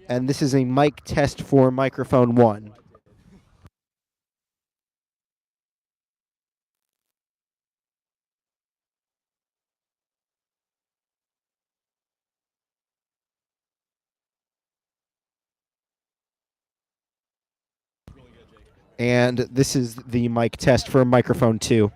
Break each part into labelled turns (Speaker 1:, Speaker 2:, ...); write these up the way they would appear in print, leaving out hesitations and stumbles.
Speaker 1: And this is a mic test for microphone 1. And this is the mic test for microphone 2.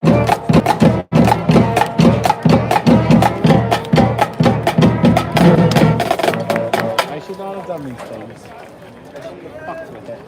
Speaker 2: I should not have done these things. I should have fucked with it.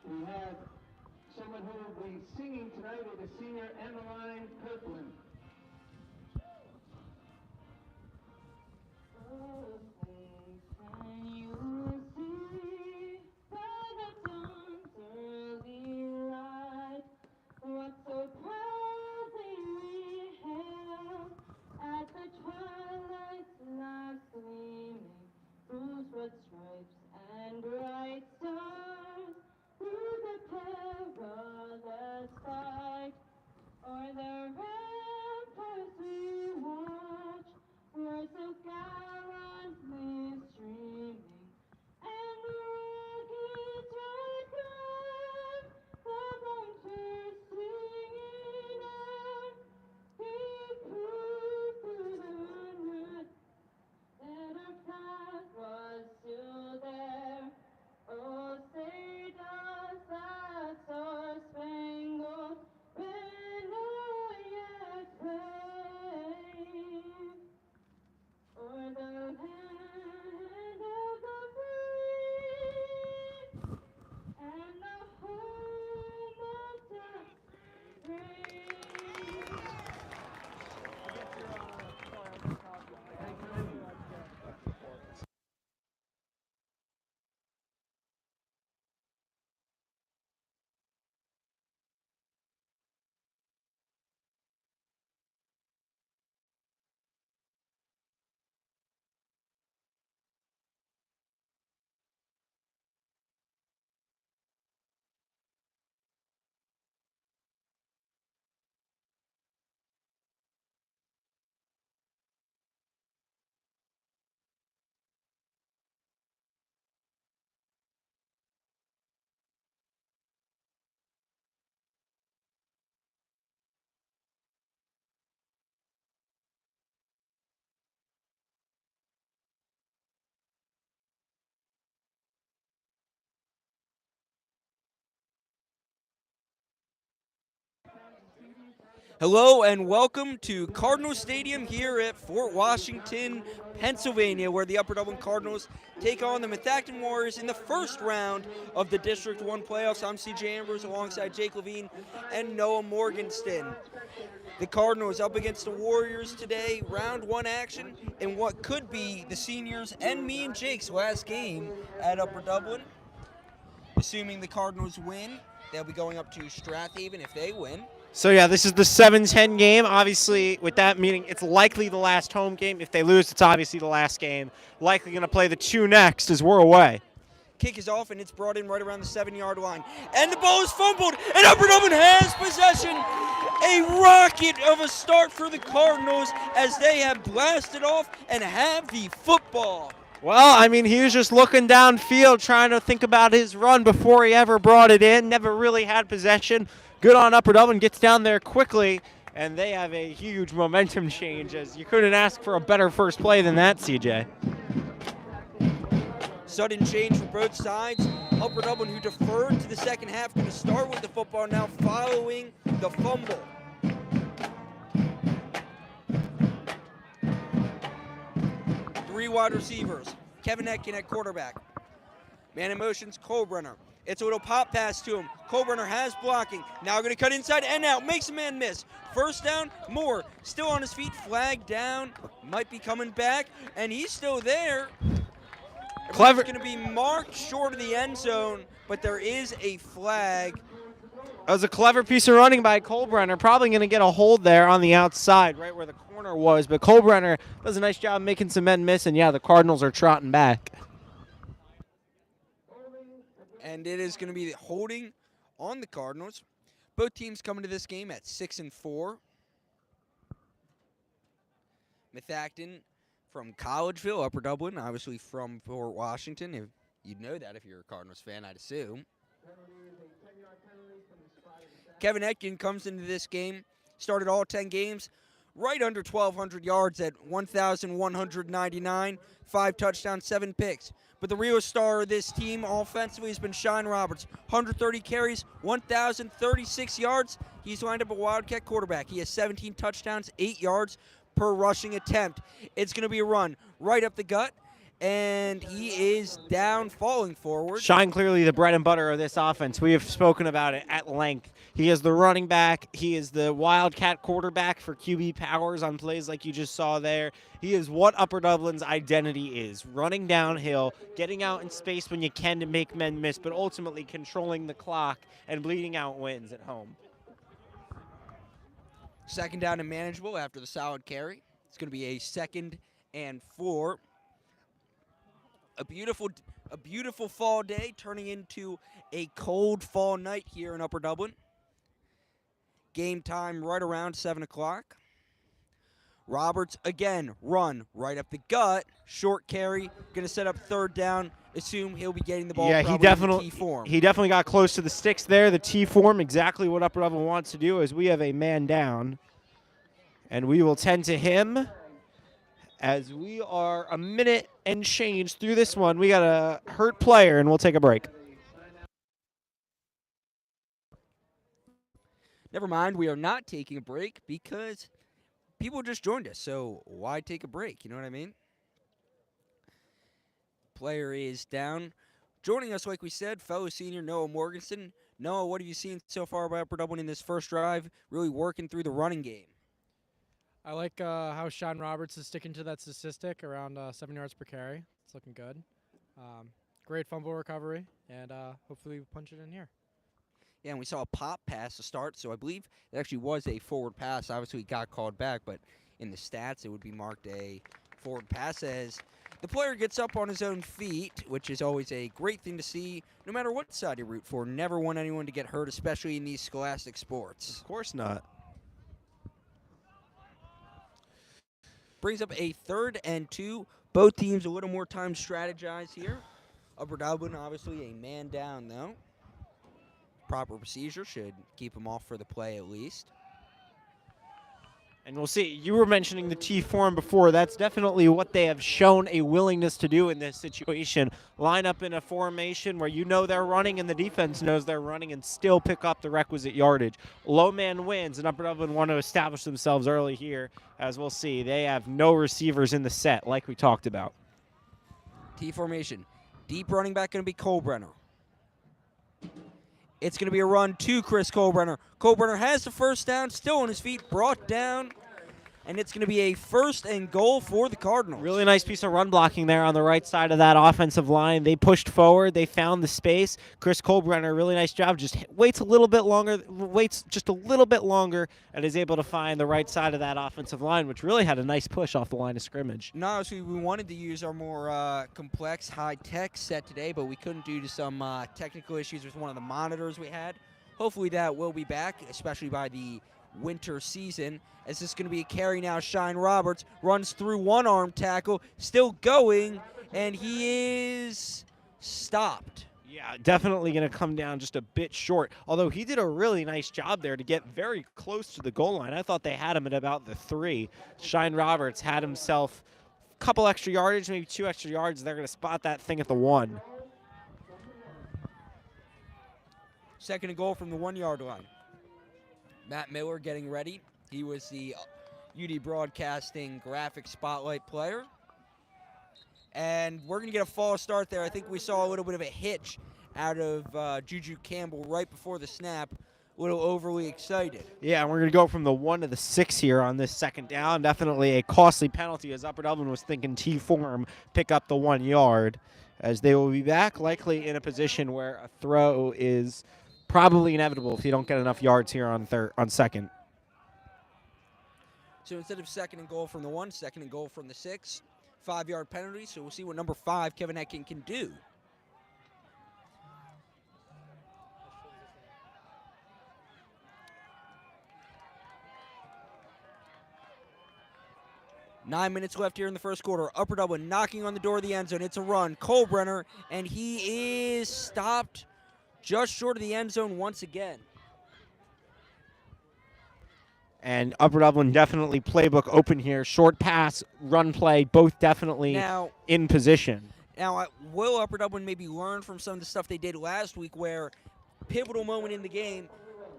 Speaker 3: We have someone who will be singing tonight with the senior Emmeline Kirkland.
Speaker 4: Can you see by the dawn's early light what so proudly we hailed at the twilight's last gleaming through red stripes and bright stars through the perilous fight o'er the ramparts we watch were so gallantly streaming, and the rockets right climb, the bunkers singing out, gave proof through the night that our flag was still there. Oh, say does that star-spangled banner yet wave o'er the land of the free and the home of the brave?
Speaker 5: Hello and welcome to Cardinals Stadium here at Fort Washington, Pennsylvania, where the Upper Dublin Cardinals take on the Methacton Warriors in the first round of the District 1 playoffs. I'm CJ Ambrose alongside Jake Levine and Noah Morgenstern. The Cardinals up against the Warriors today, round 1 action in what could be the seniors and me and Jake's last game at Upper Dublin. Assuming the Cardinals win, they'll be going up to Strathaven if they win.
Speaker 1: So, yeah, this is the 7-10 game. Obviously, with that meaning, it's likely the last home game. If they lose, it's obviously the last game. Likely going to play the 2 next as we're away.
Speaker 5: Kick is off, and it's brought in right around the 7-yard line. And the ball is fumbled, and Upper Dublin has possession. A rocket of a start for the Cardinals as they have blasted off and have the football.
Speaker 1: Well, I mean, he was just looking downfield, trying to think about his run before he ever brought it in. Never really had possession. Good on Upper Dublin, gets down there quickly, and they have a huge momentum change, as you couldn't ask for a better first play than that, CJ.
Speaker 5: Sudden change for both sides. Upper Dublin, who deferred to the second half, going to start with the football now following the fumble. Three wide receivers. Kevin Etkin at quarterback. Man in motions, Colebrenner. It's a little pop pass to him. Colebrenner has blocking. Now going to cut inside and out. Makes a man miss. First down, Moore still on his feet. Flag down. Might be coming back. And he's still there.
Speaker 1: Clever.
Speaker 5: Going to be marked short of the end zone, but there is a flag.
Speaker 1: That was a clever piece of running by Colebrenner. Probably going to get a hold there on the outside, right where the corner was. But Colebrenner does a nice job making some men miss. And, yeah, the Cardinals are trotting back.
Speaker 5: And it is going to be holding on the Cardinals. Both teams coming to this game at 6-4. Methacton from Collegeville, Upper Dublin, obviously from Fort Washington. If you'd know that if you're a Cardinals fan, I'd assume. Kevin Etkin comes into this game, started all 10 games, right under 1,200 yards at 1,199, 5 touchdowns, 7 picks. But the real star of this team offensively has been Shine Roberts. 130 carries, 1,036 yards. He's lined up a Wildcat quarterback. He has 17 touchdowns, 8 yards per rushing attempt. It's going to be a run right up the gut, and he is down, falling forward.
Speaker 1: Shine clearly the bread and butter of this offense. We have spoken about it at length. He is the running back. He is the Wildcat quarterback for QB powers on plays like you just saw there. He is what Upper Dublin's identity is, running downhill, getting out in space when you can to make men miss, but ultimately controlling the clock and bleeding out wins at home.
Speaker 5: Second down and manageable after the solid carry. It's going to be a 2nd and 4. A beautiful fall day turning into a cold fall night here in Upper Dublin. Game time right around 7 o'clock. Roberts again, run right up the gut. Short carry, going to set up 3rd down. Assume he'll be getting the ball.
Speaker 1: Yeah,
Speaker 5: he
Speaker 1: definitely got close to the sticks there. The T form, exactly what Upper Dublin wants to do, as we have a man down. And we will tend to him as we are a minute and change through this one. We got a hurt player, and we'll take a break.
Speaker 5: Never mind, we are not taking a break because people just joined us, so why take a break? You know what I mean? Player is down. Joining us, like we said, fellow senior Noah Morganson. Noah, what have you seen so far about Upper Dublin in this first drive, really working through the running game?
Speaker 6: I like how Sean Roberts is sticking to that statistic around 7 yards per carry. It's looking good. Great fumble recovery, and hopefully we punch it in here.
Speaker 5: Yeah, and we saw a pop pass to start, so I believe it actually was a forward pass. Obviously, it got called back, but in the stats, it would be marked a forward pass as the player gets up on his own feet, which is always a great thing to see, no matter what side you root for. Never want anyone to get hurt, especially in these scholastic sports.
Speaker 1: Of course not.
Speaker 5: Brings up a 3rd and 2. Both teams a little more time strategize here. Upper Dublin, obviously, a man down, though. Proper procedure should keep him off for the play at least.
Speaker 1: And we'll see. You were mentioning the T form before. That's definitely what they have shown a willingness to do in this situation. Line up in a formation where you know they're running and the defense knows they're running and still pick up the requisite yardage. Low man wins, and Upper Dublin want to establish themselves early here. As we'll see, they have no receivers in the set like we talked about.
Speaker 5: T formation. Deep running back going to be Colebrenner. It's going to be a run to Chris Colebrenner. Colebrenner has the first down, still on his feet, brought down and it's going to be a 1st and goal for the Cardinals.
Speaker 1: Really nice piece of run blocking there on the right side of that offensive line. They pushed forward. They found the space. Chris Kolbrenner, really nice job. Just waits a little bit longer, and is able to find the right side of that offensive line, which really had a nice push off the line of scrimmage.
Speaker 5: No, honestly, we wanted to use our more complex, high-tech set today, but we couldn't due to some technical issues with one of the monitors we had. Hopefully that will be back, especially by the winter season, as this is going to be a carry now. Shine Roberts runs through one arm tackle, still going, and he is stopped.
Speaker 1: Yeah, definitely going to come down just a bit short, although he did a really nice job there to get very close to the goal line. I thought they had him at about the 3. Shine Roberts had himself a couple extra yardage, maybe 2 extra yards. They're going to spot that thing at the 1.
Speaker 5: 2nd and goal from the 1-yard line. Matt Miller getting ready. He was the UD Broadcasting graphic spotlight player. And we're going to get a false start there. I think we saw a little bit of a hitch out of Juju Campbell right before the snap. A little overly excited.
Speaker 1: Yeah, and we're going to go from the 1 to the 6 here on this 2nd down. Definitely a costly penalty, as Upper Dublin was thinking T-form, pick up the 1 yard, as they will be back likely in a position where a throw is probably inevitable if you don't get enough yards here on 2nd.
Speaker 5: So instead of 2nd and goal from the 1, 2nd and goal from the 6. 5-yard penalty, so we'll see what number 5, Kevin Etkin, can do. Nine minutes left here in the first quarter. Upper Dublin knocking on the door of the end zone. It's a run. Kolbrenner, and he is stopped just short of the end zone once again.
Speaker 1: And Upper Dublin definitely playbook open here. Short pass, run play, both definitely in position.
Speaker 5: Now, will Upper Dublin maybe learn from some of the stuff they did last week, where pivotal moment in the game,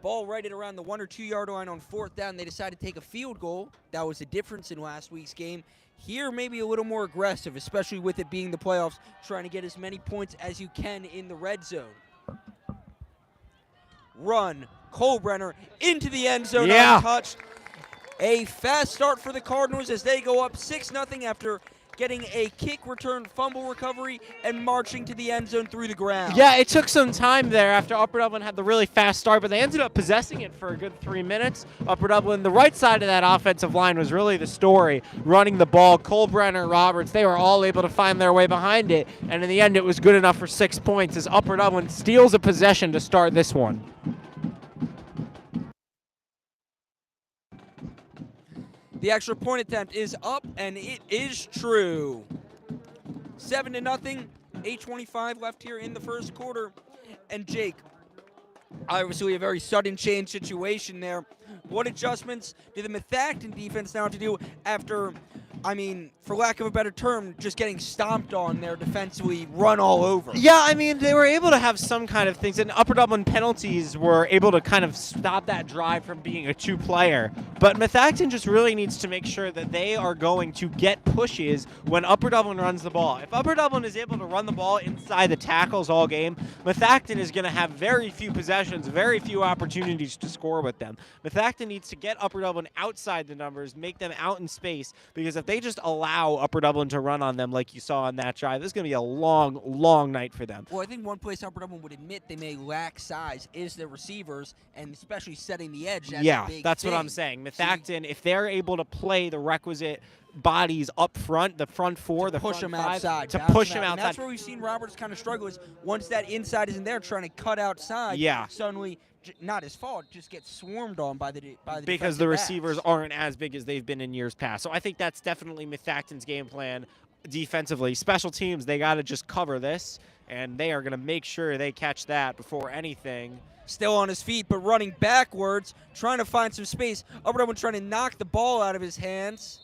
Speaker 5: ball right at around the 1 or 2 yard line on 4th down, they decided to take a field goal. That was the difference in last week's game. Here, maybe a little more aggressive, especially with it being the playoffs, trying to get as many points as you can in the red zone. Run. Kolbrenner into the end zone, untouched. A fast start for the Cardinals as they go up 6-0 after getting a kick return, fumble recovery, and marching to the end zone through the ground.
Speaker 1: Yeah, it took some time there after Upper Dublin had the really fast start, but they ended up possessing it for a good 3 minutes. Upper Dublin, the right side of that offensive line was really the story, running the ball. Kolbrenner, Roberts, they were all able to find their way behind it, and in the end it was good enough for 6 points as Upper Dublin steals a possession to start this one.
Speaker 5: The extra point attempt is up, and it is true. 7-0, 8:25 left here in the first quarter. And Jake, obviously a very sudden change situation there. What adjustments do the Methacton defense now have to do after, I mean, for lack of a better term, just getting stomped on there defensively, run all over?
Speaker 1: Yeah, I mean, they were able to have some kind of things, and Upper Dublin penalties were able to kind of stop that drive from being a 2-player. But Methacton just really needs to make sure that they are going to get pushes when Upper Dublin runs the ball. If Upper Dublin is able to run the ball inside the tackles all game, Methacton is going to have very few possessions, very few opportunities to score with them. Methacton needs to get Upper Dublin outside the numbers, make them out in space, because if they just allow Upper Dublin to run on them like you saw on that drive, this is going to be a long, long night for them.
Speaker 5: Well, I think one place Upper Dublin would admit they may lack size is their receivers, and especially setting the edge.
Speaker 1: That's what I'm saying. Methacton, if they're able to play the requisite bodies up front, the front 4, the
Speaker 5: push
Speaker 1: front
Speaker 5: them
Speaker 1: 5,
Speaker 5: outside,
Speaker 1: to push them
Speaker 5: and
Speaker 1: outside.
Speaker 5: that's where we've seen Roberts kind of struggle, is once that inside isn't there, trying to cut outside.
Speaker 1: Yeah.
Speaker 5: Suddenly, not his fault, just gets swarmed on by the
Speaker 1: because the receivers aren't as big as they've been in years past. So I think that's definitely Methacton's game plan defensively. Special teams, they got to just cover this, and they are going to make sure they catch that before anything.
Speaker 5: Still on his feet, but running backwards, trying to find some space. Upper Dublin trying to knock the ball out of his hands.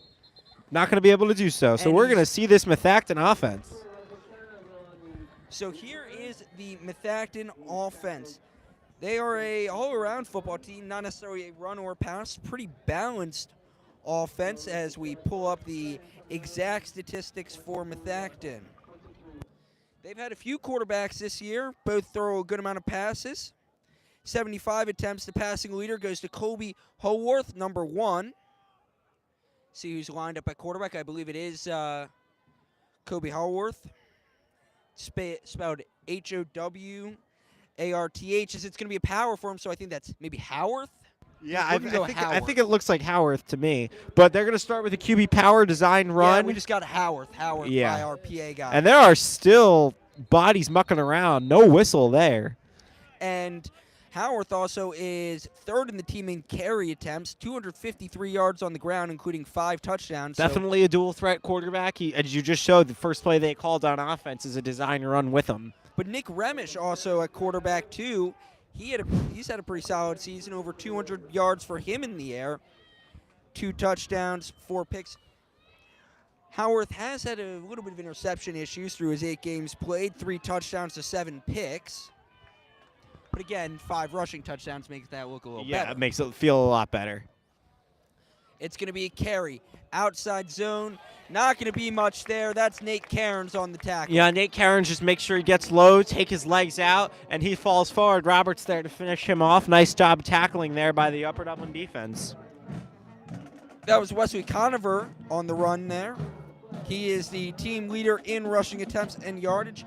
Speaker 1: Not going to be able to do so. So we're going to see this Methacton offense.
Speaker 5: So here is the Methacton offense. They are a all-around football team, not necessarily a run or pass. Pretty balanced offense as we pull up the exact statistics for Methacton. They've had a few quarterbacks this year. Both throw a good amount of passes. 75 attempts. The passing leader goes to Kobe Howarth, number 1. see who's lined up at quarterback. I believe it is Kobe Haworth. Spelled Howarth. It's going to be a power for him, so I think that's maybe Howarth.
Speaker 1: Yeah,
Speaker 5: We're gonna go
Speaker 1: I think
Speaker 5: Howarth.
Speaker 1: it looks like Howarth to me. But they're going to start with a QB power design run.
Speaker 5: Yeah, we just got Howarth
Speaker 1: Yeah.
Speaker 5: by our PA guy.
Speaker 1: And there are still bodies mucking around. No whistle there.
Speaker 5: And Howarth also is third in the team in carry attempts, 253 yards on the ground, including 5 touchdowns. So
Speaker 1: Definitely a dual threat quarterback. As you just showed, the first play they called on offense is a design run with him.
Speaker 5: But Nick Remish also at quarterback too. He's had a pretty solid season, over 200 yards for him in the air, 2 touchdowns, 4 picks. Howarth has had a little bit of interception issues through his 8 games played, 3 touchdowns to 7 picks. But again, 5 rushing touchdowns makes that look a little better.
Speaker 1: Yeah, it makes it feel a lot better.
Speaker 5: It's going to be a carry. Outside zone. Not going to be much there. That's Nate Cairns on the tackle.
Speaker 1: Yeah, Nate Cairns just makes sure he gets low, take his legs out, and he falls forward. Roberts there to finish him off. Nice job tackling there by the Upper Dublin defense.
Speaker 5: That was Wesley Conover on the run there. He is the team leader in rushing attempts and yardage,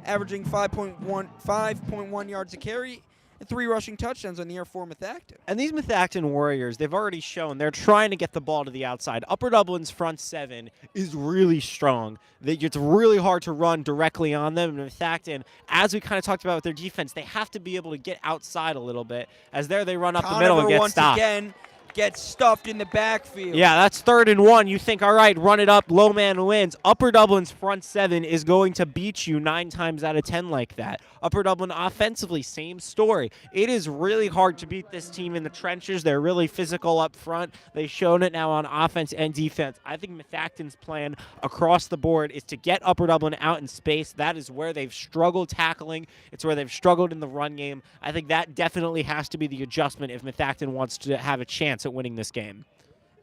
Speaker 5: averaging 5.1 yards a carry and 3 rushing touchdowns on the year for Methacton.
Speaker 1: And these Methacton Warriors, they've already shown they're trying to get the ball to the outside. Upper Dublin's front 7 is really strong. It's really hard to run directly on them. And Methacton, as we kind of talked about with their defense, they have to be able to get outside a little bit. As there they run up the middle and get
Speaker 5: once
Speaker 1: stopped.
Speaker 5: Again gets stuffed in the backfield.
Speaker 1: Yeah, that's 3rd and 1. You think, all right, run it up, low man wins. Upper Dublin's front 7 is going to beat you 9 times out of 10 like that. Upper Dublin offensively, same story. It is really hard to beat this team in the trenches. They're really physical up front. They've shown it now on offense and defense. I think Methacton's plan across the board is to get Upper Dublin out in space. That is where they've struggled tackling. It's where they've struggled in the run game. I think that definitely has to be the adjustment if Methacton wants to have a chance at winning this game.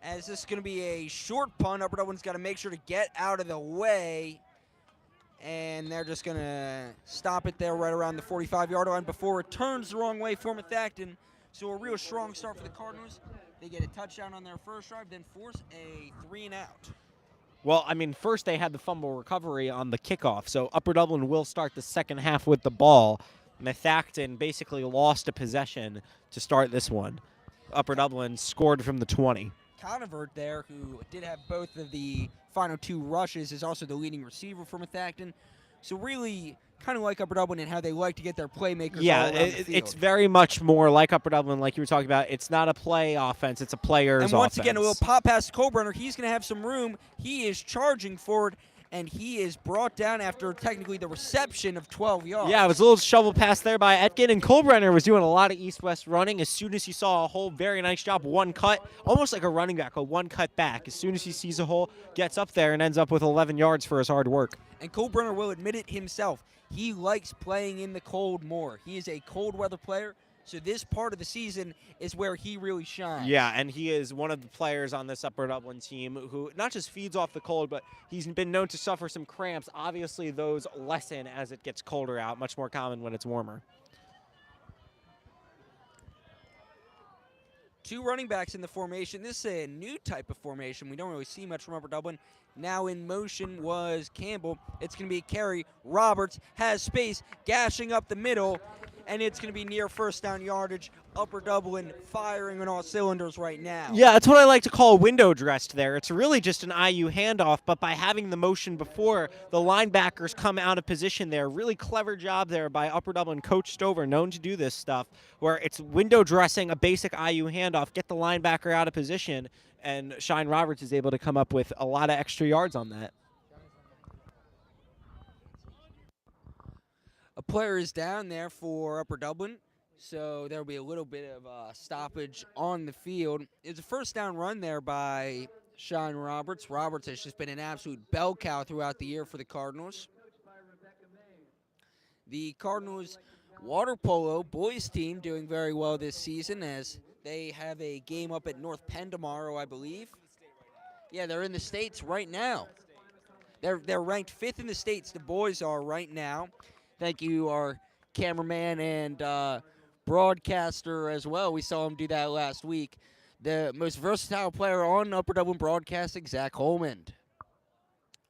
Speaker 5: As this is going to be a short punt, Upper Dublin's got to make sure to get out of the way. And they're just going to stop it there right around the 45-yard line before it turns the wrong way for Methacton. So a real strong start for the Cardinals. They get a touchdown on their first drive, then force a 3-and-out.
Speaker 1: Well, I mean, first they had the fumble recovery on the kickoff, so Upper Dublin will start the second half with the ball. Methacton basically lost a possession to start this one. Upper Dublin scored from the 20.
Speaker 5: Convert there, who did have both of the final 2 rushes, is also the leading receiver for Methacton. So really kind of like Upper Dublin and how they like to get their playmakers all around the field.
Speaker 1: It's very much more like Upper Dublin, like you were talking about. It's not a play offense, it's a player's offense.
Speaker 5: And once again, a little pop past Colbrenner. He's going to have some room. He is charging forward, and he is brought down after technically the reception of 12 yards.
Speaker 1: Yeah, it was a little shovel pass there by Etkin, and Colbrenner was doing a lot of east-west running. As soon as he saw a hole, very nice job, one cut, almost like a running back, a one cut back. As soon as he sees a hole, gets up there and ends up with 11 yards for his hard work.
Speaker 5: And Colbrenner will admit it himself. He likes playing in the cold more. He is a cold weather player, so this part of the season is where he really shines.
Speaker 1: Yeah, and he is one of the players on this Upper Dublin team who not just feeds off the cold, but he's been known to suffer some cramps. Obviously, those lessen as it gets colder out, much more common when it's warmer.
Speaker 5: 2 running backs in the formation. This is a new type of formation. We don't really see much from Upper Dublin. Now in motion was Campbell. It's going to be a carry. Roberts has space, gashing up the middle, and it's going to be near first down yardage. Upper Dublin firing on all cylinders right now.
Speaker 1: Yeah, that's what I like to call window dressed there. It's really just an IU handoff, but by having the motion before, the linebackers come out of position there. Really clever job there by Upper Dublin Coach Stover, known to do this stuff, where it's window dressing, a basic IU handoff, get the linebacker out of position, and Shine Roberts is able to come up with a lot of extra yards on that.
Speaker 5: A player is down there for Upper Dublin, so there will be a little bit of stoppage on the field. It's a first down run there by Shine Roberts. Roberts has just been an absolute bell cow throughout the year for the Cardinals. The Cardinals water polo boys team doing very well this season as they have a game up at North Penn tomorrow, I believe. Yeah, they're in the States right now. They're ranked 5th in the States, the boys are right now. Thank you, our cameraman and broadcaster as well. We saw him do that last week. the most versatile player on Upper Dublin Broadcasting, Zach Holman.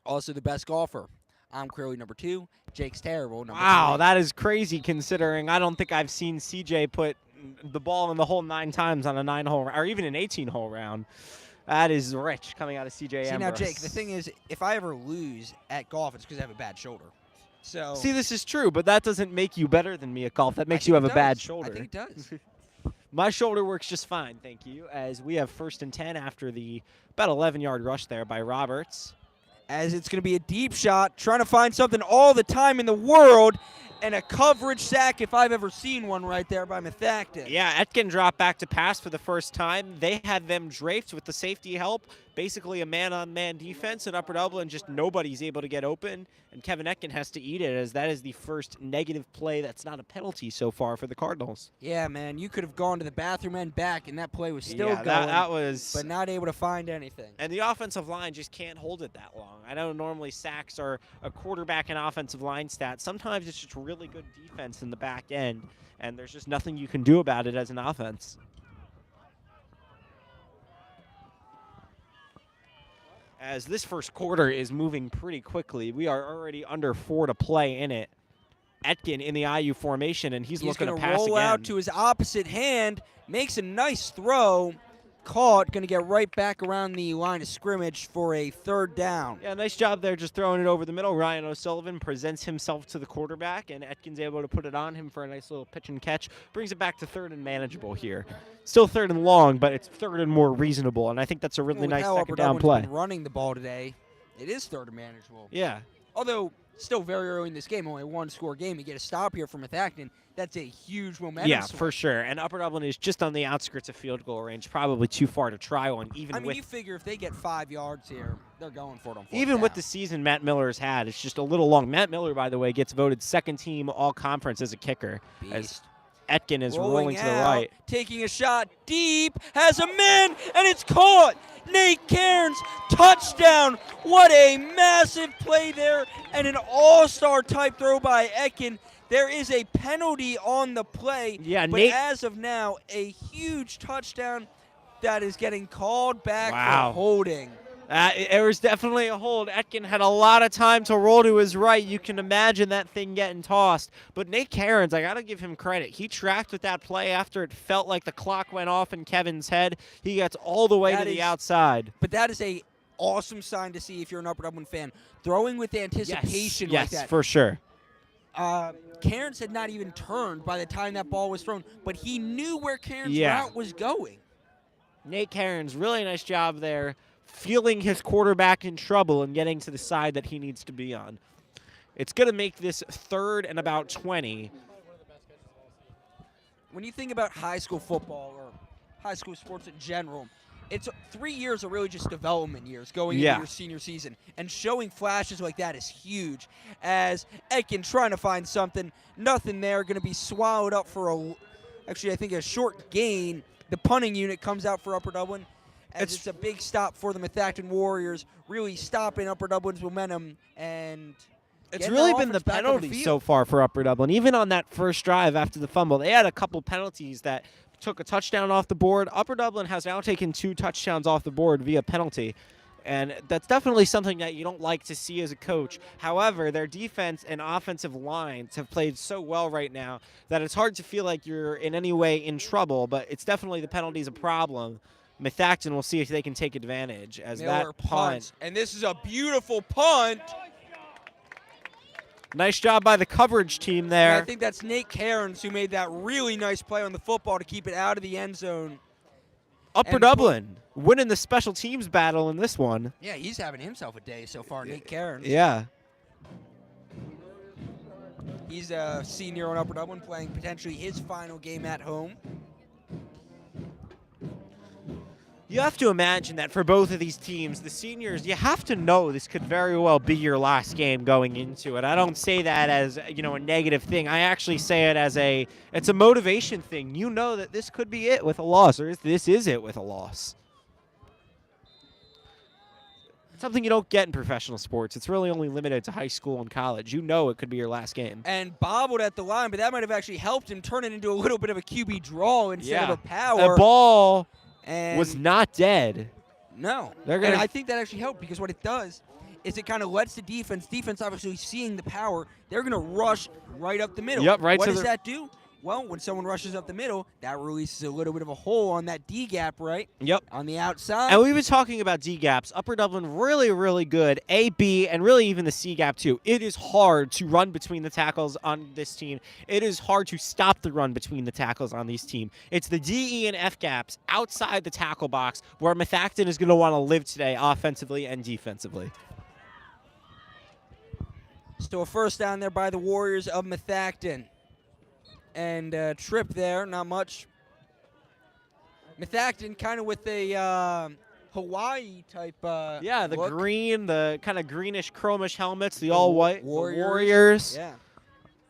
Speaker 5: Also the best golfer. I'm Curly number 2. Jake's terrible. Number 3.
Speaker 1: That is crazy considering I don't think I've seen CJ put the ball in the hole 9 times on a 9-hole or even an 18-hole round. That is rich coming out of CJ
Speaker 5: See,
Speaker 1: Ambrose.
Speaker 5: now, Jake, the thing is, if I ever lose at golf, it's because I have a bad shoulder. So
Speaker 1: See, this is true, but that doesn't make you better than me at golf. That makes
Speaker 5: I
Speaker 1: you
Speaker 5: think
Speaker 1: have
Speaker 5: it
Speaker 1: a bad
Speaker 5: does.
Speaker 1: shoulder.
Speaker 5: I think it does.
Speaker 1: My shoulder works just fine, thank you, as we have 1st and 10 after the about 11-yard rush there by Roberts.
Speaker 5: As it's going to be a deep shot, trying to find something all the time in the world, and a coverage sack if I've ever seen one right there by Methacton.
Speaker 1: Yeah, Etkin dropped back to pass for the first time. They had them draped with the safety help, basically a man-on-man defense in Upper Dublin. Just nobody's able to get open, and Kevin Etkin has to eat it, as that is the first negative play that's not a penalty so far for the Cardinals.
Speaker 5: Yeah, man, you could have gone to the bathroom and back, and that play was still
Speaker 1: Yeah,
Speaker 5: going,
Speaker 1: that was...
Speaker 5: but not able to find anything.
Speaker 1: And the offensive line just can't hold it that long. I know normally sacks are a quarterback and offensive line stat. Sometimes it's just really good defense in the back end, and there's just nothing you can do about it as an offense. As this first quarter is moving pretty quickly, we are already under 4 to play in it. Etkin in the IU formation, and he's looking to pass
Speaker 5: roll
Speaker 1: again.
Speaker 5: out to his opposite hand, makes a nice throw, caught, going to get right back around the line of scrimmage for a 3rd down.
Speaker 1: Yeah, nice job there just throwing it over the middle. Ryan O'Sullivan presents himself to the quarterback, and Etkin's able to put it on him for a nice little pitch and catch. Brings it back to 3rd and manageable here. Still 3rd and long, but it's 3rd and more reasonable, and I think that's a really
Speaker 5: With
Speaker 1: nice
Speaker 5: how Upper
Speaker 1: second down
Speaker 5: Dublin's
Speaker 1: play.
Speaker 5: been running the ball today, it is 3rd and manageable.
Speaker 1: Yeah.
Speaker 5: Although, still very early in this game, only a 1-score game. You get a stop here from Methacton. That's a huge momentum
Speaker 1: Yeah,
Speaker 5: swing.
Speaker 1: for sure. And Upper Dublin is just on the outskirts of field goal range, probably too far to try one, even
Speaker 5: I mean,
Speaker 1: with...
Speaker 5: you figure if they get 5 yards here, they're going for it on 4th
Speaker 1: Even with
Speaker 5: down.
Speaker 1: the season Matt Miller's had, it's just a little long. Matt Miller, by the way, gets voted 2nd team all-conference as a kicker. As
Speaker 5: Beast.
Speaker 1: Etkin is rolling to the
Speaker 5: out,
Speaker 1: right.
Speaker 5: taking a shot deep, has a man, and it's caught. Nate Cairns, touchdown. What a massive play there, and an all-star type throw by Etkin. There is a penalty on the play,
Speaker 1: Yeah,
Speaker 5: but
Speaker 1: Nate-
Speaker 5: as of now, a huge touchdown that is getting called back
Speaker 1: Wow.
Speaker 5: for holding.
Speaker 1: It was definitely a hold. Etkin had a lot of time to roll to his right. You can imagine that thing getting tossed. But Nate Cairns, I got to give him credit. He tracked with that play after it felt like the clock went off in Kevin's head. He gets all the way
Speaker 5: That
Speaker 1: to the
Speaker 5: is-
Speaker 1: outside.
Speaker 5: But that is a awesome sign to see if you're an Upper Dublin fan. Throwing with anticipation like
Speaker 1: yes,
Speaker 5: that.
Speaker 1: for sure.
Speaker 5: Cairns had not even turned by the time that ball was thrown, but he knew where Cairns'
Speaker 1: Yeah.
Speaker 5: route was going.
Speaker 1: Nate Cairns, really nice job there, feeling his quarterback in trouble and getting to the side that he needs to be on. It's going to make this 3rd and about 20.
Speaker 5: When you think about high school football or high school sports in general, it's 3 years are really just development years going
Speaker 1: Yeah.
Speaker 5: into your senior season. And showing flashes like that is huge. As Etkin trying to find something, nothing there, going to be swallowed up for I think a short gain. The punting unit comes out for Upper Dublin. As it's a big stop for the Methacton Warriors, really stopping Upper Dublin's momentum and
Speaker 1: It's
Speaker 5: getting
Speaker 1: really
Speaker 5: their
Speaker 1: been the
Speaker 5: offense back on
Speaker 1: penalties
Speaker 5: field.
Speaker 1: so far for Upper Dublin. Even on that first drive after the fumble, they had a couple penalties that took a touchdown off the board. Upper Dublin has now taken 2 touchdowns off the board via penalty, and that's definitely something that you don't like to see as a coach. However, their defense and offensive lines have played so well right now that it's hard to feel like you're in any way in trouble, but it's definitely the penalties a problem. Methacton will see if they can take advantage as
Speaker 5: Miller
Speaker 1: that punt.
Speaker 5: punts, and this is a beautiful punt.
Speaker 1: Nice job by the coverage team there.
Speaker 5: And I think that's Nate Cairns who made that really nice play on the football to keep it out of the end zone.
Speaker 1: Upper
Speaker 5: and
Speaker 1: Dublin winning the special teams battle in this one.
Speaker 5: Yeah, he's having himself a day so far, Nate Cairns.
Speaker 1: Yeah.
Speaker 5: He's a senior on Upper Dublin playing potentially his final game at home.
Speaker 1: You have to imagine that for both of these teams, the seniors, you have to know this could very well be your last game going into it. I don't say that as, a negative thing. I actually say it as it's a motivation thing. You know that this could be it with a loss, or this is it with a loss. It's something you don't get in professional sports. It's really only limited to high school and college. You know it could be your last game.
Speaker 5: And bobbled at the line, but that might have actually helped him turn it into a little bit of a QB draw instead of a power.
Speaker 1: A ball
Speaker 5: And
Speaker 1: was not dead.
Speaker 5: No.
Speaker 1: They're gonna-
Speaker 5: And I think that actually helped because what it does is it kind of lets the defense obviously seeing the power, they're going to rush right up the middle.
Speaker 1: Yep, right
Speaker 5: What
Speaker 1: to
Speaker 5: does
Speaker 1: the-
Speaker 5: that do? Well, when someone rushes up the middle, that releases a little bit of a hole on that D gap, right?
Speaker 1: Yep.
Speaker 5: On the outside.
Speaker 1: And we were talking about D gaps. Upper Dublin really, really good. A, B, and really even the C gap too. It is hard to run between the tackles on this team. It is hard to stop the run between the tackles on this team. It's the D, E, and F gaps outside the tackle box where Methacton is going to want to live today offensively and defensively.
Speaker 5: So a first down there by the Warriors of Methacton. And trip there, not much. Methacton kind of with a Hawaii type
Speaker 1: Yeah, the
Speaker 5: look.
Speaker 1: green, the kind of greenish chromish helmets, the all white
Speaker 5: Warriors.
Speaker 1: Warriors.
Speaker 5: Yeah.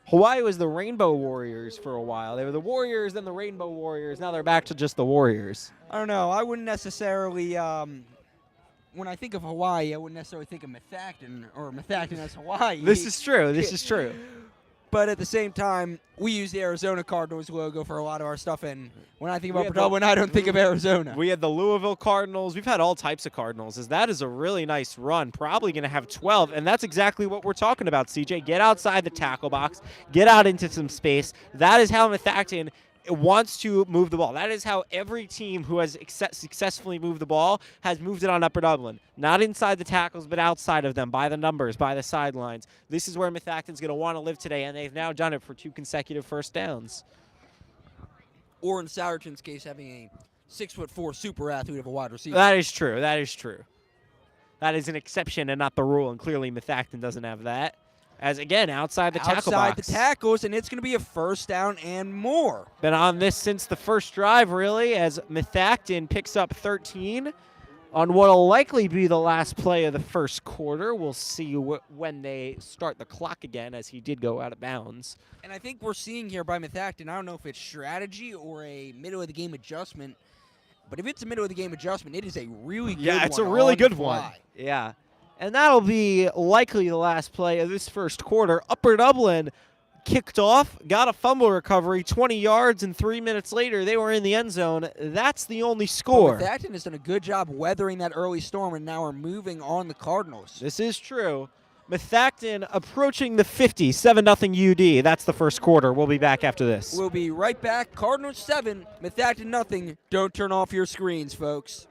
Speaker 1: Hawaii was the Rainbow Warriors for a while. They were the Warriors, then the Rainbow Warriors. Now they're back to just the Warriors.
Speaker 5: I don't know. I wouldn't necessarily, when I think of Hawaii, I wouldn't necessarily think of Methacton or Methacton as Hawaii.
Speaker 1: This is true. This is true.
Speaker 5: But at the same time, we use the Arizona Cardinals logo for a lot of our stuff, and when I think about
Speaker 1: had
Speaker 5: Dublin, I don't think of Arizona.
Speaker 1: We had the Louisville Cardinals. We've had all types of Cardinals. That is a really nice run. Probably going to have 12, and that's exactly what we're talking about, CJ. Get outside the tackle box. Get out into some space. That is how Methacton wants to move the ball. That is how every team who has successfully moved the ball has moved it on Upper Dublin. Not inside the tackles, but outside of them, by the numbers, by the sidelines. This is where Methacton's going to want to live today, and they've now done it for 2 consecutive first downs.
Speaker 5: Or in Sourton's case, having a 6'4" super athlete of a wide receiver.
Speaker 1: That is true. That is true. That is an exception and not the rule, and clearly Methacton doesn't have that. As, again, outside the tackle box.
Speaker 5: Outside the tackles, and it's going to be a first down and more.
Speaker 1: Been on this since the first drive, really, as Methacton picks up 13 on what will likely be the last play of the first quarter. We'll see when they start the clock again, as he did go out of bounds.
Speaker 5: And I think we're seeing here by Methacton, I don't know if it's strategy or a middle-of-the-game adjustment, but if it's a middle-of-the-game adjustment, it is a really good one.
Speaker 1: Yeah, it's a really good
Speaker 5: the
Speaker 1: one.
Speaker 5: fly.
Speaker 1: Yeah. And that'll be likely the last play of this first quarter. Upper Dublin kicked off, got a fumble recovery, 20 yards, and 3 minutes later they were in the end zone. That's the only score.
Speaker 5: But Methacton has done a good job weathering that early storm, and now are moving on the Cardinals.
Speaker 1: This is true. Methacton approaching the 50, 7-0 UD. That's the first quarter. We'll be back after this.
Speaker 5: We'll be right back. Cardinals 7, Methacton nothing. Don't turn off your screens, folks.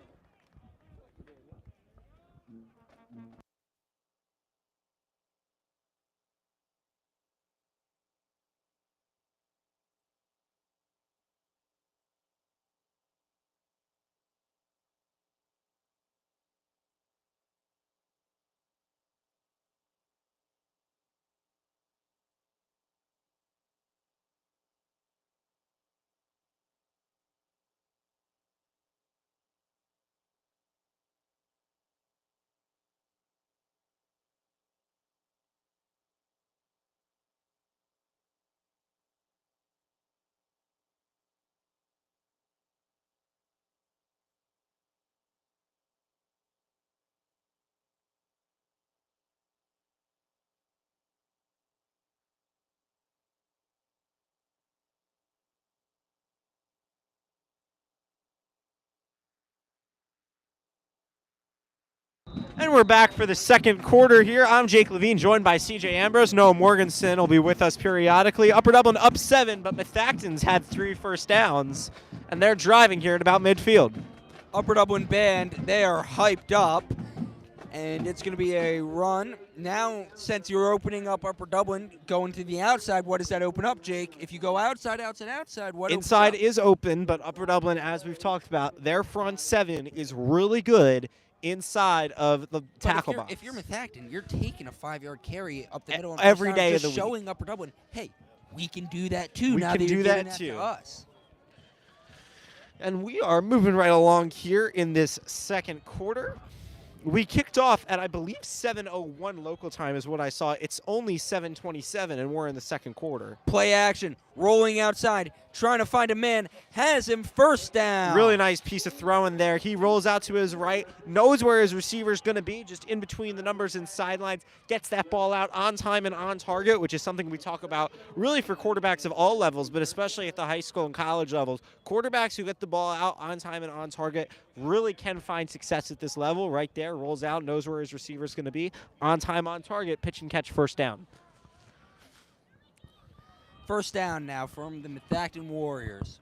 Speaker 1: And we're back for the second quarter here. I'm Jake Levine, joined by CJ Ambrose. Noah Morganson will be with us periodically. Upper Dublin up 7, but Methacton's had 3 first downs, and they're driving here at about midfield.
Speaker 5: Upper Dublin band, they are hyped up, and it's going to be a run. Now, since you're opening up Upper Dublin, going to the outside, what does that open up, Jake? If you go outside, what
Speaker 1: Inside
Speaker 5: opens up?
Speaker 1: is open, but Upper Dublin, as we've talked about, their front 7 is really good inside of the tackle box.
Speaker 5: If you're Methacton, you're taking a 5-yard carry up the middle on
Speaker 1: every
Speaker 5: first down,
Speaker 1: day of
Speaker 5: just
Speaker 1: the week.
Speaker 5: showing Upper Dublin, hey, we can do that too.
Speaker 1: We
Speaker 5: now
Speaker 1: can
Speaker 5: that
Speaker 1: do
Speaker 5: you're
Speaker 1: that
Speaker 5: giving
Speaker 1: too.
Speaker 5: to us.
Speaker 1: And we are moving right along here in this second quarter. We kicked off at, I believe, 7:01 local time is what I saw. It's only 7:27, and we're in the second quarter.
Speaker 5: Play action, rolling outside, trying to find a man, has him first down.
Speaker 1: Really nice piece of throwing there. He rolls out to his right, knows where his receiver's going to be, just in between the numbers and sidelines, gets that ball out on time and on target, which is something we talk about really for quarterbacks of all levels, but especially at the high school and college levels. Quarterbacks who get the ball out on time and on target really can find success at this level. Right there, rolls out, knows where his receiver's going to be, on time, on target, pitch and catch, first down.
Speaker 5: First down now from the Methacton Warriors.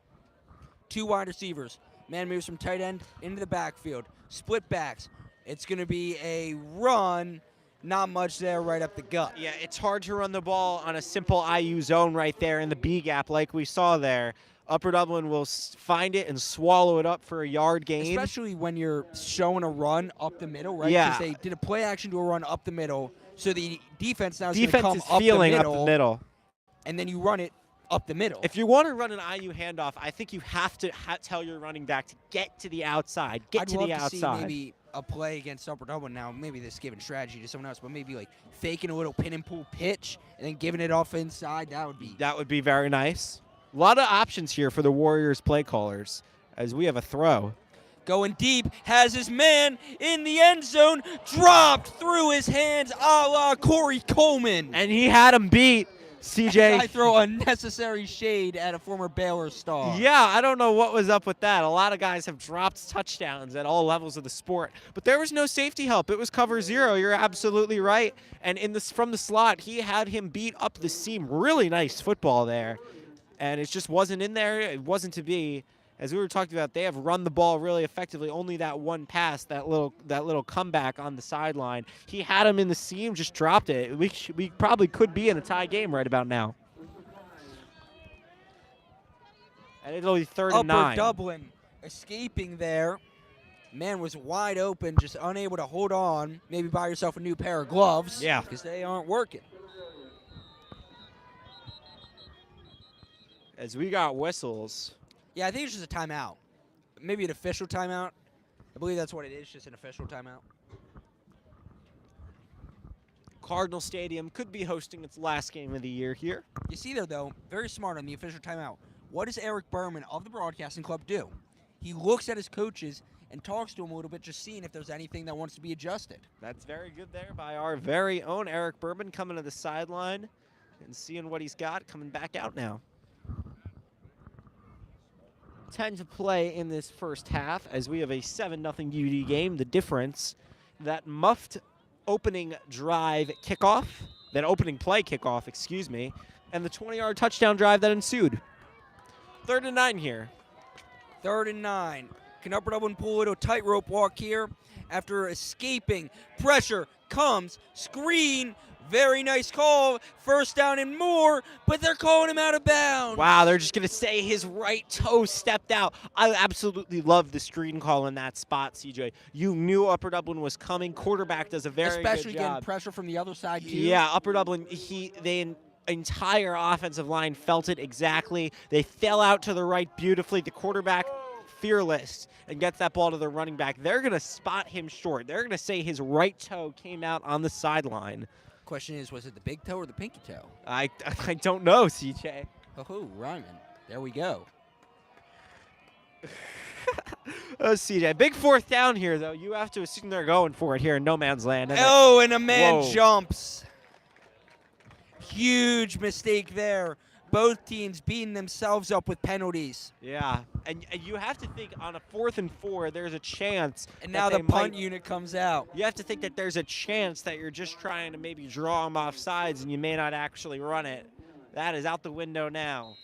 Speaker 5: 2 wide receivers. Man moves from tight end into the backfield. Split backs. It's going to be a run. Not much there right up the gut.
Speaker 1: Yeah, it's hard to run the ball on a simple IU zone right there in the B gap like we saw there. Upper Dublin will find it and swallow it up for a yard gain.
Speaker 5: Especially when you're showing a run up the middle, right?
Speaker 1: Yeah.
Speaker 5: Because they did a play action to a run up the middle, so the defense now is going to
Speaker 1: Defense
Speaker 5: come
Speaker 1: is
Speaker 5: up
Speaker 1: feeling
Speaker 5: the
Speaker 1: up
Speaker 5: middle,
Speaker 1: the middle.
Speaker 5: and then you run it up the middle.
Speaker 1: If you want to run an IU handoff, I think you have to tell your running back to get to the outside, get
Speaker 5: I'd
Speaker 1: to
Speaker 5: love
Speaker 1: the
Speaker 5: to see
Speaker 1: outside.
Speaker 5: maybe a play against Upper Dublin now. Maybe this is giving strategy to someone else, but maybe like faking a little pin and pull pitch and then giving it off inside.
Speaker 1: That would be very nice. A lot of options here for the Warriors play callers as we have a throw.
Speaker 5: Going deep, has his man in the end zone, dropped through his hands a la Corey Coleman.
Speaker 1: And he had him beat, CJ.
Speaker 5: I throw unnecessary shade at a former Baylor star.
Speaker 1: Yeah, I don't know what was up with that. A lot of guys have dropped touchdowns at all levels of the sport, but there was no safety help. It was cover 0. You're absolutely right. And from the slot, he had him beat up the seam. Really nice football there. And it just wasn't in there. It wasn't to be. As we were talking about, they have run the ball really effectively. Only that one pass, that little comeback on the sideline. He had him in the seam, just dropped it. We probably could be in a tie game right about now. And it'll be 3rd and 9.
Speaker 5: Upper Dublin escaping there. Man was wide open, just unable to hold on. Maybe buy yourself a new pair of gloves.
Speaker 1: Yeah.
Speaker 5: Because they aren't working.
Speaker 1: As we got whistles.
Speaker 5: Yeah, I think it's just a timeout. Maybe an official timeout. I believe that's what it is, just an official timeout.
Speaker 1: Cardinal Stadium could be hosting its last game of the year here.
Speaker 5: You see there, though, very smart on the official timeout. What does Eric Berman of the Broadcasting Club do? He looks at his coaches and talks to them a little bit, just seeing if there's anything that wants to be adjusted.
Speaker 1: That's very good there by our very own Eric Berman, coming to the sideline and seeing what he's got, coming back out now. 10 to play in this first half as we have a 7-0 UD game. The difference, that muffed opening drive kickoff, that opening play kickoff, excuse me, and the 20-yard touchdown drive that ensued. 3rd and 9 here.
Speaker 5: 3rd and 9. Can Upper Dublin pull a little tightrope walk here after escaping? Pressure comes, screen. Very nice call. 1st down and more, but they're calling him out of bounds.
Speaker 1: Wow, they're just going to say his right toe stepped out. I absolutely love the screen call in that spot, CJ. You knew Upper Dublin was coming. Quarterback does a very good job.
Speaker 5: Especially getting pressure from the other side, too.
Speaker 1: Yeah, Upper Dublin, the entire offensive line felt it exactly. They fell out to the right beautifully. The quarterback, fearless, and gets that ball to the running back. They're going to spot him short. They're going to say his right toe came out on the sideline.
Speaker 5: Question is, was it the big toe or the pinky toe?
Speaker 1: I don't know, CJ.
Speaker 5: Oh, Ryman. There we go.
Speaker 1: Oh, CJ. Big 4th down here, though. You have to assume they're going for it here in no man's land.
Speaker 5: Oh, and a man
Speaker 1: Whoa.
Speaker 5: jumps. Huge mistake there. Both teams beating themselves up with penalties.
Speaker 1: Yeah, and you have to think on a 4th and 4, there's a chance.
Speaker 5: And now
Speaker 1: that
Speaker 5: the
Speaker 1: they
Speaker 5: punt
Speaker 1: might-
Speaker 5: unit comes out.
Speaker 1: You have to think that there's a chance that you're just trying to maybe draw them off sides and you may not actually run it. That is out the window now.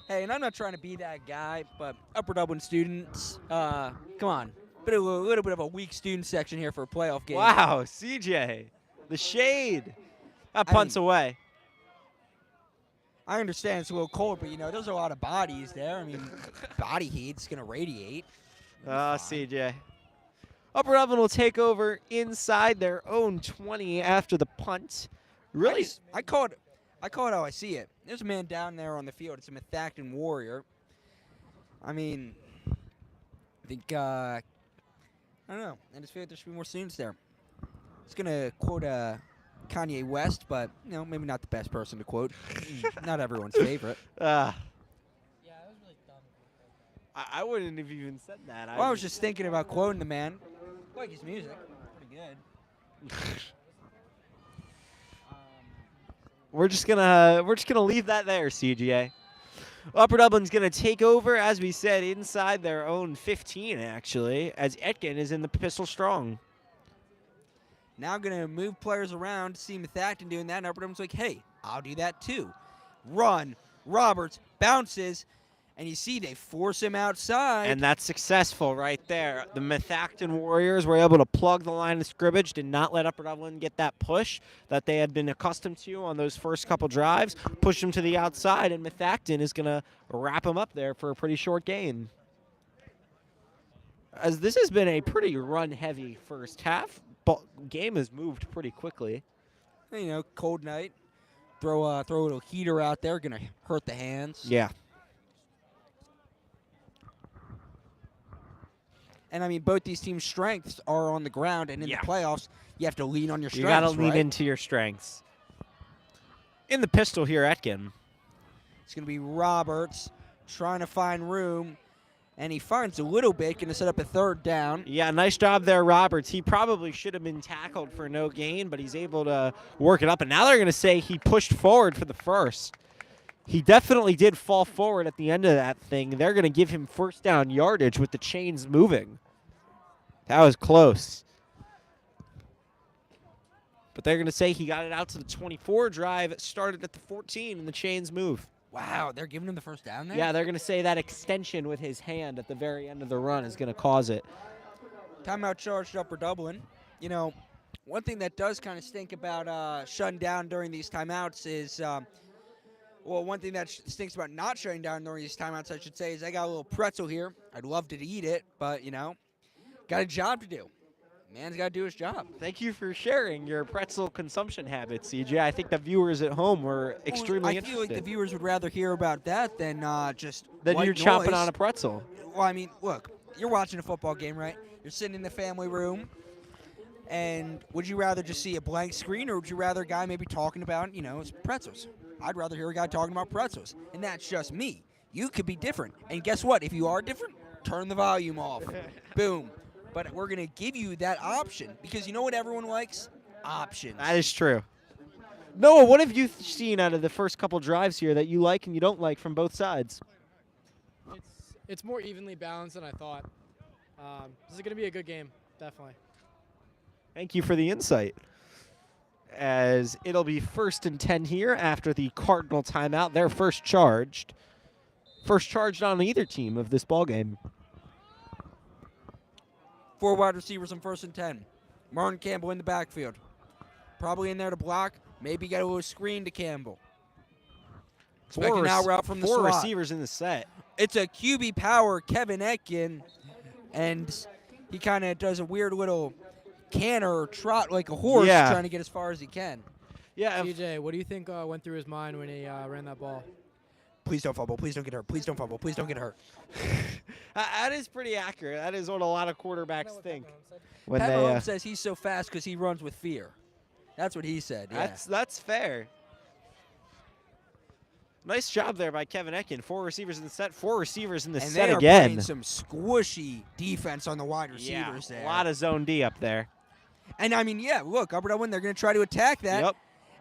Speaker 5: Hey, and I'm not trying to be that guy, but Upper Dublin students, come on. A little bit of a weak student section here for a playoff game.
Speaker 1: Wow, CJ, the shade. That
Speaker 5: I
Speaker 1: punt's
Speaker 5: mean-
Speaker 1: away.
Speaker 5: I understand it's a little cold, but, there's a lot of bodies there. I mean, body heat's going to radiate.
Speaker 1: CJ. Upper Dublin will take over inside their own 20 after the punt. Really?
Speaker 5: I call it how I see it. There's a man down there on the field. It's a Methacton Warrior. I mean, I think, I don't know. I just feel like there should be more students there. was gonna quote Kanye West, but maybe not the best person to quote. Not everyone's favorite.
Speaker 1: Uh,
Speaker 6: Yeah, it was really dumb.
Speaker 1: I wouldn't have even said that.
Speaker 5: Well, I was just thinking about quoting the man. I like his music, pretty good.
Speaker 1: We're just gonna leave that there, CGA. Upper Dublin's gonna take over, as we said, inside their own 15 actually, as Etkin is in the pistol strong.
Speaker 5: Now gonna move players around. See Methacton doing that, and Upper Dublin's like, hey, I'll do that too. Run. Roberts bounces, and you see they force him outside.
Speaker 1: And that's successful right there. The Methacton Warriors were able to plug the line of scrimmage, did not let Upper Dublin get that push that they had been accustomed to on those first couple drives, push them to the outside, and Methacton is going to wrap them up there for a pretty short gain. As this has been a pretty run-heavy first half, but game has moved pretty quickly.
Speaker 5: Cold night. Throw a little heater out there, gonna hurt the hands.
Speaker 1: Yeah.
Speaker 5: And I mean, both these teams' strengths are on the ground, and in the playoffs, you have to lean on your strengths.
Speaker 1: You got to lean
Speaker 5: right?
Speaker 1: into your strengths. In the pistol here, Etkin.
Speaker 5: It's going to be Roberts trying to find room, and he finds a little bit, going to set up a third down.
Speaker 1: Yeah, nice job there, Roberts. He probably should have been tackled for no gain, but he's able to work it up. And now they're going to say he pushed forward for the first. He definitely did fall forward at the end of that thing. They're going to give him first down yardage with the chains moving. That was close. But they're going to say he got it out to the 24 drive. It started at the 14, and the chains move.
Speaker 5: Wow, they're giving him the first down there?
Speaker 1: Yeah, they're going to say that extension with his hand at the very end of the run is going to cause it.
Speaker 5: Timeout charged Upper Dublin. One thing that does kind of stink about shutting down during these timeouts is, one thing that stinks about not shutting down during these timeouts, I should say, is I got a little pretzel here. I'd love to eat it, but, got a job to do. Man's got to do his job.
Speaker 1: Thank you for sharing your pretzel consumption habits, CJ. I think the viewers at home were extremely interested.
Speaker 5: I feel like the viewers would rather hear about that than just
Speaker 1: Then
Speaker 5: white
Speaker 1: you're chopping
Speaker 5: noise.
Speaker 1: on a pretzel.
Speaker 5: Well, I mean, look, you're watching a football game, right? You're sitting in the family room, and would you rather just see a blank screen, or would you rather a guy maybe talking about, pretzels? I'd rather hear a guy talking about pretzels, and that's just me. You could be different, and guess what? If you are different, turn the volume off. Boom. But we're going to give you that option, because you know what everyone likes? Options.
Speaker 1: That is true. Noah, what have you seen out of the first couple drives here that you like and you don't like from both sides?
Speaker 6: It's more evenly balanced than I thought. This is going to be a good game, definitely.
Speaker 1: Thank you for the insight. As it'll be 1st and 10 here after the Cardinal timeout. They're first charged. First charged on either team of this ballgame.
Speaker 5: 4 wide receivers on 1st and 10. Martin Campbell in the backfield. Probably in there to block. Maybe get a little screen to Campbell. Expecting out route from the
Speaker 1: four
Speaker 5: slot.
Speaker 1: Receivers in the set.
Speaker 5: It's a QB power, Kevin Etkin, and he kind of does a weird little canter or trot like a horse, trying to get as far as he can.
Speaker 1: Yeah.
Speaker 6: TJ, what do you think went through his mind when he ran that ball?
Speaker 5: Please don't fumble. Please don't get hurt. Please don't fumble. Please don't get hurt.
Speaker 1: That is pretty accurate. That is what a lot of quarterbacks think. When
Speaker 5: Pat
Speaker 1: they,
Speaker 5: Mahomes says he's so fast because he runs with fear. That's what he said. Yeah.
Speaker 1: That's fair. Nice job there by Kevin Etkin. 4 receivers in the set, 4 receivers in the
Speaker 5: and
Speaker 1: set
Speaker 5: they are
Speaker 1: again.
Speaker 5: playing some squishy defense on the wide receivers there.
Speaker 1: A lot of zone D up there.
Speaker 5: And I mean, look, Upper Dublin, they're going to try to attack that.
Speaker 1: Yep.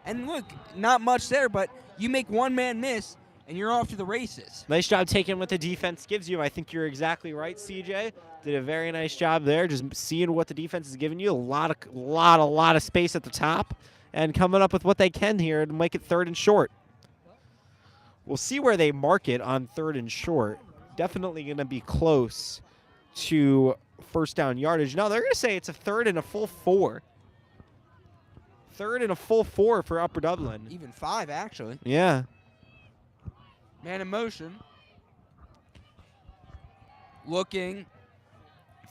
Speaker 5: And look, not much there, but you make one man miss, and you're off to the races.
Speaker 1: Nice job taking what the defense gives you. I think you're exactly right, CJ. Did a very nice job there, just seeing what the defense is giving you. A lot of space at the top, and coming up with what they can here to make it 3rd and short. We'll see where they mark it on 3rd and short. Definitely going to be close to first down yardage. No, they're going to say it's a 3rd and a full 4. 3rd and a full 4 for Upper Dublin.
Speaker 5: Even 5, actually.
Speaker 1: Yeah.
Speaker 5: Man in motion. Looking.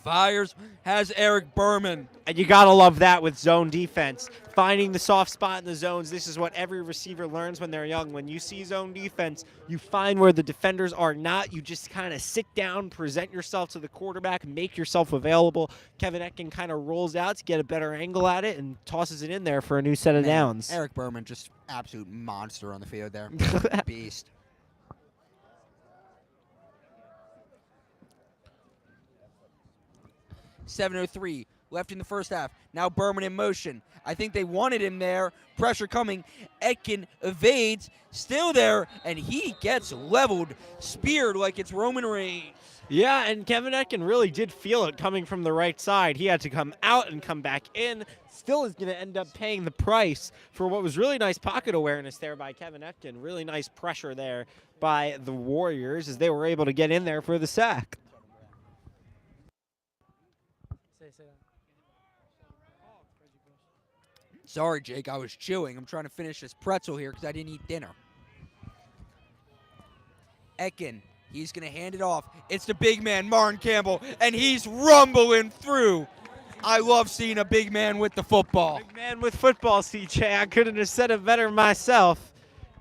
Speaker 5: fires, has Eric Berman.
Speaker 1: And you got to love that with zone defense. Finding the soft spot in the zones. This is what every receiver learns when they're young. When you see zone defense, you find where the defenders are not. You just kind of sit down, present yourself to the quarterback, make yourself available. Kevin Etkin kind of rolls out to get a better angle at it and tosses it in there for a new set of downs.
Speaker 7: Eric Berman, just absolute monster on the field there. Beast.
Speaker 5: .703 left in the first half. Now Berman in motion. I think they wanted him there. Pressure coming. Etkin evades. Still there, and he gets leveled, speared like it's Roman Reigns.
Speaker 1: Yeah, and Kevin Etkin really did feel it coming from the right side. He had to come out and come back in. Still is going to end up paying the price for what was really nice pocket awareness there by Kevin Etkin. Really nice pressure there by the Warriors as they were able to get in there for the sack.
Speaker 5: Sorry, Jake, I was chewing. I'm trying to finish this pretzel here because I didn't eat dinner. Etkin, he's going to hand it off. It's the big man, Martin Campbell, and he's rumbling through. I love seeing a big man with the football.
Speaker 1: Big man with football, CJ. I couldn't have said it better myself.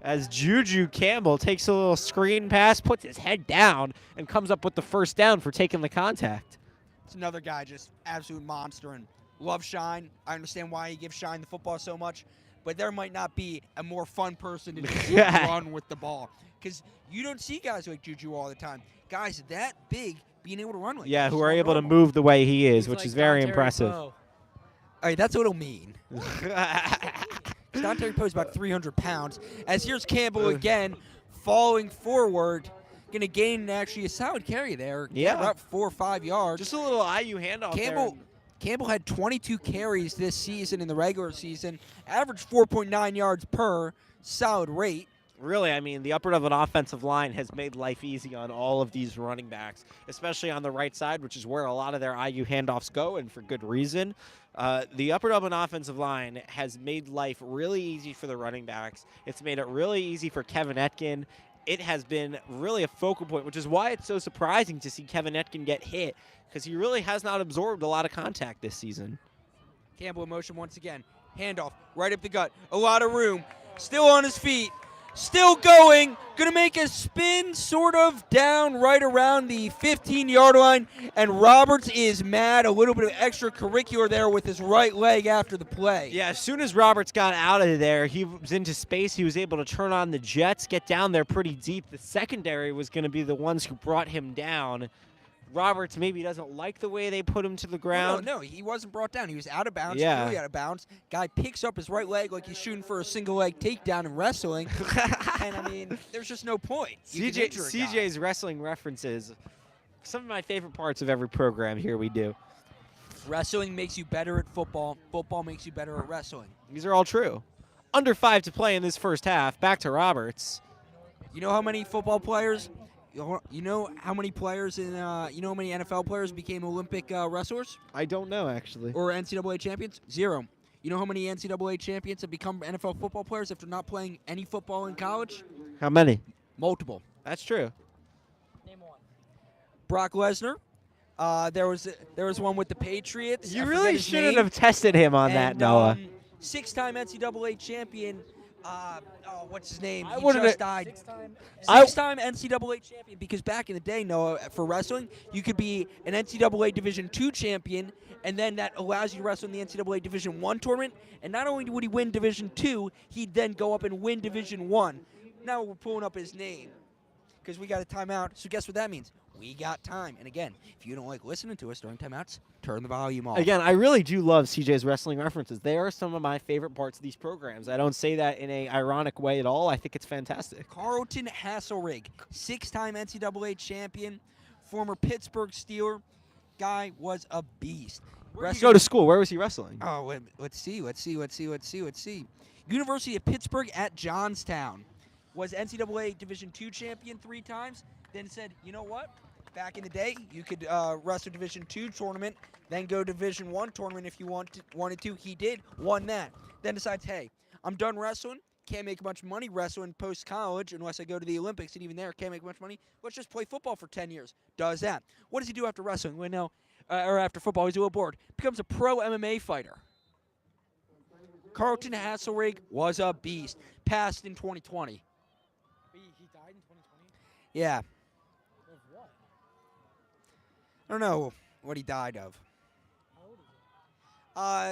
Speaker 1: As Juju Campbell takes a little screen pass, puts his head down, and comes up with the first down for taking the contact.
Speaker 5: It's another guy, just absolute monster, and love Shine. I understand why he gives Shine the football so much, but there might not be a more fun person to just run with the ball. Because you don't see guys like Juju all the time. Guys that big being able to run like
Speaker 1: Yeah,
Speaker 5: that.
Speaker 1: who are able to move the way he is, which
Speaker 6: like
Speaker 1: is very
Speaker 6: Don Terry
Speaker 1: impressive.
Speaker 6: Poe.
Speaker 5: All right, that's what it'll mean. Don Terry Poe's about 300 pounds. As here's Campbell again, falling forward. Going to gain actually a solid carry there.
Speaker 1: Yeah.
Speaker 5: About 4 or 5 yards.
Speaker 1: Just a little IU handoff there.
Speaker 5: Campbell had 22 carries this season in the regular season, averaged 4.9 yards per, solid rate.
Speaker 1: Really, I mean, the Upper Dublin offensive line has made life easy on all of these running backs, especially on the right side, which is where a lot of their IU handoffs go, and for good reason. The Upper Dublin offensive line has made life really easy for the running backs. It's made it really easy for Kevin Etkin. It has been really a focal point, which is why it's so surprising to see Kevin Etkin get hit, because he really has not absorbed a lot of contact this season.
Speaker 5: Campbell in motion once again. Handoff right up the gut. A lot of room. Still on his feet. Still going. Going to make a spin sort of down right around the 15-yard line. And Roberts is mad. A little bit of extracurricular there with his right leg after the play.
Speaker 1: Yeah, as soon as Roberts got out of there, he was into space. He was able to turn on the jets, get down there pretty deep. The secondary was going to be the ones who brought him down. Roberts maybe doesn't like the way they put him to the ground.
Speaker 5: No, he wasn't brought down. He was out of bounds,
Speaker 1: Yeah.
Speaker 5: really out of bounds. Guy picks up his right leg like he's shooting for a single leg takedown in wrestling. And, I mean, there's just no point. You can injure a guy.
Speaker 1: CJ's wrestling references, some of my favorite parts of every program here we do.
Speaker 5: Wrestling makes you better at football. Football makes you better at wrestling.
Speaker 1: These are all true. Under 5 to play in this first half. Back to Roberts.
Speaker 5: You know how many football players? You know how many players in? You know how many NFL players became Olympic wrestlers
Speaker 1: I don't know, actually.
Speaker 5: or NCAA champions? 0. You know how many NCAA champions have become NFL football players after not playing any football in college?
Speaker 1: How many?
Speaker 5: Multiple.
Speaker 1: That's true.
Speaker 6: Name one.
Speaker 5: Brock Lesnar. There was one with the Patriots.
Speaker 1: You
Speaker 5: I forget
Speaker 1: really
Speaker 5: his
Speaker 1: shouldn't
Speaker 5: name.
Speaker 1: have tested him on that,
Speaker 5: And,
Speaker 1: Noah.
Speaker 5: 6-time NCAA champion. What's his name?
Speaker 1: I
Speaker 5: He
Speaker 1: wouldn't
Speaker 5: just
Speaker 1: have-
Speaker 5: died.
Speaker 1: I-
Speaker 5: 6-time NCAA champion. Because back in the day, Noah, for wrestling, you could be an NCAA Division II champion, and then that allows you to wrestle in the NCAA Division I tournament. And not only would he win Division II, he'd then go up and win Division I. Now we're pulling up his name because we got a timeout. So guess what that means? We got time. And again, if you don't like listening to us during timeouts, turn the volume off.
Speaker 1: Again, I really do love CJ's wrestling references. They are some of my favorite parts of these programs. I don't say that in a ironic way at all. I think it's fantastic.
Speaker 5: Carlton Hasselrig, 6-time NCAA champion, former Pittsburgh Steeler. Guy was a beast.
Speaker 1: Where did he go to school? Where was he wrestling?
Speaker 5: Oh, let's see. University of Pittsburgh at Johnstown. Was NCAA Division II champion 3 times. Then said, you know what? Back in the day, you could wrestle Division II tournament, then go Division I tournament if you wanted to. He did, won that. Then decides, hey, I'm done wrestling. Can't make much money wrestling post-college unless I go to the Olympics, and even there, can't make much money. Let's just play football for 10 years. Does that. What does he do after wrestling? Well, no, or after football, he's a little bored, becomes a pro MMA fighter. Carlton Hasselrig was a beast. Passed in 2020.
Speaker 6: He died in 2020?
Speaker 5: Yeah.
Speaker 6: Of what?
Speaker 5: I don't know what he died of.
Speaker 6: How old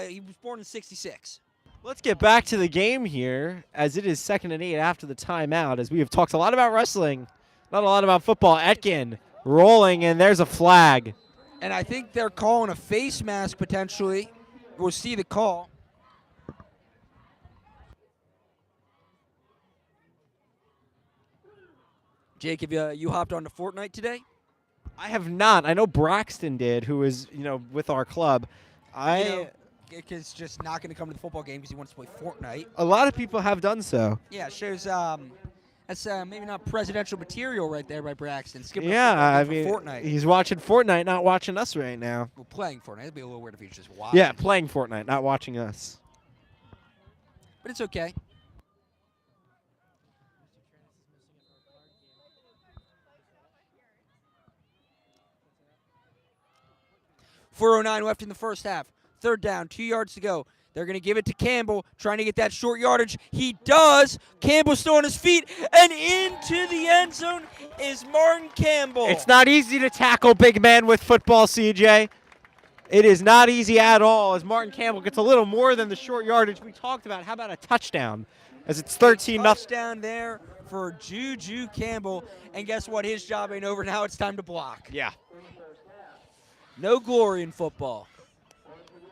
Speaker 6: is he?
Speaker 5: He was born in 66.
Speaker 1: Let's get back to the game here, as it is 2nd and 8 after the timeout, as we have talked a lot about wrestling, not a lot about football. Etkin rolling, and there's a flag.
Speaker 5: And I think they're calling a face mask potentially. We'll see the call. Jake, have you hopped on to Fortnite today?
Speaker 1: I have not. I know Braxton did, who is, with our club.
Speaker 5: Is just not going to come to the football game because he wants to play Fortnite.
Speaker 1: A lot of people have done so.
Speaker 5: Yeah, it shows that's maybe not presidential material right there by Braxton. Skipping
Speaker 1: Yeah,
Speaker 5: Fortnite.
Speaker 1: he's watching Fortnite, not watching us right now.
Speaker 5: Well, playing Fortnite. It'd be a little weird if he was just watching.
Speaker 1: Yeah, playing Fortnite, not watching us.
Speaker 5: But it's okay. .409 left in the first half. 3rd down, 2 yards to go. They're going to give it to Campbell, trying to get that short yardage. He does. Campbell still on his feet, and into the end zone is Martin Campbell.
Speaker 1: It's not easy to tackle big men with football, CJ. It is not easy at all, as Martin Campbell gets a little more than the short yardage we talked about. How about a touchdown, as it's 13-0.
Speaker 5: Touchdown there for Juju Campbell, and guess what? His job ain't over now. It's time to block.
Speaker 1: Yeah.
Speaker 5: No glory in football.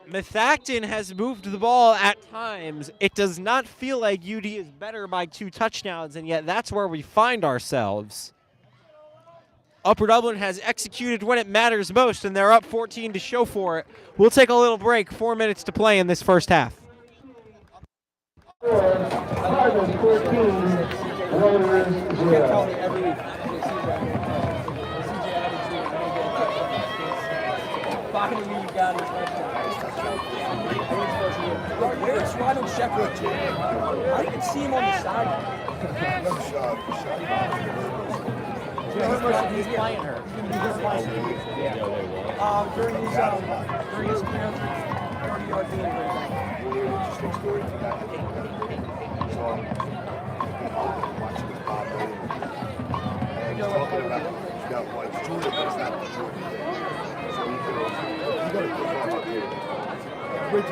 Speaker 1: Methacton has moved the ball at times. It does not feel like UD is better by 2 touchdowns, and yet that's where we find ourselves. Upper Dublin has executed when it matters most, and they're up 14 to show for it. We'll take a little break. 4 minutes to play in this first half.
Speaker 3: Cardinals 14, Warriors 0.
Speaker 5: Where's Ronald Shepard? I didn't see him on the side.
Speaker 2: He's playing her.
Speaker 5: During his 30-yard
Speaker 8: Wait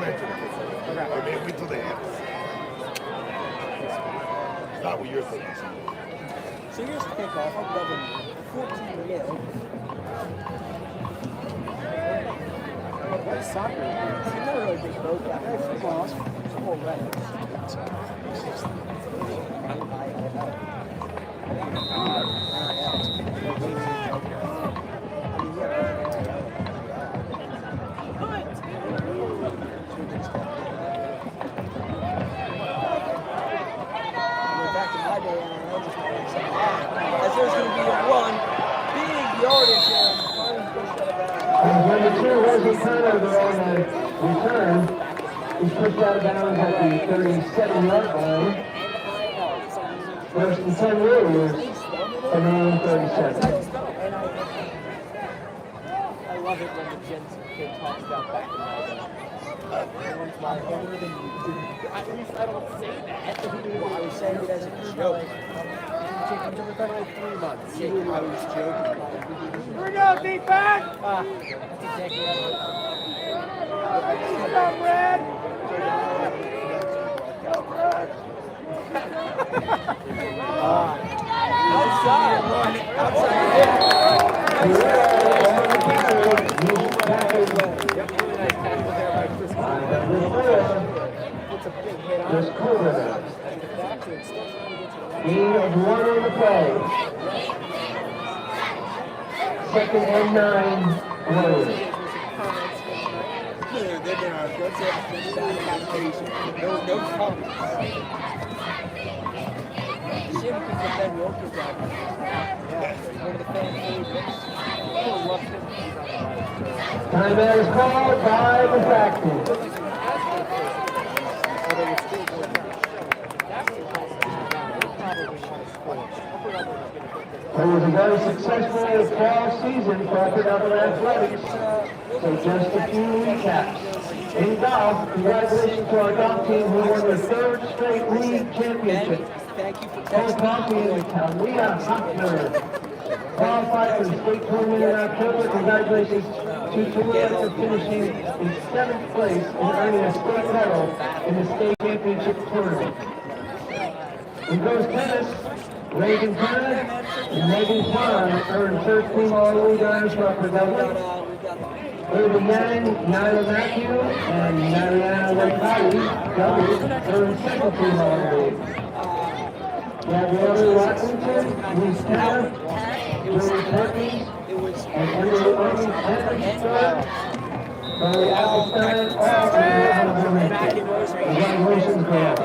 Speaker 8: till they have. It's not what you're thinking.
Speaker 2: So here's kickoff. I'm Dublin 14-0. What is soccer? It's never really big boat out there. Football. It's all red.
Speaker 5: As there's going to be a run, big yardage there.
Speaker 3: Number 2, Wesley Connor, the return. He's pushed out of bounds at the 37-yard line. First and 10 Warriors, and then 37.
Speaker 2: I love it when the Jen's kid talks about back in my day. Everyone's like, older than you. At least I don't say that. Well, I was saying it as a joke. I've never done it like 3 months. I was joking. Here we go, defense! That's exactly what Stop, Red!
Speaker 5: Outside.
Speaker 3: There's quarterback. Gain of 1 on the play. 2nd and 9, Warriors.
Speaker 2: No comments. Jim can get Ben Wilkins out. Yeah, one of the fan favorites. People love him.
Speaker 3: Timeout is called by Methacton. It was a very successful fall season for Upper Dublin Athletics. So just a few recaps. In golf, congratulations to our golf team who won their third straight league championship.
Speaker 2: Thank you for
Speaker 3: Cole
Speaker 2: texting
Speaker 3: Coffey and Talia Hoffner qualified for the state tournament in October. Congratulations to Talia for finishing in 7th place and earning a state medal in the state championship tournament. In girls tennis, Reagan Turner and Megan Kwan earned 13 all-league honors for Upper Dublin. Irvin Yang, Nyla Matthew, and Mariana Wakati doubles earned second team all-league. Gabriella Watkinson, Louise Taylor, Joey Perkins, and Emily Army Henderson, Charlie Appelstein, all earned honorable mention. Congratulations, girls.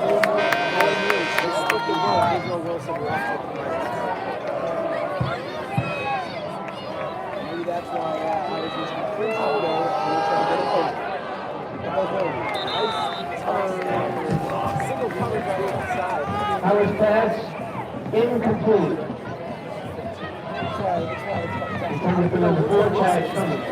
Speaker 2: Maybe that's why I was using free photo and we're trying to get a single coverage on the side.
Speaker 3: Howard's pass, incomplete. Coming for number 4, Chad Cummings.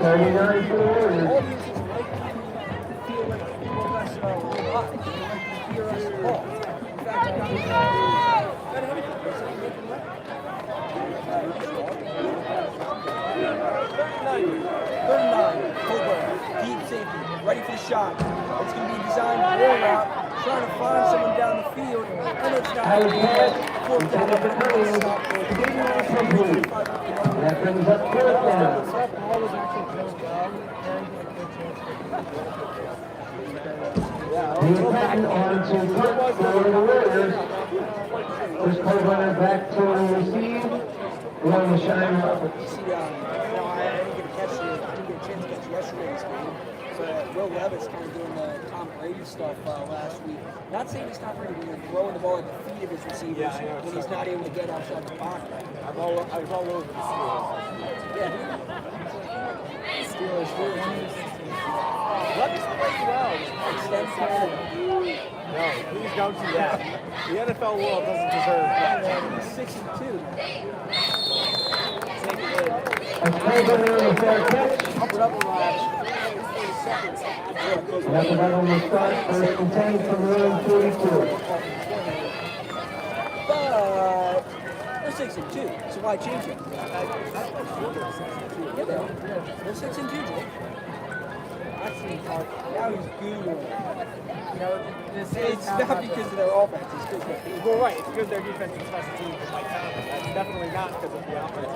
Speaker 3: $39 for the Warriors.
Speaker 2: Deep safety, ready for the shot. It's going to be designed roll out, trying to find someone down the field, and it's not.
Speaker 3: Howard's pass, intended for Cummings, incomplete. That brings up 4th down. Methacton on to punt for the Warriors. First play runner back to receive. Along with Shine Roberts.
Speaker 2: I didn't get a chance to catch yesterday's game. So Will Levis kind of doing the Tom Brady stuff last week. Not saying he's not ready, but throwing the ball at the feet of his receivers when he's not able to get outside the pocket. I was all over the Steelers. Yeah. Steelers. Levis played well. Extend Canada.
Speaker 9: No, please don't do that. The NFL world doesn't deserve that.
Speaker 2: He's 6-2.
Speaker 3: A play runner on the fair catch.
Speaker 2: Up and up a lot.
Speaker 3: Another runner on the start. First and 10 from room 42.
Speaker 2: But they're 6-2, so why change it? Yeah, they are. They're 6-2, Jake. Now he's Googling. It's not because of their offense, it's because of their
Speaker 9: Well, right, it's because their defense and special teams is like that. That's definitely not because of the offense.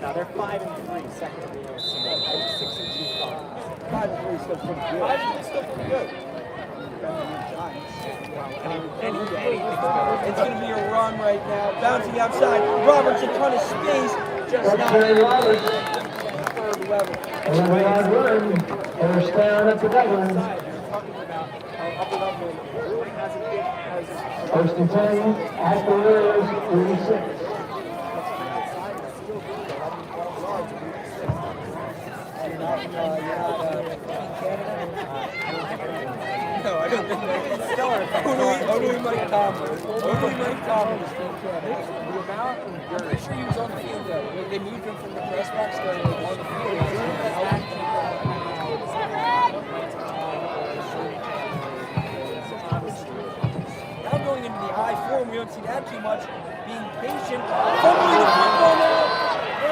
Speaker 9: Now they're 5-3, second in the AFC. 6-2 Cardinals.
Speaker 2: 5-3 is still pretty good.
Speaker 9: 5-3 is still pretty good.
Speaker 2: It's going to be a run right now. Bouncing outside. Roberts a ton of space. Just not
Speaker 3: Terry Roberts.
Speaker 2: third level.
Speaker 3: 11-yard run. First down at the Dublin. First and 10 at the Warriors 36.
Speaker 2: No, I don't think only Mike Tomlin. Only Mike Tomlin is Team Canada. I'm pretty sure he was on the field though. They moved him from the press box to on the field. Now going into the high form, we don't see that too much. Being patient, fumbling the football now,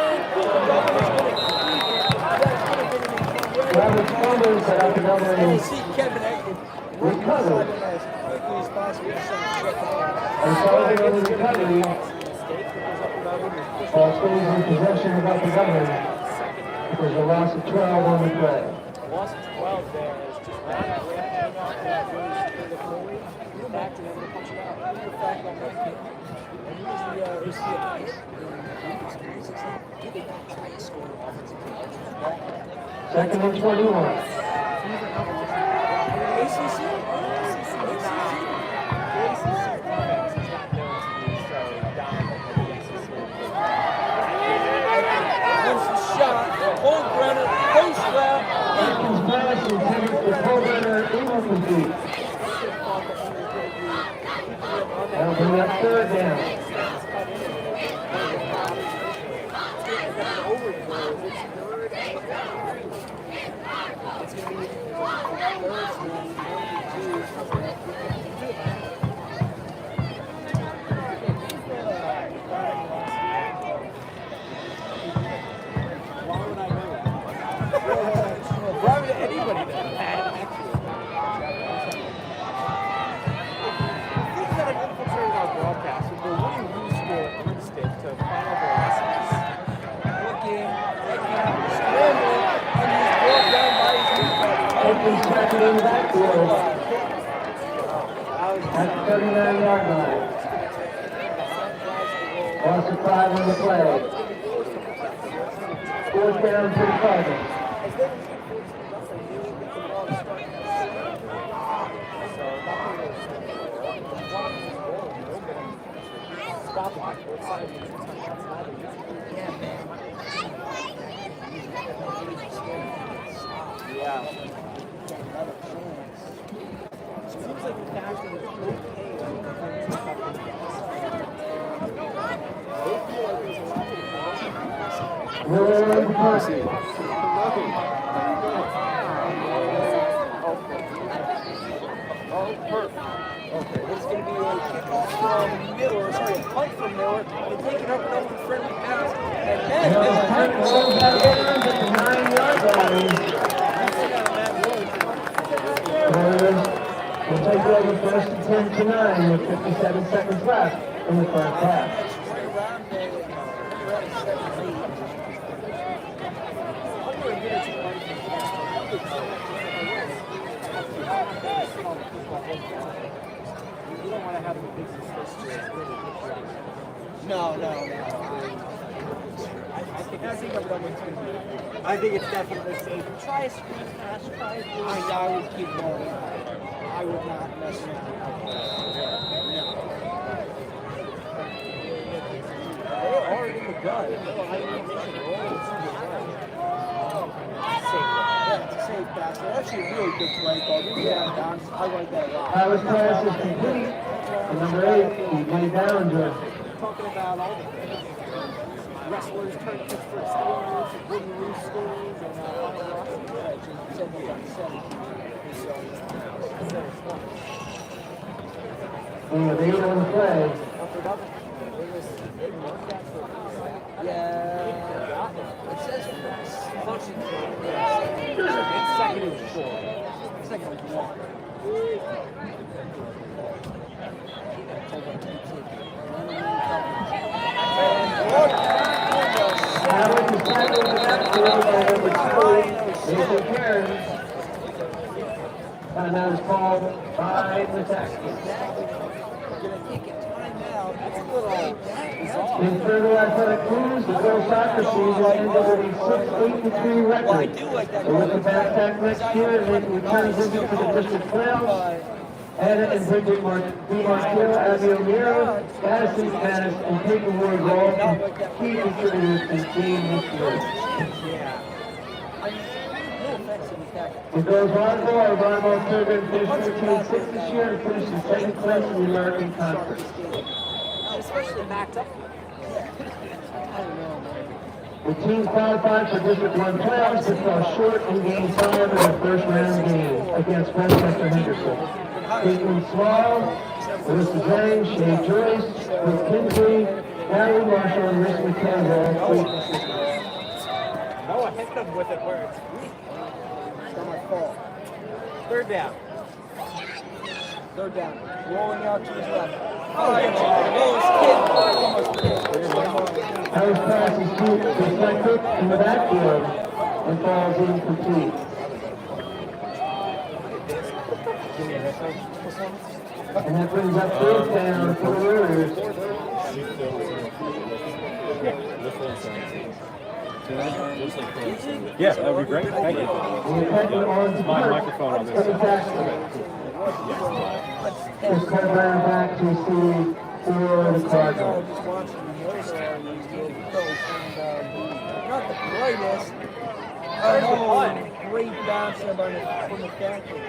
Speaker 2: and the Dublin is going to keep it. That's going to be an incredible.
Speaker 3: Roberts fumbles, but at the Dublin
Speaker 2: And you
Speaker 3: is
Speaker 2: see Kevin Egan working the sideline as quickly as possible to send a check out.
Speaker 3: and Sullivan on the recovery. Ball stays in possession of the Dublin. There's a loss of 12 on the play.
Speaker 9: Loss of 12 there is just not that way. That goes to the goalie. Back to him to punch it out.
Speaker 2: And he was the highest scoring offensive player.
Speaker 3: Second and 21.
Speaker 2: ACC?
Speaker 3: intended for Colburner incomplete. That'll bring up third down.
Speaker 9: Why would I know? Why would anybody know? Things that have infiltrated our broadcast with the Woody Rooster instinct to find out their lessons. Looking, scrambling, and he's brought down by his knee.
Speaker 3: Open second in the backfield. At the 39-yard line. Loss of 5 on the play. Fourth down for the Cardinals.
Speaker 9: Yeah. Seems like the Nationals are okay.
Speaker 3: Will Varsity.
Speaker 9: Okay, this is going to be a kickoff from Miller, sorry, a punt from Miller, and taking up another friendly pass. And then
Speaker 3: Miller rolls out of bounds at the 9-yard line. Warriors will take over first and 10 to 9 with 57 seconds left in the first half.
Speaker 9: You don't want to have the business history. No. I think it's definitely safe. Try a screen pass, try a I would keep going. I would not mess with it. They are in the gun. It's a safe pass. They're actually a really good play call. Give me that, Don. I like that a lot.
Speaker 3: Tyler's pass is complete. And number 8, Lee Ballinger.
Speaker 9: Talking about all the wrestlers turn Pittsburgh Steelers, Woody Roosters, and said they got 7.
Speaker 3: And with 8 on the play.
Speaker 9: Yeah. It says function. It's second and 4. Second and 1.
Speaker 3: Howard is tackling the backfield by number 2, Nathan Cairns. Timeout is called by Methacton. In further athletic news, the girls soccer season ended with a 6-8-3 record. They will come back next year and make a return visit to the district playoffs. Anna and Bridget DiMartino, Abby O'Meara, Madison Canis, and Peyton Ward were all key contributors to the team this year. The girls volleyball, our volleyball program finished 13-6 this year and finished in second place in the American Conference.
Speaker 9: Especially backed up.
Speaker 3: The team qualified for District 1 playoffs but fell short in Game 5 of the first round game against Westchester Henderson. Caitlin Small, Melissa Zhang, Shay Joyce, Ruth Kinsley, Natalie Marshall, and Rich McKenzie.
Speaker 9: Noah hit them with it where it's weak. It's not my fault. Third down. Rolling out to his left.
Speaker 3: Harris passes deflected in the backfield and falls incomplete. And that brings up fourth down for the Warriors.
Speaker 10: Yeah, that would be great. Thank you. My microphone on this side.
Speaker 3: Just cut around back to see for the Cardinals.
Speaker 9: Not the brightest. great bounce there from Methacton.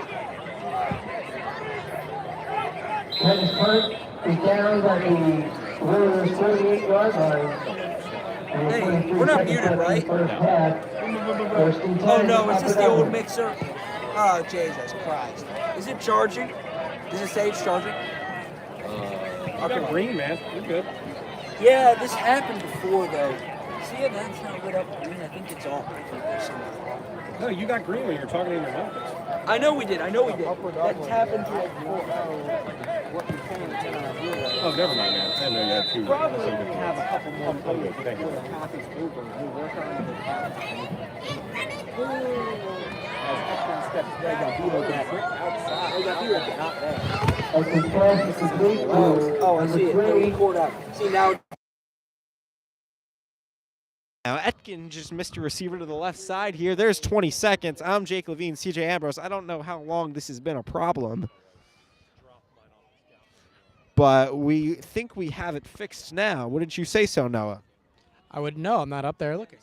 Speaker 3: Ken's punt is down at the Warriors 48-yard line.
Speaker 9: Hey, we're not muted, right?
Speaker 3: Oh
Speaker 9: Oh no, is this the old mixer? Oh, Jesus Christ. Is it charging? Does it say it's charging?
Speaker 10: I've got green, man. You're good.
Speaker 9: Yeah, this happened before though. See, yeah, that's not lit up green. I think it's off. I think there's something.
Speaker 10: No, you got green when you were talking in your mouth.
Speaker 9: I know we did. That's happened to
Speaker 10: Oh, never mind, man. I didn't know you had two.
Speaker 2: Probably we have a couple more
Speaker 10: Oh, good. Thank you.
Speaker 2: before the half is over. We work on the as Ekman steps there, got Vito back outside. They got Vito not there.
Speaker 3: As the pass is complete to
Speaker 9: Oh, I see it.
Speaker 3: number 3.
Speaker 9: Record out. See now.
Speaker 1: Now, Etkin just missed a receiver to the left side here. There's 20 seconds. I'm Jake Levine, CJ Ambrose. I don't know how long this has been a problem, but we think we have it fixed now. Wouldn't you say so, Noah?
Speaker 6: I wouldn't know. I'm not up there looking.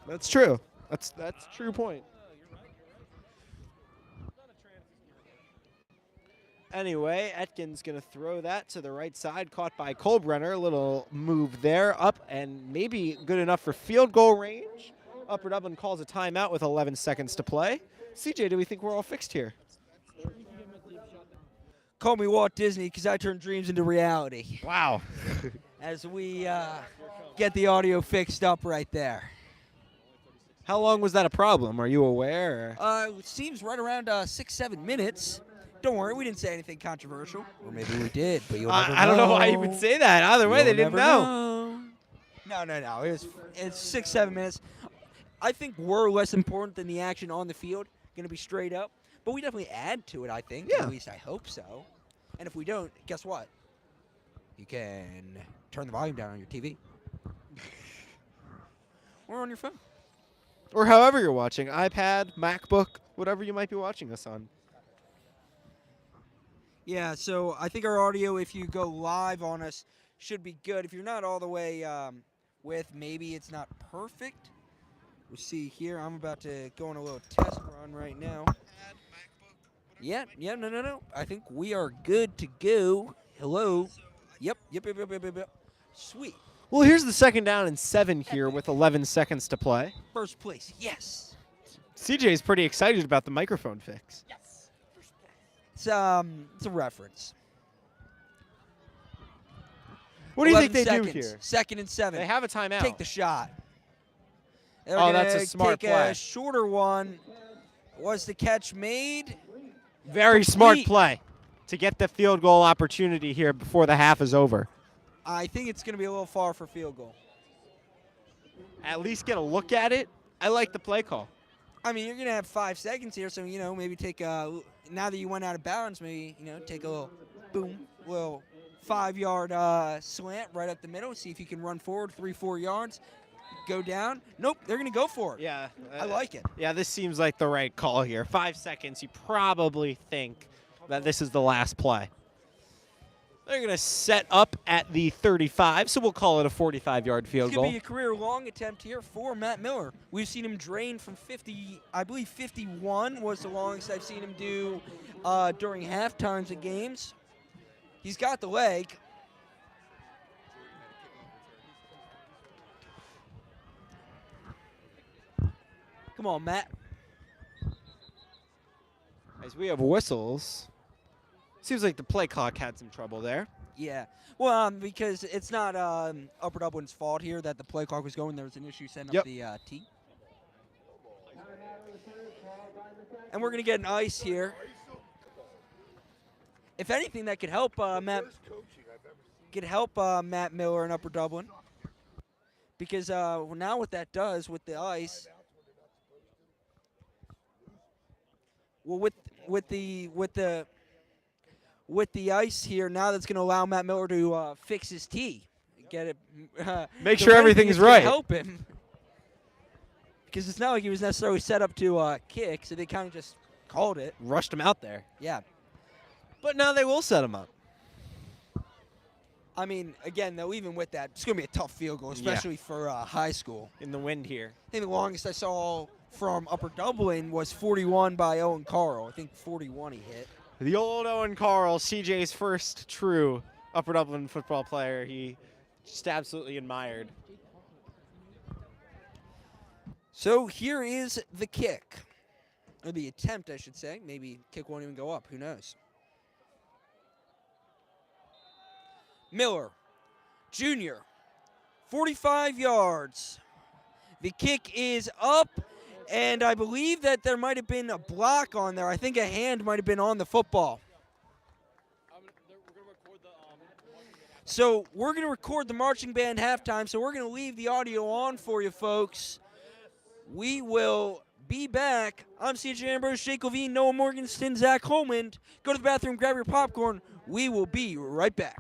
Speaker 1: That's true. That's a true point. Anyway, Etkin's going to throw that to the right side, caught by Kolbrenner. A little move there, up, and maybe good enough for field goal range. Upper Dublin calls a timeout with 11 seconds to play. CJ, do we think we're all fixed here?
Speaker 5: Call me Walt Disney because I turn dreams into reality.
Speaker 1: Wow.
Speaker 5: As we get the audio fixed up right there.
Speaker 1: How long was that a problem? Are you aware?
Speaker 5: It seems right around 6-7 minutes. Don't worry, we didn't say anything controversial. Or maybe we did, but you'll never know.
Speaker 1: I don't know why you would say that. Either way, they didn't know.
Speaker 5: No. It's 6-7 minutes. I think we're less important than the action on the field. Going to be straight up. But we definitely add to it, I think.
Speaker 1: Yeah.
Speaker 5: At least I hope so. And if we don't, guess what? You can turn the volume down on your TV. Or on your phone.
Speaker 1: Or however you're watching, iPad, MacBook, whatever you might be watching us on.
Speaker 5: Yeah, so I think our audio, if you go live on us, should be good. If you're not all the way with, maybe it's not perfect. We'll see here. I'm about to go on a little test run right now. Yeah, no. I think we are good to go. Hello. Yep. Sweet.
Speaker 1: Well, here's the 2nd down and 7 here with 11 seconds to play.
Speaker 5: First place, yes.
Speaker 1: CJ's pretty excited about the microphone fix.
Speaker 5: Yes. It's a reference.
Speaker 1: What do you think
Speaker 5: 11
Speaker 1: they
Speaker 5: seconds,
Speaker 1: do here?
Speaker 5: 2nd and 7.
Speaker 1: They have a timeout.
Speaker 5: Take the shot. They're
Speaker 1: Oh, that's
Speaker 5: gonna
Speaker 1: a smart
Speaker 5: take
Speaker 1: play.
Speaker 5: A shorter one. Was the catch made?
Speaker 1: Very smart
Speaker 5: Complete.
Speaker 1: play to get the field goal opportunity here before the half is over.
Speaker 5: I think it's going to be a little far for field goal.
Speaker 1: At least get a look at it. I like the play call.
Speaker 5: I mean, you're going to have 5 seconds here, so, maybe take a, now that you went out of bounds, maybe, take a little, boom, little 5-yard slant right up the middle. See if you can run forward 3-4 yards. Go down. Nope, they're going to go for it.
Speaker 1: Yeah.
Speaker 5: I like it.
Speaker 1: Yeah, this seems like the right call here. 5 seconds, you probably think that this is the last play. They're going to set up at the 35, so we'll call it a 45-yard field
Speaker 5: It's
Speaker 1: goal.
Speaker 5: going to be a career-long attempt here for Matt Miller. We've seen him drain from 50, I believe 51 was the longest I've seen him do during half times of games. He's got the leg. Come on, Matt.
Speaker 1: As we have whistles, seems like the play clock had some trouble there.
Speaker 5: Yeah. Well, because it's not Upper Dublin's fault here that the play clock was going. There was an issue setting up the tee. And we're going to get an ice here. If anything, that could help Matt Miller in Upper Dublin. Because now what that does with the ice, well, with the ice here, now that's going to allow Matt Miller to fix his tee, get it.
Speaker 1: Make sure everything's right.
Speaker 5: Help him, because it's not like he was necessarily set up to kick, so they kind of just called it.
Speaker 1: Rushed him out there.
Speaker 5: Yeah.
Speaker 1: But now they will set him up.
Speaker 5: I mean, again, though, even with that, it's going to be a tough field goal, especially for high school.
Speaker 1: In the wind here.
Speaker 5: I think the longest I saw from Upper Dublin was 41 by Owen Carl. I think 41 he hit.
Speaker 1: The old Owen Carl, CJ's first true Upper Dublin football player. He just absolutely admired.
Speaker 5: So here is the kick. Or the attempt, I should say. Maybe kick won't even go up. Who knows? Miller, junior, 45 yards. The kick is up, and I believe that there might have been a block on there. I think a hand might have been on the football. So we're going to record the marching band halftime, so we're going to leave the audio on for you folks. We will be back. I'm CJ Ambrose, Jake Levine, Noah Morgenstern, Zach Holman. Go to the bathroom, grab your popcorn. We will be right back.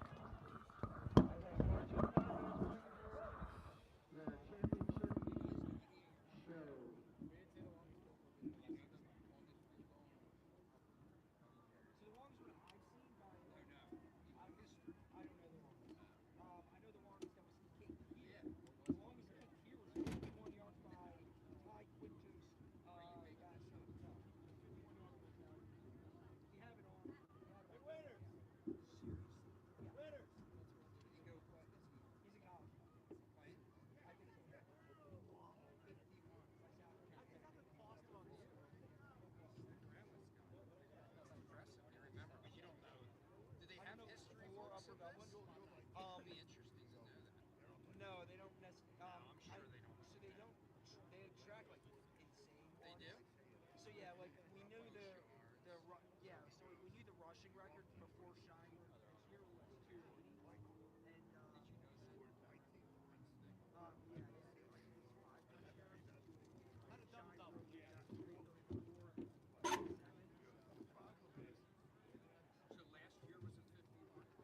Speaker 5: No, they don't necessarily. I'm sure they don't. So they don't. They track like insane. They do. So yeah, like we knew yeah. So we knew the rushing record before Shine. And here was 280.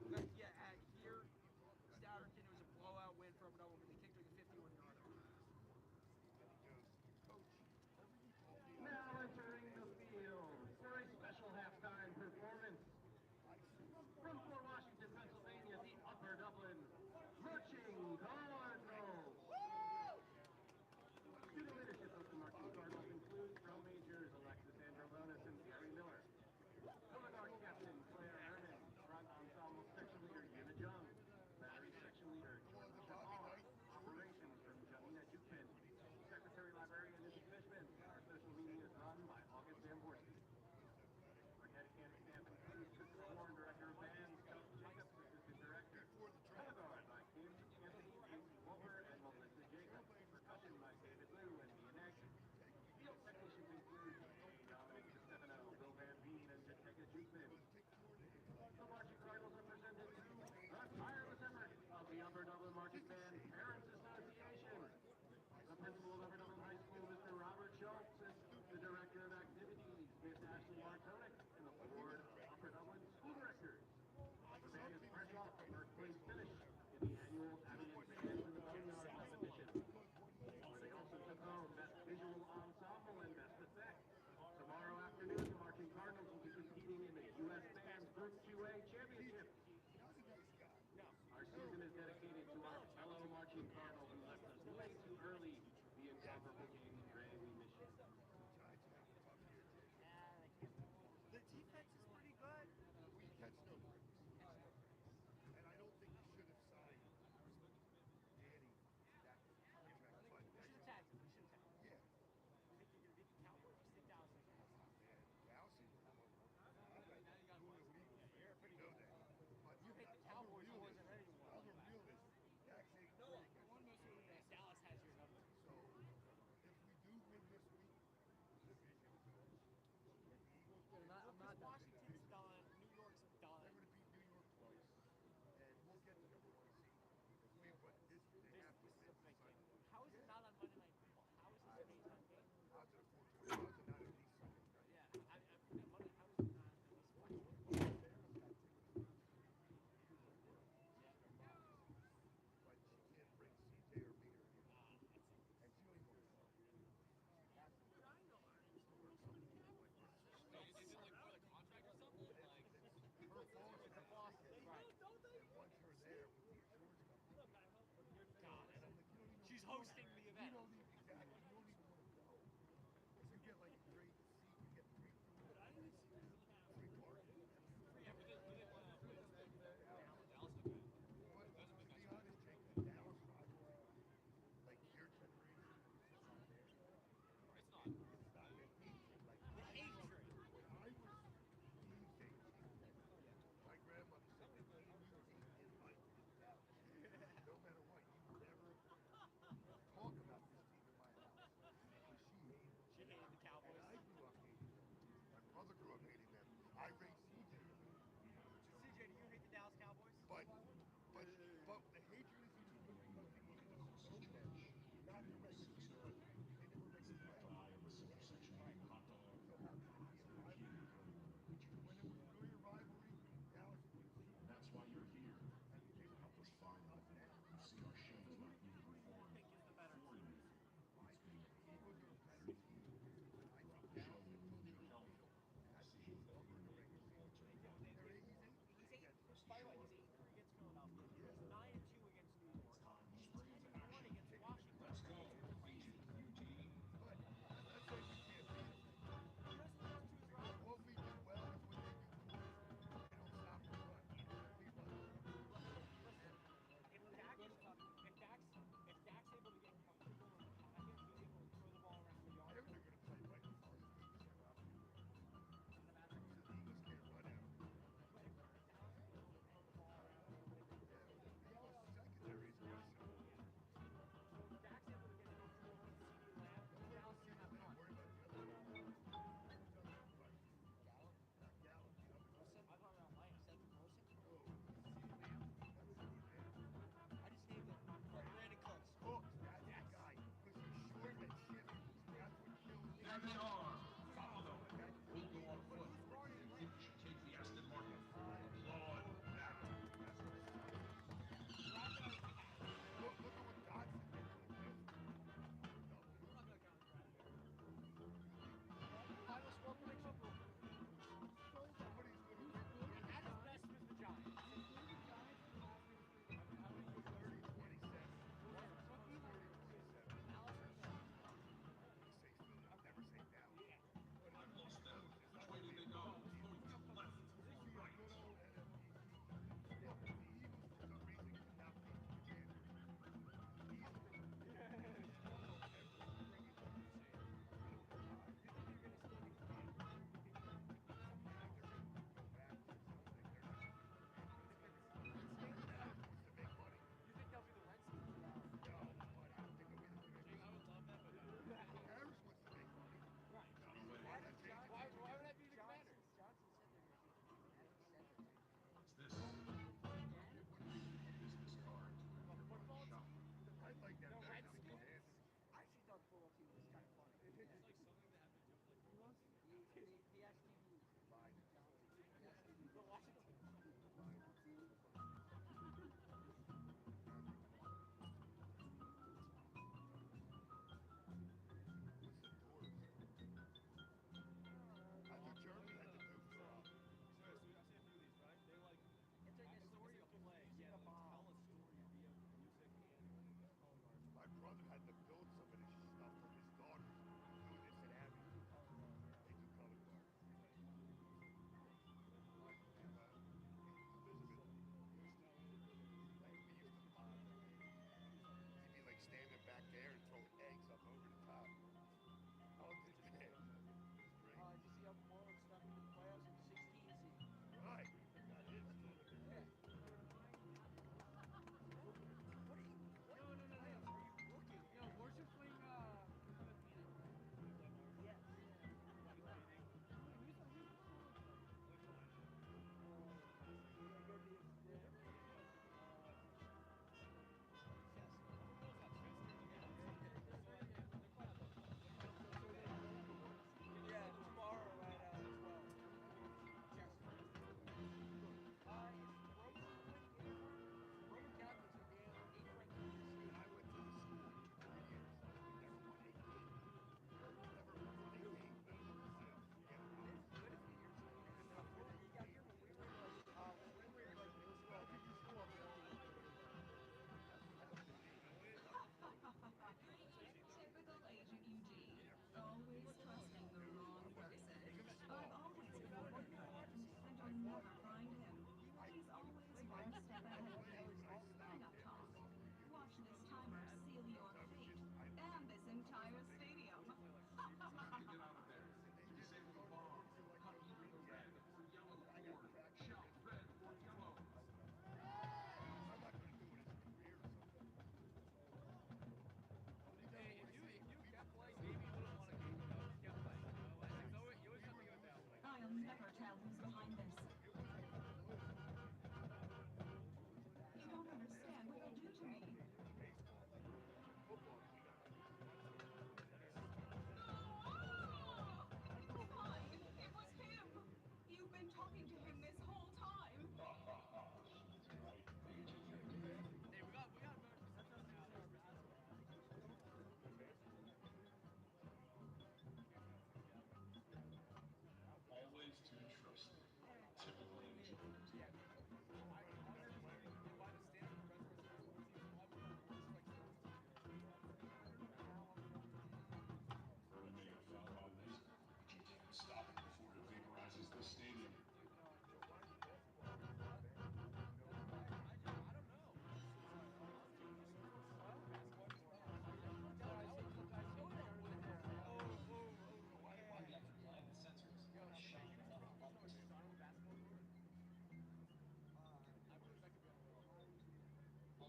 Speaker 5: And yeah, here Stouterton, it was a blowout win for Upper Dublin, but they kicked like a 51-yarder.
Speaker 3: Now entering the field for a special halftime performance. From Fort Washington, Pennsylvania, the Upper Dublin Marching Cardinals. Student leadership of the Marching Cardinals includes drum majors Alexis Androlonis and Gary Miller. Color guard captain Claire Herman. Front ensemble section leader Yuna Jung. Battery section leader Georgia Hall. Operations from Janina Jukman. Secretary librarian Izzy Fishman. Our social media is run by August Zamborski. Our dedicated staff includes Kristen Warren, director of bands, Kelsey Jacobs, assistant director. Color guard by Kim Anthony, Casey Wolfer, and Melissa Jacobs. Percussion by David Liu and Mia Neck. Field technicians include Dominic DeStefano, Bill Van Veen, and Jessica Jukman. The Marching Cardinals are presented to the tireless effort of the Upper Dublin Marching Band Parents Association. The principal of Upper Dublin High School, Mr. Robert Schultz, and the director of activities, Miss Ashley Martonic, and the board of Upper Dublin school directors. The band is fresh off a first place finish in the annual Avian Band in the Boneyard competition, where they also took home Best Visual Ensemble and Best Effect. Tomorrow afternoon, the Marching Cardinals will be competing in the U.S. Band Group 2A Championship. Our season is dedicated to our fellow Marching Cardinal who left us way too early, the incomparable James Gray. We miss you.
Speaker 8: The defense is pretty good. We catch no breaks. And I don't think we should have signed Danny that contract. But we should have tagged him. Yeah. You think you're going to beat the Cowboys? You think Dallas is going to win? Dallas is going to win. I'm not doing it with Eagles. Yeah, pretty know that. But you hate the Cowboys more than anyone. I'm a realist. Dax ain't great.
Speaker 2: Dallas has your number.
Speaker 8: So if we do win this week, the division is over. If the Eagles win,
Speaker 2: Washington's done. New York's done.
Speaker 8: they're going to beat New York twice, and we'll get the number 1 seed. If we, but this they have to win.
Speaker 2: How is it not on Monday Night Football? How is this a daytime game?
Speaker 8: How's it a 4:20? How's it not at least Sunday night?
Speaker 2: Yeah, Monday. How is it not at least 4:20?
Speaker 8: But she can't bring CJ or Peter here, and she only wants one. Her phone's in Boston, right? And once you're there with the insurance company, and I'm like, you don't even
Speaker 2: She's
Speaker 8: wanna-
Speaker 2: hosting the
Speaker 8: You
Speaker 2: event.
Speaker 8: don't even exactly. You don't even want to go.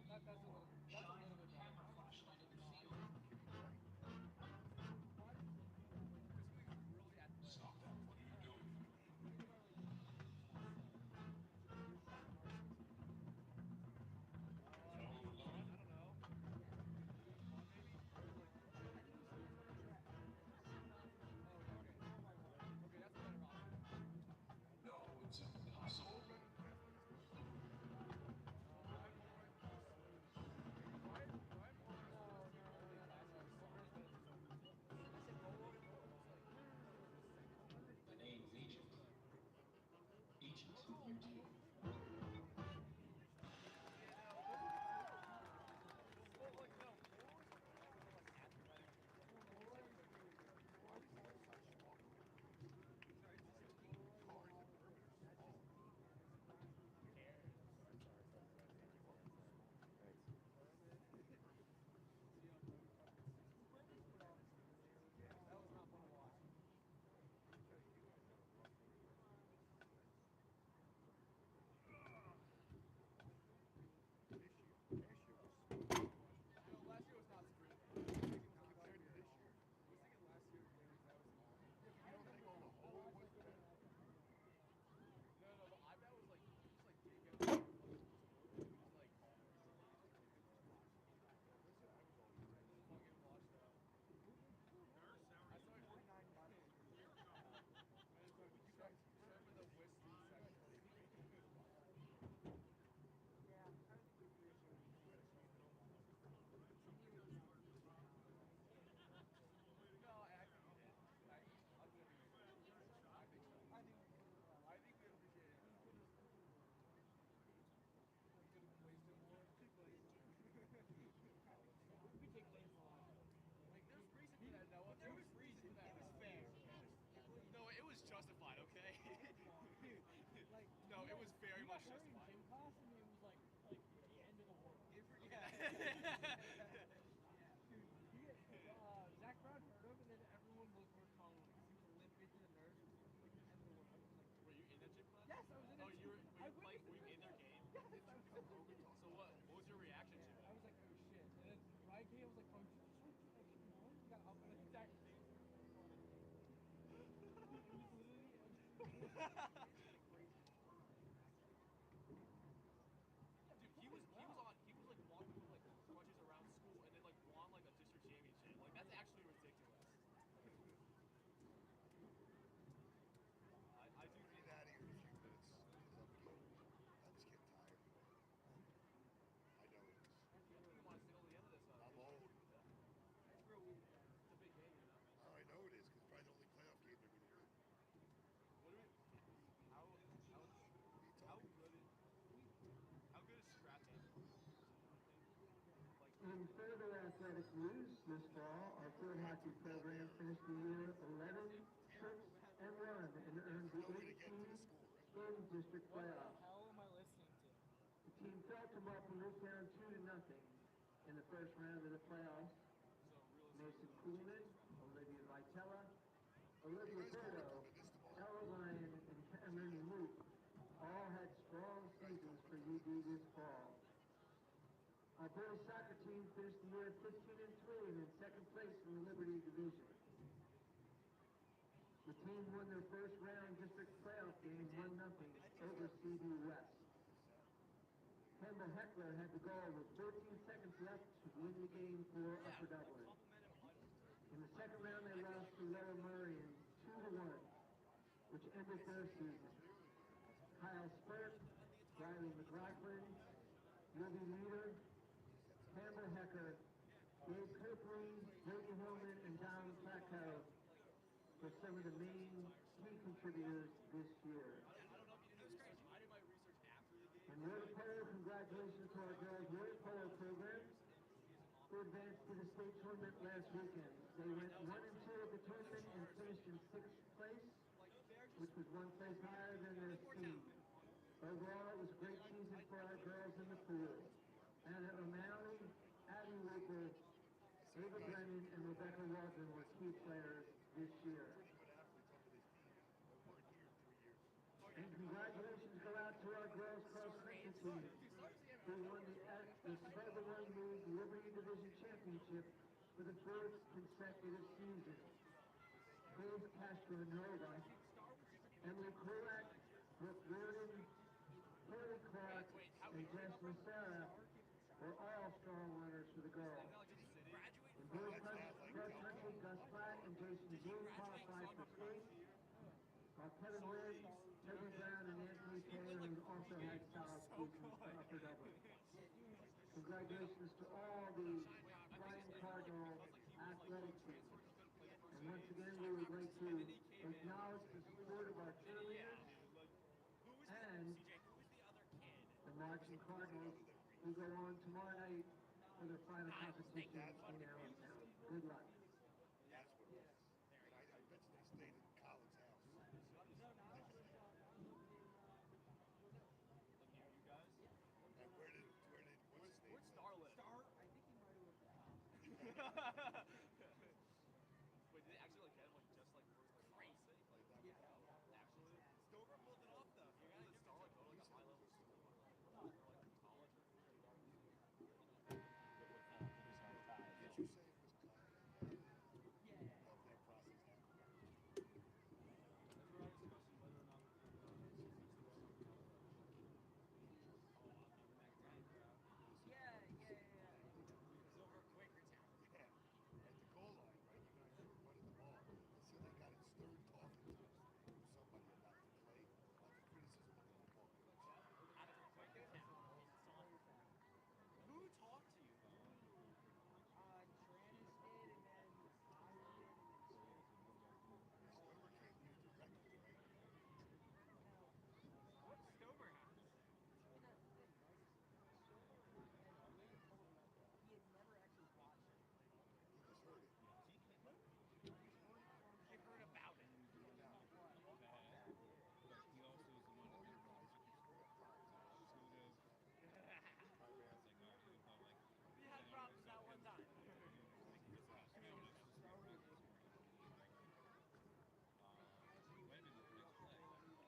Speaker 9: That's a little bit better.
Speaker 11: The name Agent. Agent year 2.
Speaker 9: Last year was not spring. Compared to this year. I was thinking last year that was
Speaker 8: You don't think on the whole was better?
Speaker 9: No, the eyebrow was like big. It was like fucking washed out. I saw it 49 months. You start with the whiskey section. No, I think he did. I'll give him I think so. I think we appreciate it. We could have wasted more. We take blame for all. Like, there's reason for that, Noah. There was reason for that. It was fair. No, it was justified, okay? No, it was very much justified.
Speaker 2: Gym class, and it was like the end of the world. Zach Brown heard him, and then everyone looked for Colin because he was limping to the nurse. It was like the end of the world. I was like,
Speaker 9: Were you in that gym class?
Speaker 2: yes, I was in it.
Speaker 9: Oh, were you in their game?
Speaker 2: Yes, I was.
Speaker 9: So what was your reaction to it?
Speaker 2: I was like, oh shit. And then Ryan came, I was like, oh, you got up and Zach.
Speaker 9: Dude, he was like walking with like crutches around school and then like won like a district championship. Like that's actually ridiculous. I do
Speaker 8: Get out of here in a few minutes. I'm just getting tired. I know it is.
Speaker 9: You want to stay till the end of this?
Speaker 8: I'm old.
Speaker 9: It's a big game, you know.
Speaker 8: Oh, I know it is, because probably the only playoff game they're going to win.
Speaker 9: What do we? How good is scrap game?
Speaker 3: In further athletic news this fall, our field hockey program finished the year 11 trips and 1 and earned the 18th in district playoffs.
Speaker 2: hell am I listening to?
Speaker 3: The team fell to Marple Newtown 2-0 in the first round of the playoffs. Mason Kuhlman, Olivia Vitella, Olivia Berto, Ella Lyon, and Cameron Luke all had strong seasons for UD this fall. Our boys soccer team finished the year 15-3 and in second place in the Liberty Division. The team won their first round district playoff game 1-0 over CD West. Campbell Heckler had the goal with 14 seconds left to win the game for Upper Dublin. In the second round, they lost to Lower Murray 2-1, which ended their season. Kyle Spurt, Riley McLaughlin, Ruby Leader, Campbell Hecker, Dave Copley, Brady Hillman, and Don Flacco were some of the main key contributors this year.
Speaker 9: I did my research after the game.
Speaker 3: And water polo, congratulations to our girls' water polo program, who advanced to the state tournament last weekend. They went 1-2 at the tournament and finished in 6th place, which was 1 place higher than their seed. Overall, it was a great season for our girls in the pool. Anna O'Malley, Abby Wicker, Ava Brennan, and Rebecca Waldron were key players this year. And congratulations go out to our girls cross country team, who won the championship for the fourth consecutive season. Dave Castronova, Emily Kulak, Brooke Reardon, Haley Clark, and Jess Massara were all strong runners for the girls. In boys cross country, Gus Platt and Jason Dean qualified for state, while Kevin Wynn, Toby Brown, and Anthony Taylor, who also had solid seasons for Upper Dublin. Congratulations to all the Flying Cardinal athletic teams. And once again, we would like to acknowledge the support of our cheerleaders and the marching Cardinals, who go on tomorrow night for their final competition in Allentown. Good luck.
Speaker 8: That's what it was. And I bet you they stayed in Colin's house. And what's his name?
Speaker 9: Where's Starlet?
Speaker 2: I think he might have.
Speaker 9: Wait, did they actually like get him like just like for crazy? Like that? Yeah. Actually, Stover pulled it off though. You gotta get Starlet go to like a high level school or like college.
Speaker 8: Did you say it was Colin?
Speaker 2: Yeah.
Speaker 8: Love that process now.
Speaker 9: Over Quakertown.
Speaker 8: Yeah. At the goal line, right? You guys were running the ball. So they got in stern talking to somebody about the play, about the criticism of the football coach.
Speaker 9: Out of Quakertown. Who talked to you?
Speaker 2: Tranis did, and then I did, and then
Speaker 8: Stover came to you directly, right?
Speaker 9: What's Stover house?
Speaker 2: Well, that's the thing, right? He had never actually watched it.
Speaker 8: He just heard it.
Speaker 9: I heard about it.
Speaker 10: He also is the one that
Speaker 9: We had problems that one time.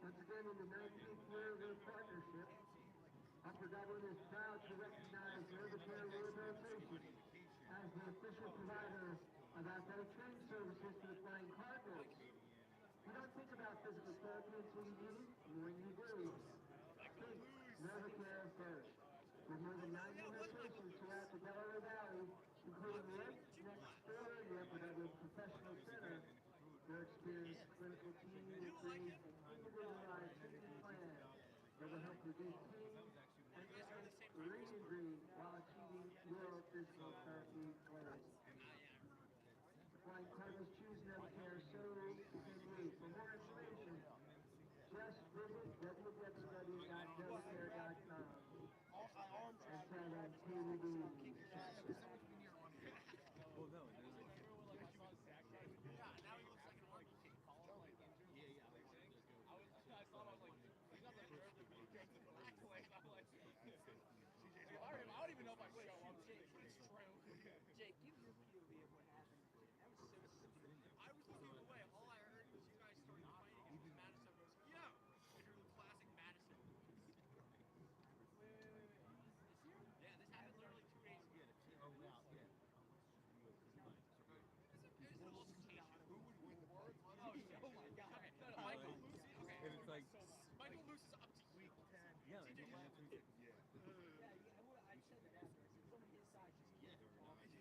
Speaker 3: Once again, in the 19th year of their partnership, Upper Dublin is proud to recognize Rivercare Rehabilitation as the official provider of athletic training services to the Flying Cardinals. You don't think about physical therapy until you need it, and when you do, think Rivercare first. With more than 90 locations throughout the Delaware Valley, including right next door to the Upper Dublin Professional Center, their experienced clinical team will create an individualized treatment plan that will help reduce pain and re-injury while achieving your physical therapy goals. Flying Cardinals choose Methacton so can you. For more information, just visit www.methacare.com and tell them KDB.
Speaker 10: Well, no,
Speaker 9: Yeah, now he looks like an army kid. I saw him, I was like, he's not that nervous, but he gets the black leg. I'm like, I don't even know if I show up, but it's true.
Speaker 2: Jake, give your POV of what happened. That was so stupid.
Speaker 9: I was looking away. All I heard was you guys started fighting, and Madison goes, yeah. I heard the classic Madison.
Speaker 2: Wait.
Speaker 9: Yeah, this happened literally 2 days ago.
Speaker 10: Oh, wow, yeah.
Speaker 9: It's an altercation.
Speaker 8: Who would win the fight?
Speaker 9: Oh, shit. Oh my god. Okay, no, Michael Lucy. Okay.
Speaker 10: And it's like,
Speaker 9: Michael Lucy is up to you.
Speaker 10: yeah, like,
Speaker 8: Yeah.
Speaker 2: Yeah, I said that after. I said, from his side, just keep talking.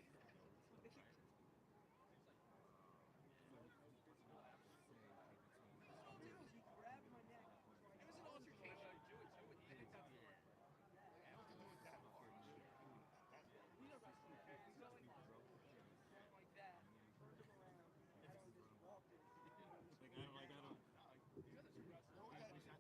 Speaker 2: Oh, dude, he grabbed my neck.
Speaker 9: It was an altercation. Do it too, and it's up to you.
Speaker 8: I don't think it was that hard.
Speaker 2: You know, he's going like that, turned him around, and just walked it.
Speaker 10: like, I don't.
Speaker 8: What was that?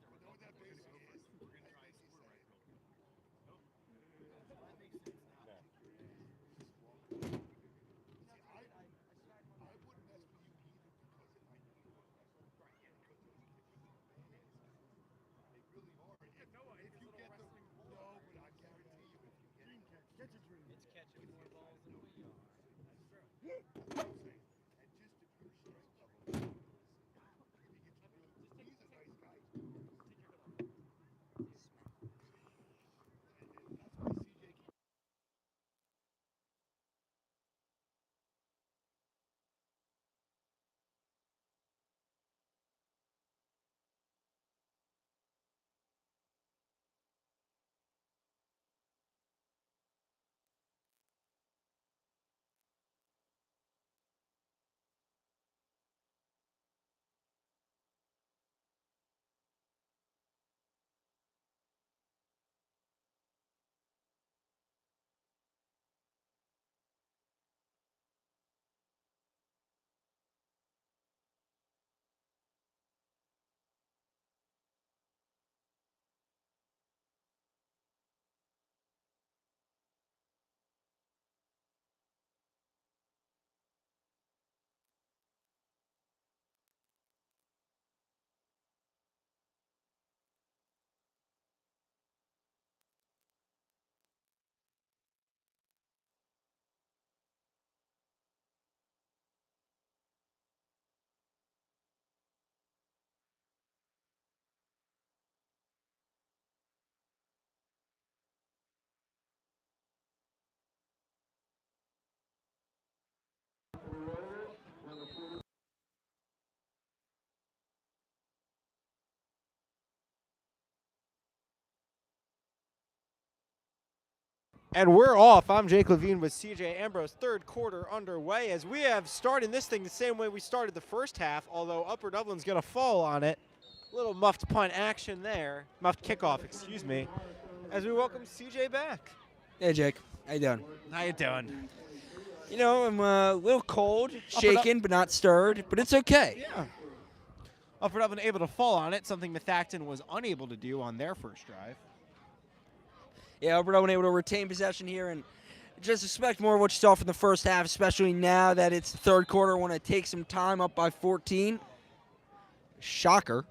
Speaker 1: And we're off. I'm Jake Levine with CJ Ambrose. Third quarter underway as we have started this thing the same way we started the first half, although Upper Dublin's going to fall on it. Little muffed punt action there. Muffed kickoff, excuse me. As we welcome CJ back.
Speaker 5: Hey, Jake. How you doing?
Speaker 1: How you doing?
Speaker 5: You know, I'm a little cold, shaken, but not stirred, but it's okay.
Speaker 1: Yeah. Upper Dublin able to fall on it, something Methacton was unable to do on their first drive.
Speaker 5: Yeah, Upper Dublin able to retain possession here, and just expect more of what you saw from the first half, especially now that it's the third quarter. Want to take some time up by 14. Shocker.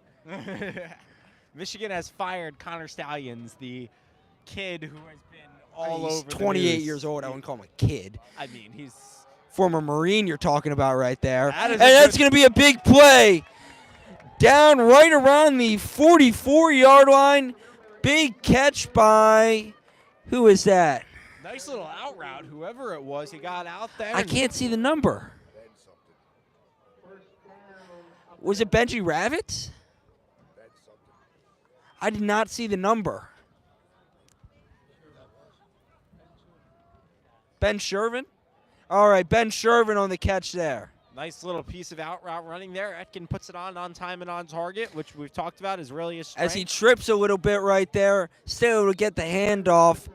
Speaker 1: Michigan has fired Connor Stallions, the kid who has been all
Speaker 5: He's
Speaker 1: over the
Speaker 5: 28
Speaker 1: news.
Speaker 5: years old. I wouldn't call him a kid.
Speaker 1: I mean, he's
Speaker 5: Former Marine you're talking about right there.
Speaker 1: That is
Speaker 5: And
Speaker 1: a
Speaker 5: that's
Speaker 1: good-
Speaker 5: going to be a big play. Down right around the 44-yard line. Big catch by, who is that?
Speaker 1: nice little out route. Whoever it was, he got out there.
Speaker 5: I
Speaker 1: and-
Speaker 5: can't see the number. Was it Benji Ravitz? I did not see the number. Ben Shervin? All right, Ben Shervin on the catch there.
Speaker 1: Nice little piece of out route running there. Etkin puts it on time and on target, which we've talked about is really his strength.
Speaker 5: As he trips a little bit right there, still able to get the handoff.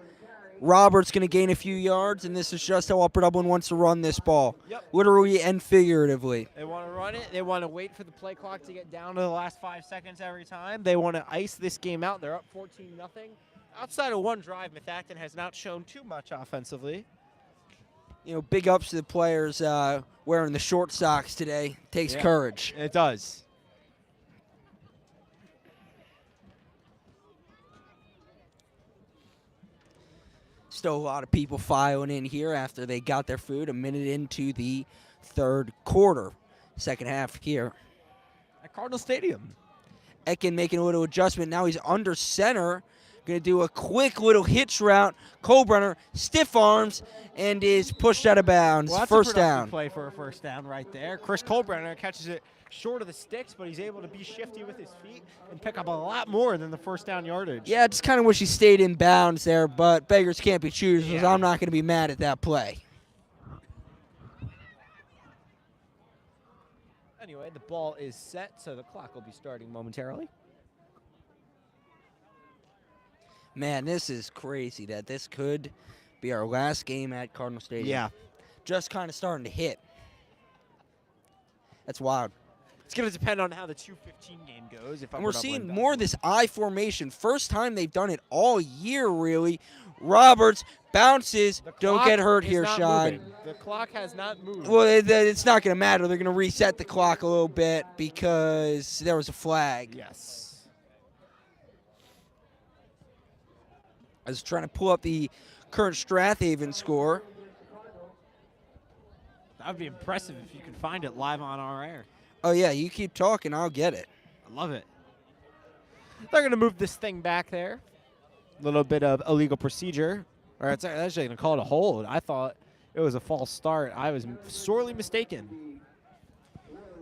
Speaker 5: Robert's going to gain a few yards, and this is just how Upper Dublin wants to run this ball.
Speaker 1: Yep.
Speaker 5: Literally and figuratively.
Speaker 1: They want to run it. They want to wait for the play clock to get down to the last 5 seconds every time. They want to ice this game out. They're up 14-0. Outside of one drive, Methacton has not shown too much offensively.
Speaker 5: You know, big ups to the players wearing the short socks today. Takes courage.
Speaker 1: It does.
Speaker 5: Still a lot of people filing in here after they got their food a minute into the third quarter. Second half here.
Speaker 1: At Cardinal Stadium.
Speaker 5: Ekin making a little adjustment. Now he's under center. Going to do a quick little hitch route. Colbrenner, stiff arms, and is pushed out of bounds.
Speaker 1: Well, that's
Speaker 5: First
Speaker 1: a productive
Speaker 5: down.
Speaker 1: play for a first down right there. Chris Colbrenner catches it short of the sticks, but he's able to be shifty with his feet and pick up a lot more than the first down yardage.
Speaker 5: Yeah, just kind of wish he stayed in bounds there, but beggars can't be choosers.
Speaker 1: Yeah.
Speaker 5: I'm not going to be mad at that play.
Speaker 1: Anyway, the ball is set, so the clock will be starting momentarily.
Speaker 5: Man, this is crazy that this could be our last game at Cardinal Stadium.
Speaker 1: Yeah.
Speaker 5: Just kind of starting to hit. That's wild.
Speaker 1: It's going to depend on how the 2:15 game goes. If
Speaker 5: And
Speaker 1: Upper
Speaker 5: we're
Speaker 1: Dublin
Speaker 5: seeing
Speaker 1: does.
Speaker 5: more of this I formation. First time they've done it all year, really. Roberts bounces.
Speaker 1: The
Speaker 5: Don't
Speaker 1: clock
Speaker 5: get hurt
Speaker 1: is
Speaker 5: here,
Speaker 1: not
Speaker 5: Sean.
Speaker 1: moving. The clock has not moved.
Speaker 5: Well, it's not going to matter. They're going to reset the clock a little bit because there was a flag.
Speaker 1: Yes.
Speaker 5: I was trying to pull up the current Strathaven score.
Speaker 1: That would be impressive if you could find it live on our air.
Speaker 5: Oh, yeah, you keep talking. I'll get it.
Speaker 1: I love it. They're going to move this thing back there. A little bit of illegal procedure. Or it's actually going to call it a hold. I thought it was a false start. I was sorely mistaken.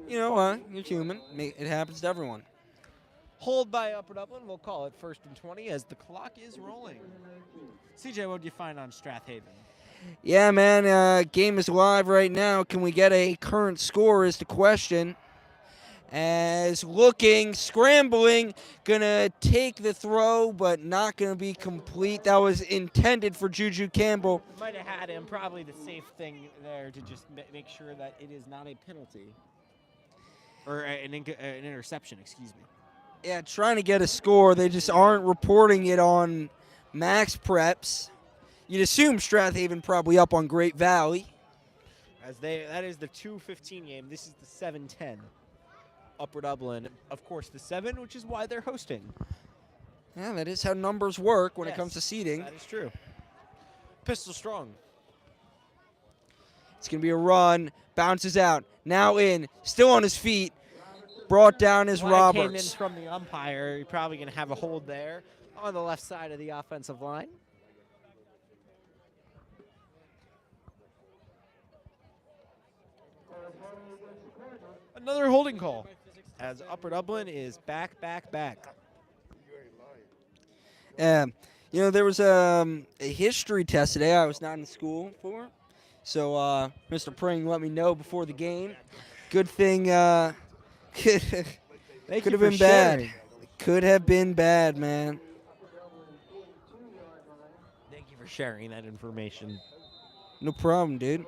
Speaker 5: You know what? You're human. It happens to everyone.
Speaker 1: Hold by Upper Dublin. We'll call it 1st and 20 as the clock is rolling. CJ, what did you find on Strathaven?
Speaker 5: Yeah, man, game is live right now. Can we get a current score is the question. As looking, scrambling, gonna take the throw, but not gonna be complete. That was intended for Juju Campbell.
Speaker 1: Might have had him. Probably the safe thing there to just make sure that it is not a penalty. Or an interception, excuse me.
Speaker 5: Yeah, trying to get a score. They just aren't reporting it on Max Preps. You'd assume Strathaven probably up on Great Valley.
Speaker 1: That is the 2:15 game. This is the 7:10. Upper Dublin, of course, the 7, which is why they're hosting.
Speaker 5: Yeah, that is how numbers work when it
Speaker 1: Yes,
Speaker 5: comes to seeding.
Speaker 1: That is true. Pistol strong.
Speaker 5: It's going to be a run. Bounces out. Now in. Still on his feet. Brought down is
Speaker 1: Flag came in
Speaker 5: Roberts.
Speaker 1: from the umpire. You're probably going to have a hold there on the left side of the offensive line. Another holding call as Upper Dublin is back.
Speaker 5: You know, there was a history test today I was not in school for. So Mr. Pring let me know before the game. Good thing could have been bad. Could have been bad, man.
Speaker 1: Thank you for sharing that information.
Speaker 5: No problem, dude.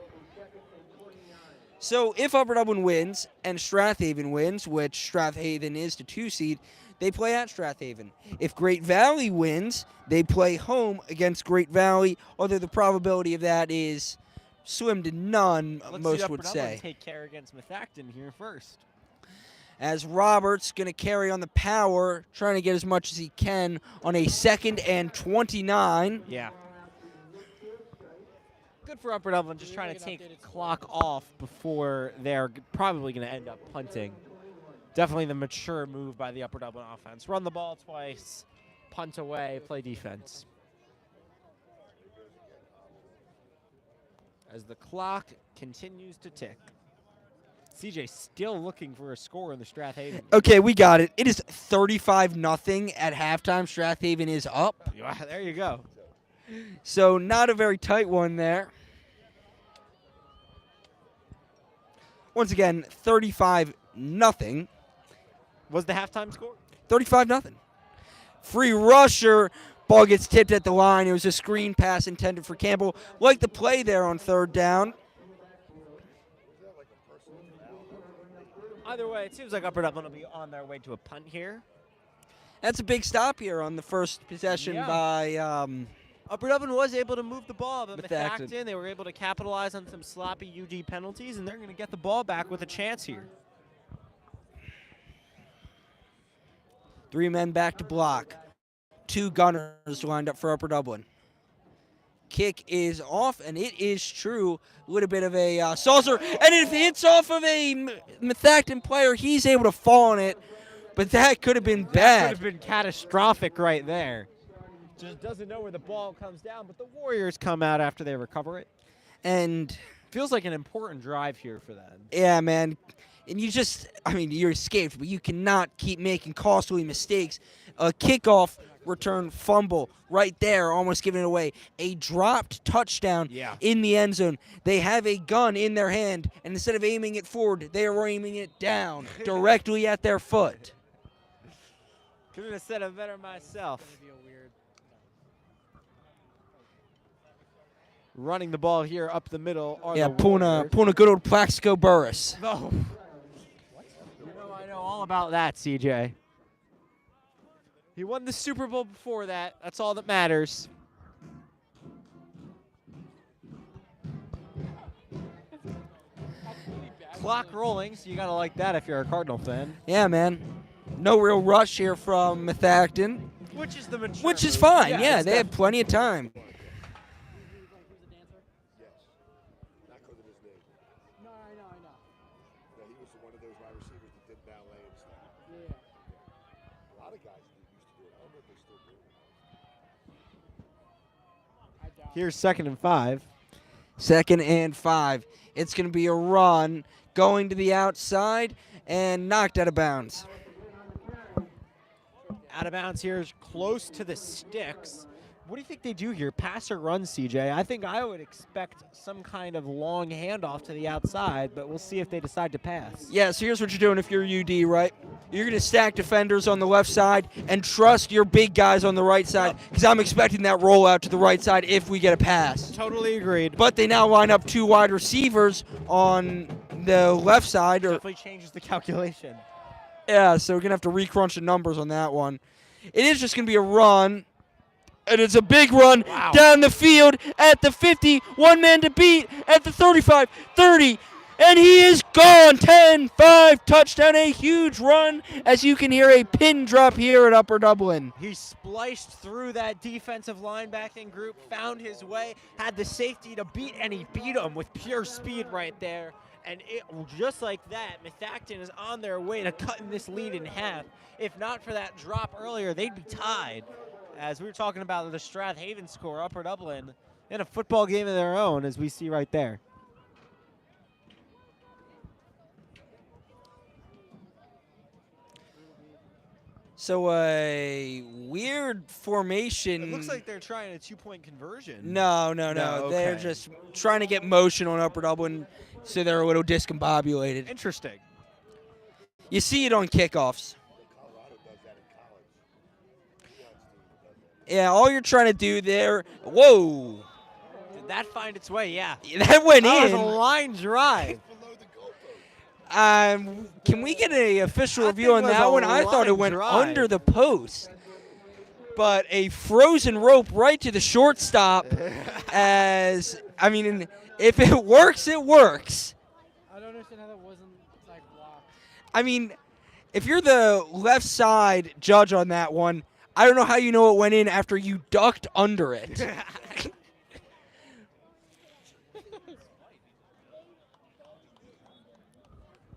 Speaker 5: So if Upper Dublin wins and Strathaven wins, which Strathaven is the 2 seed, they play at Strathaven. If Great Valley wins, they play home against Great Valley, although the probability of that is slim to none, most would say.
Speaker 1: Take care against Methacton here first.
Speaker 5: As Roberts going to carry on the power, trying to get as much as he can on a 2nd and 29.
Speaker 1: Yeah. Good for Upper Dublin, just trying to take clock off before they're probably going to end up punting. Definitely the mature move by the Upper Dublin offense. Run the ball twice, punt away, play defense. As the clock continues to tick. CJ still looking for a score in the Strathaven.
Speaker 5: Okay, we got it. It is 35-0 at halftime. Strathaven is up.
Speaker 1: There you go.
Speaker 5: So not a very tight one there. Once again, 35-0.
Speaker 1: Was the halftime score?
Speaker 5: 35-0. Free rusher. Ball gets tipped at the line. It was a screen pass intended for Campbell. Like the play there on 3rd down.
Speaker 1: Either way, it seems like Upper Dublin will be on their way to a punt here.
Speaker 5: That's a big stop here on the first possession by
Speaker 1: Upper Dublin was able to move the ball, but
Speaker 5: Methacton.
Speaker 1: Methacton, they were able to capitalize on some sloppy UD penalties, and they're going to get the ball back with a chance here.
Speaker 5: 3 men back to block. 2 gunners lined up for Upper Dublin. Kick is off, and it is true. A little bit of a saucer, and if it hits off of a Methacton player, he's able to fall on it, but that could have been bad.
Speaker 1: That could have been catastrophic right there. Just doesn't know where the ball comes down, but the Warriors come out after they recover it.
Speaker 5: And
Speaker 1: feels like an important drive here for them.
Speaker 5: Yeah, man. And you just, you're escaped, but you cannot keep making costly mistakes. A kickoff return fumble right there, almost giving it away. A dropped touchdown in the end zone. They have a gun in their hand, and instead of aiming it forward, they are aiming it down directly at their foot.
Speaker 1: Couldn't have said it better myself. Running the ball here up the middle.
Speaker 5: Puna good old Plaxico Burris.
Speaker 1: No. I know all about that, CJ. He won the Super Bowl before that. That's all that matters. Clock rolling, so you got to like that if you're a Cardinal fan.
Speaker 5: Yeah, man. No real rush here from Methacton.
Speaker 1: Which is the mature
Speaker 5: Which is
Speaker 1: move.
Speaker 5: fine. Yeah, they have plenty of time.
Speaker 1: Here's 2nd and 5.
Speaker 5: 2nd and 5. It's going to be a run going to the outside and knocked out of bounds.
Speaker 1: Out of bounds here is close to the sticks. What do you think they do here? Pass or run, CJ? I think I would expect some kind of long handoff to the outside, but we'll see if they decide to pass.
Speaker 5: Yeah, so here's what you're doing if you're UD, right? You're going to stack defenders on the left side and trust your big guys on the right side, because I'm expecting that rollout to the right side if we get a pass.
Speaker 1: Totally agreed.
Speaker 5: But they now line up 2 wide receivers on the left side.
Speaker 1: Definitely changes the calculation.
Speaker 5: Yeah, so we're going to have to recrunch the numbers on that one. It is just going to be a run. And it's a big run down the field at the 50. 1 man to beat at the 35, 30. And he is gone. 10-5 touchdown. A huge run, as you can hear a pin drop here at Upper Dublin.
Speaker 1: He spliced through that defensive linebacking group, found his way, had the safety to beat, and he beat him with pure speed right there. And just like that, Methacton is on their way to cutting this lead in half. If not for that drop earlier, they'd be tied. As we were talking about the Strathaven score, Upper Dublin in a football game of their own, as we see right there.
Speaker 5: So a weird formation.
Speaker 1: It looks like they're trying a 2-point conversion.
Speaker 5: No. They're
Speaker 1: okay.
Speaker 5: just trying to get motion on Upper Dublin, so they're a little discombobulated.
Speaker 1: Interesting.
Speaker 5: You see it on kickoffs.
Speaker 8: Colorado does that in college.
Speaker 5: Yeah, all you're trying to do there. Whoa.
Speaker 1: Did that find its way? Yeah.
Speaker 5: That went
Speaker 1: That was
Speaker 5: in.
Speaker 1: a line drive.
Speaker 5: Can we get an official
Speaker 1: That
Speaker 5: review
Speaker 1: thing
Speaker 5: on
Speaker 1: was
Speaker 5: that
Speaker 1: a
Speaker 5: one? I thought it
Speaker 1: line
Speaker 5: went
Speaker 1: drive.
Speaker 5: under the post. But a frozen rope right to the shortstop. If it works, it works.
Speaker 6: I don't understand how that wasn't like blocked.
Speaker 5: I mean, if you're the left side judge on that one, I don't know how you know it went in after you ducked under it.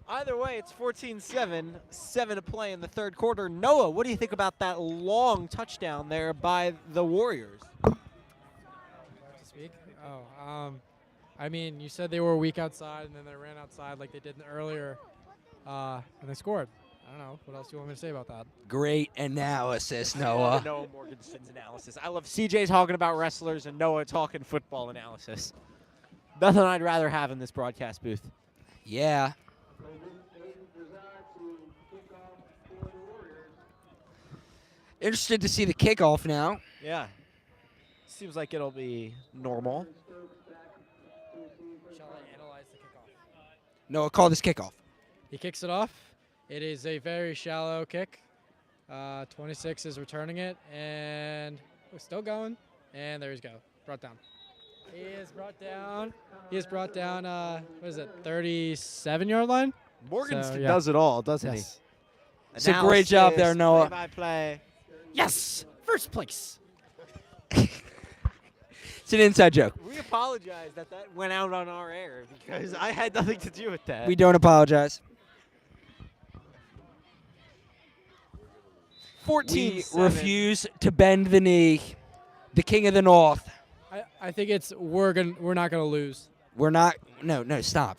Speaker 1: Either way, it's 14-7, 7 to play in the third quarter. Noah, what do you think about that long touchdown there by the Warriors?
Speaker 6: To speak? Oh, I mean, you said they were weak outside, and then they ran outside like they did earlier, and they scored. I don't know. What else do you want me to say about that?
Speaker 5: Great analysis, Noah.
Speaker 1: Noah Morgensen's analysis. I love CJ talking about wrestlers and Noah talking football analysis. Nothing I'd rather have in this broadcast booth.
Speaker 5: Yeah. Interested to see the kickoff now.
Speaker 1: Yeah. Seems like it'll be normal.
Speaker 6: Shall I analyze the kickoff?
Speaker 5: Noah, call this kickoff.
Speaker 6: He kicks it off. It is a very shallow kick. 26 is returning it, and we're still going. And there he's go. Brought down. He is brought down. What is it? 37-yard line.
Speaker 1: Morgensen
Speaker 6: yeah.
Speaker 1: does it all, doesn't
Speaker 6: Yes.
Speaker 1: he?
Speaker 5: It's a great job there, Noah.
Speaker 1: Play-by-play.
Speaker 6: Yes. First place.
Speaker 5: It's an inside joke.
Speaker 1: We apologize that went out on our air because I had nothing to do with that.
Speaker 5: We don't apologize.
Speaker 1: 14.
Speaker 5: We refuse to bend the knee. The king of the north.
Speaker 6: I think it's we're not gonna lose.
Speaker 5: We're not. No. Stop.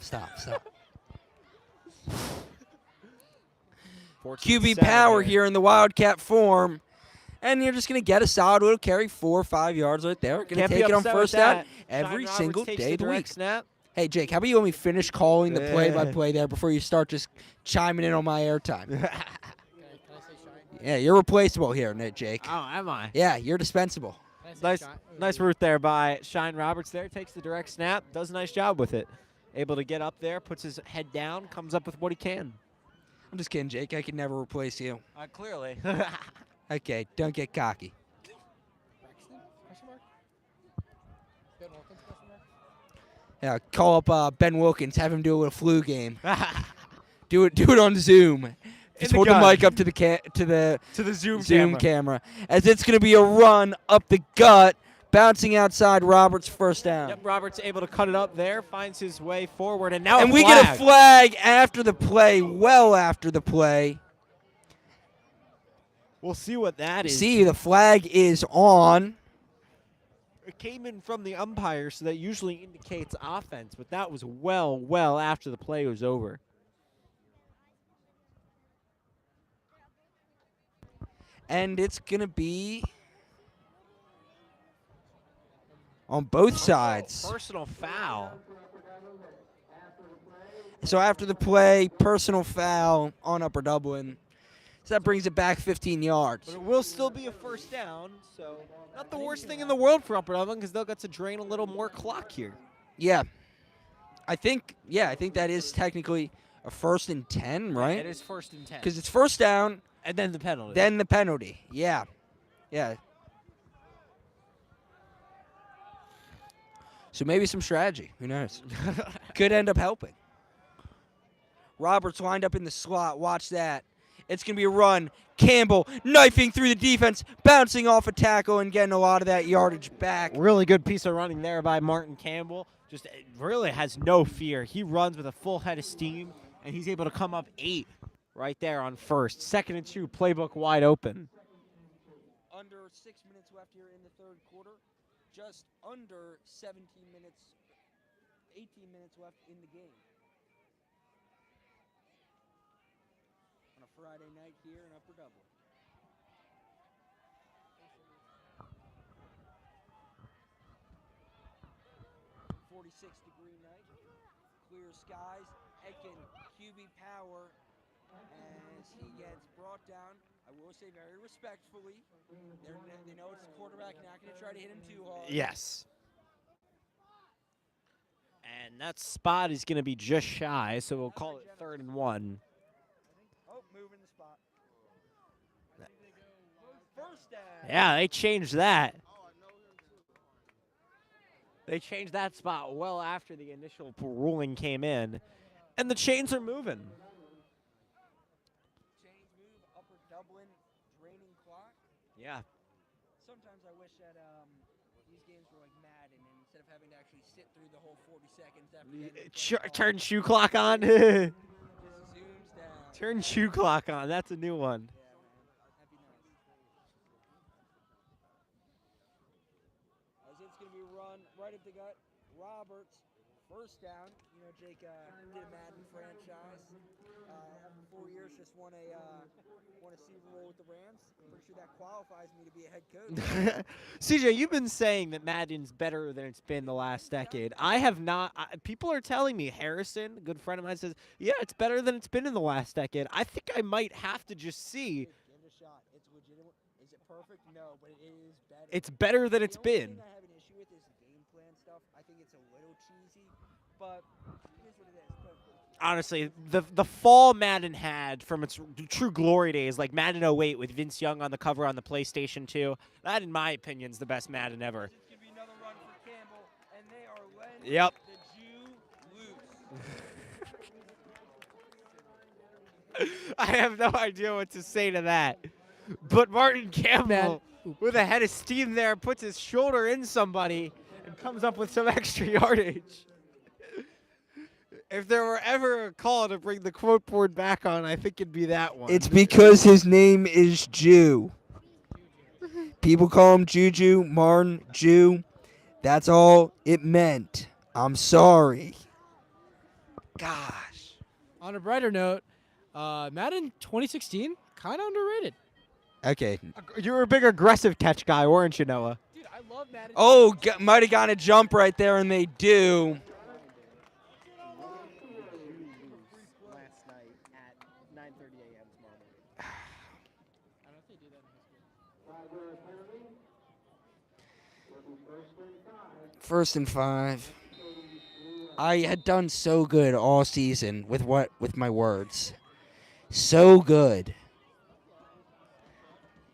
Speaker 5: QB power here in the Wildcat form. And you're just going to get a solid little carry 4 or 5 yards right there. Going to
Speaker 1: Can't be
Speaker 5: take it on
Speaker 1: upset with
Speaker 5: first down
Speaker 1: that.
Speaker 5: every
Speaker 1: Shine
Speaker 5: single
Speaker 1: Roberts takes
Speaker 5: day of the
Speaker 1: direct
Speaker 5: week.
Speaker 1: Snap.
Speaker 5: Hey, Jake, how about you let me finish calling the play-by-play there before you start just chiming in on my airtime?
Speaker 6: Can I say shine?
Speaker 5: Yeah, you're replaceable here, Jake.
Speaker 1: Oh, am I?
Speaker 5: Yeah, you're dispensable.
Speaker 6: Can I say
Speaker 1: Nice,
Speaker 6: shine?
Speaker 1: nice route there by Shine Roberts there. Takes the direct snap. Does a nice job with it. Able to get up there. Puts his head down. Comes up with what he can.
Speaker 5: I'm just kidding, Jake. I could never replace you.
Speaker 1: Clearly.
Speaker 5: Okay, don't get cocky.
Speaker 6: Braxton? Question mark? Ben Wilkins? Question mark?
Speaker 5: Yeah, call up Ben Wilkins. Have him do a little flu game. Do it on Zoom. Just
Speaker 1: the
Speaker 5: hold the
Speaker 1: gun.
Speaker 5: mic up to the
Speaker 1: to the
Speaker 5: Zoom camera. As it's going to be a run up the gut, bouncing outside Roberts, first down.
Speaker 1: Yep, Roberts able to cut it up there. Finds his way forward. And now
Speaker 5: And
Speaker 1: a
Speaker 5: we
Speaker 1: flag.
Speaker 5: get a flag after the play, well after the play.
Speaker 1: We'll see what that is.
Speaker 5: See, the flag is on.
Speaker 1: It came in from the umpire, so that usually indicates offense. But that was well after the play was over.
Speaker 5: And it's going to be on both sides.
Speaker 1: Personal foul.
Speaker 5: So after the play, personal foul on Upper Dublin. So that brings it back 15 yards.
Speaker 1: But it will still be a first down, so not the worst thing in the world for Upper Dublin because they'll get to drain a little more clock here.
Speaker 5: Yeah. I think that is technically a 1st and 10, right?
Speaker 1: It is 1st and 10.
Speaker 5: Because it's first down,
Speaker 1: And then the penalty.
Speaker 5: then the penalty. Yeah. Yeah. So maybe some strategy. Who knows? Could end up helping. Roberts lined up in the slot. Watch that. It's going to be a run. Campbell knifing through the defense, bouncing off a tackle and getting a lot of that yardage back.
Speaker 1: Really good piece of running there by Martin Campbell. Just really has no fear. He runs with a full head of steam, and he's able to come up 8 right there on first. 2nd and 2, playbook wide open.
Speaker 5: Under 6 minutes left here in the third quarter. Just under 17 minutes, 18 minutes left in the game. On a Friday night here in Upper Dublin. 46-degree night. Clear skies. Etkin, QB power as he gets brought down. I will say very respectfully. They know it's the quarterback, not going to try to hit him too hard.
Speaker 1: Yes. And that spot is going to be just shy, so we'll call it 3rd and 1.
Speaker 5: Oh, moving the spot. First down.
Speaker 1: Yeah, they changed that. They changed that spot well after the initial ruling came in. And the chains are moving.
Speaker 5: Chains move, Upper Dublin, draining clock.
Speaker 1: Yeah.
Speaker 5: Sometimes I wish that these games were like Madden, and instead of having to actually sit through the whole 40 seconds after the end of the play call,
Speaker 1: Turn shoe clock on.
Speaker 5: just zooms down.
Speaker 1: Turn shoe clock on. That's a new one.
Speaker 5: Yeah, man. That'd be nice. As it's going to be run right up the gut. Roberts, first down. You know, Jake did a Madden franchise. After 4 years, just won a Super Bowl with the Rams. I'm pretty sure that qualifies me to be a head coach.
Speaker 1: CJ, you've been saying that Madden's better than it's been the last decade. I have not. People are telling me, Harrison, a good friend of mine, says, yeah, it's better than it's been in the last decade. I think I might have to just see.
Speaker 5: Give it a shot. It's legitimate. Is it perfect? No, but it is better.
Speaker 1: It's better than it's
Speaker 5: The only
Speaker 1: been.
Speaker 5: thing I have an issue with is the game plan stuff. I think it's a little cheesy, but it is what it is. But
Speaker 1: Honestly, the fall Madden had from its true glory days, like Madden 08 with Vince Young on the cover on the PlayStation 2, that, in my opinion, is the best Madden ever.
Speaker 5: it's going to be another run for Campbell, and they are letting
Speaker 1: Yep.
Speaker 5: the Jew loose.
Speaker 1: I have no idea what to say to that. But Martin Campbell, with a head of steam there, puts his shoulder in somebody and comes up with some extra yardage. If there were ever a call to bring the quote board back on, I think it'd be that one.
Speaker 9: It's because his name is Jew. People call him Juju, Martin, Jew. That's all it meant. I'm sorry.
Speaker 1: Gosh.
Speaker 6: On a brighter note, Madden 2016, kind of underrated.
Speaker 9: Okay.
Speaker 1: You were a big aggressive catch guy, weren't you, Noah?
Speaker 6: Dude, I love Madden.
Speaker 9: Oh, might have gotten a jump right there, and they do.
Speaker 2: Last night at 9:30 a.m. tomorrow morning.
Speaker 6: I don't know if they do that in high school.
Speaker 9: 1st and 5. I had done so good all season with my words. So good.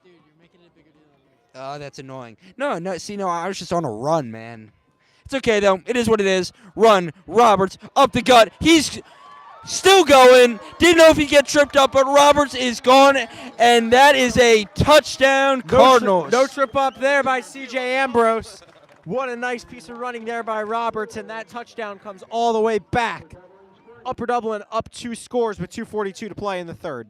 Speaker 6: Dude, you're making it a bigger deal than me.
Speaker 9: Oh, that's annoying. No, I was just on a run, man. It's okay, though. It is what it is. Run. Roberts up the gut. He's still going. Didn't know if he'd get tripped up, but Roberts is gone, and that is a touchdown, Cardinals.
Speaker 1: No trip up there by CJ Ambrose. What a nice piece of running there by Roberts, and that touchdown comes all the way back. Upper Dublin up 2 scores with 2:42 to play in the 3rd.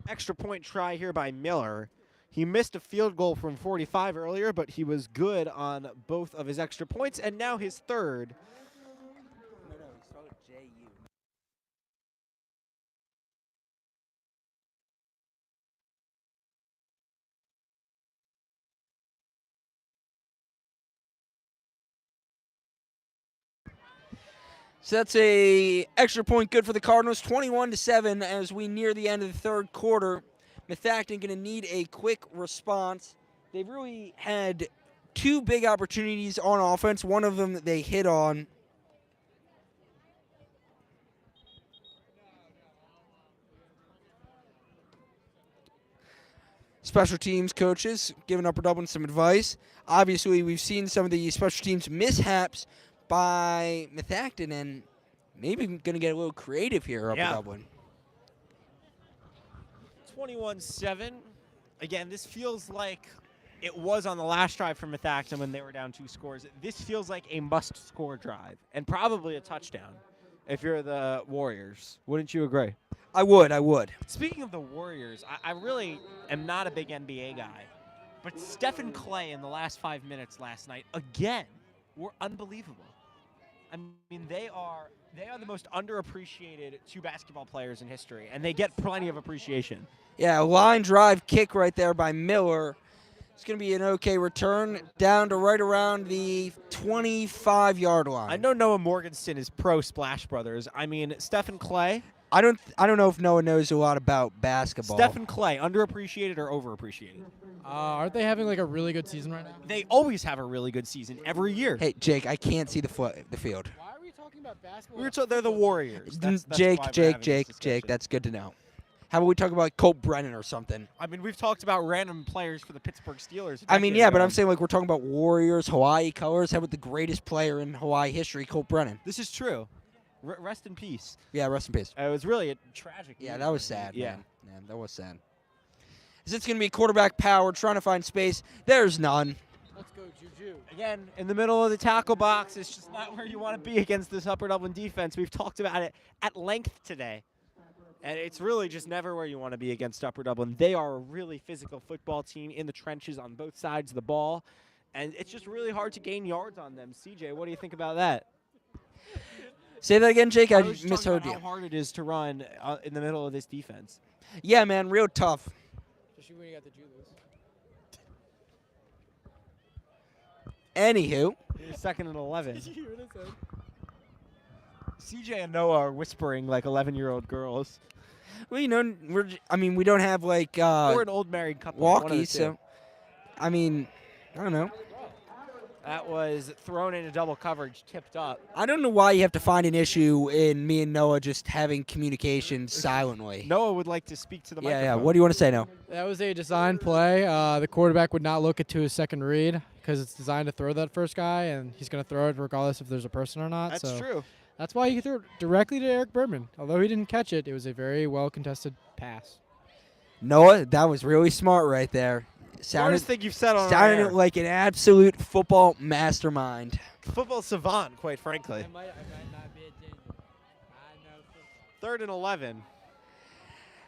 Speaker 1: Extra point try here by Miller. He missed a field goal from 45 earlier, but he was good on both of his extra points, and now his 3rd.
Speaker 5: No, he spelled J-U.
Speaker 9: So that's a extra point good for the Cardinals, 21-7 as we near the end of the 3rd quarter. Methacton going to need a quick response. They've really had 2 big opportunities on offense. One of them they hit on. Special teams coaches giving Upper Dublin some advice. Obviously, we've seen some of the special teams mishaps by Methacton, and maybe going to get a little creative here, Upper Dublin.
Speaker 1: 21-7. Again, this feels like it was on the last drive for Methacton when they were down 2 scores. This feels like a must-score drive, and probably a touchdown if you're the Warriors. Wouldn't you agree?
Speaker 9: I would.
Speaker 1: Speaking of the Warriors, I really am not a big NBA guy, but Steph and Clay in the last 5 minutes last night, again, were unbelievable. I mean, they are the most underappreciated two basketball players in history, and they get plenty of appreciation.
Speaker 5: Yeah, line drive kick right there by Miller. It's going to be an okay return down to right around the 25-yard line.
Speaker 1: I know Noah Morgensen is pro Splash Brothers. I mean, Stephen Clay.
Speaker 5: I don't know if Noah knows a lot about basketball.
Speaker 1: Stephen Clay, underappreciated or overappreciated?
Speaker 6: Aren't they having like a really good season right now?
Speaker 1: They always have a really good season every year.
Speaker 5: Hey, Jake, I can't see the field.
Speaker 6: Why are we talking about basketball?
Speaker 1: They're the Warriors. That's
Speaker 5: Jake,
Speaker 1: why we're
Speaker 5: Jake,
Speaker 1: having this
Speaker 5: Jake,
Speaker 1: discussion.
Speaker 5: Jake. That's good to know. How about we talk about Colt Brennan or something?
Speaker 1: I mean, we've talked about random players for the Pittsburgh Steelers.
Speaker 5: I mean, yeah, but I'm saying like we're talking about Warriors, Hawaii colors. How about the greatest player in Hawaii history, Colt Brennan?
Speaker 1: This is true. Rest in peace.
Speaker 5: Yeah, rest in peace.
Speaker 1: It was really a tragic.
Speaker 5: Yeah,
Speaker 1: news
Speaker 5: that was
Speaker 1: for him.
Speaker 5: sad,
Speaker 1: Yeah.
Speaker 5: man. That was sad. Is it's going to be quarterback power, trying to find space? There's none.
Speaker 6: Let's go, Juju.
Speaker 1: Again, in the middle of the tackle box, it's just not where you want to be against this Upper Dublin defense. We've talked about it at length today. And it's really just never where you want to be against Upper Dublin. They are a really physical football team in the trenches on both sides of the ball. And it's just really hard to gain yards on them. CJ, what do you think about that?
Speaker 5: Say that again, Jake. I
Speaker 1: was just
Speaker 5: misheard
Speaker 1: talking
Speaker 5: you.
Speaker 1: about how hard it is to run in the middle of this defense.
Speaker 5: Yeah, man, real tough.
Speaker 6: Especially when you got the Julius.
Speaker 5: Anywho,
Speaker 1: Second and 11.
Speaker 6: Did you hear what I said?
Speaker 1: CJ and Noah are whispering like 11-year-old girls.
Speaker 5: well, you know, we don't have like
Speaker 1: Or an old married couple. one of the
Speaker 5: walkies,
Speaker 1: two.
Speaker 5: so I mean, I don't know.
Speaker 1: That was thrown into double coverage, tipped up.
Speaker 5: I don't know why you have to find an issue in me and Noah just having communication silently.
Speaker 1: Noah would like to speak to the microphone.
Speaker 5: Yeah. What do you want to say, Noah?
Speaker 6: That was a design play. The quarterback would not look to his second read because it's designed to throw that first guy, and he's going to throw it regardless if there's a person or not.
Speaker 1: That's
Speaker 6: so
Speaker 1: true.
Speaker 6: That's why he threw it directly to Eric Berman. Although he didn't catch it, it was a very well contested pass.
Speaker 5: Noah, that was really smart right there.
Speaker 1: Smartest thing you've said on
Speaker 5: Sounded
Speaker 1: air.
Speaker 5: like an absolute football mastermind.
Speaker 1: Football savant, quite frankly.
Speaker 6: I might not be a ginger. I know football.
Speaker 1: 3rd and 11.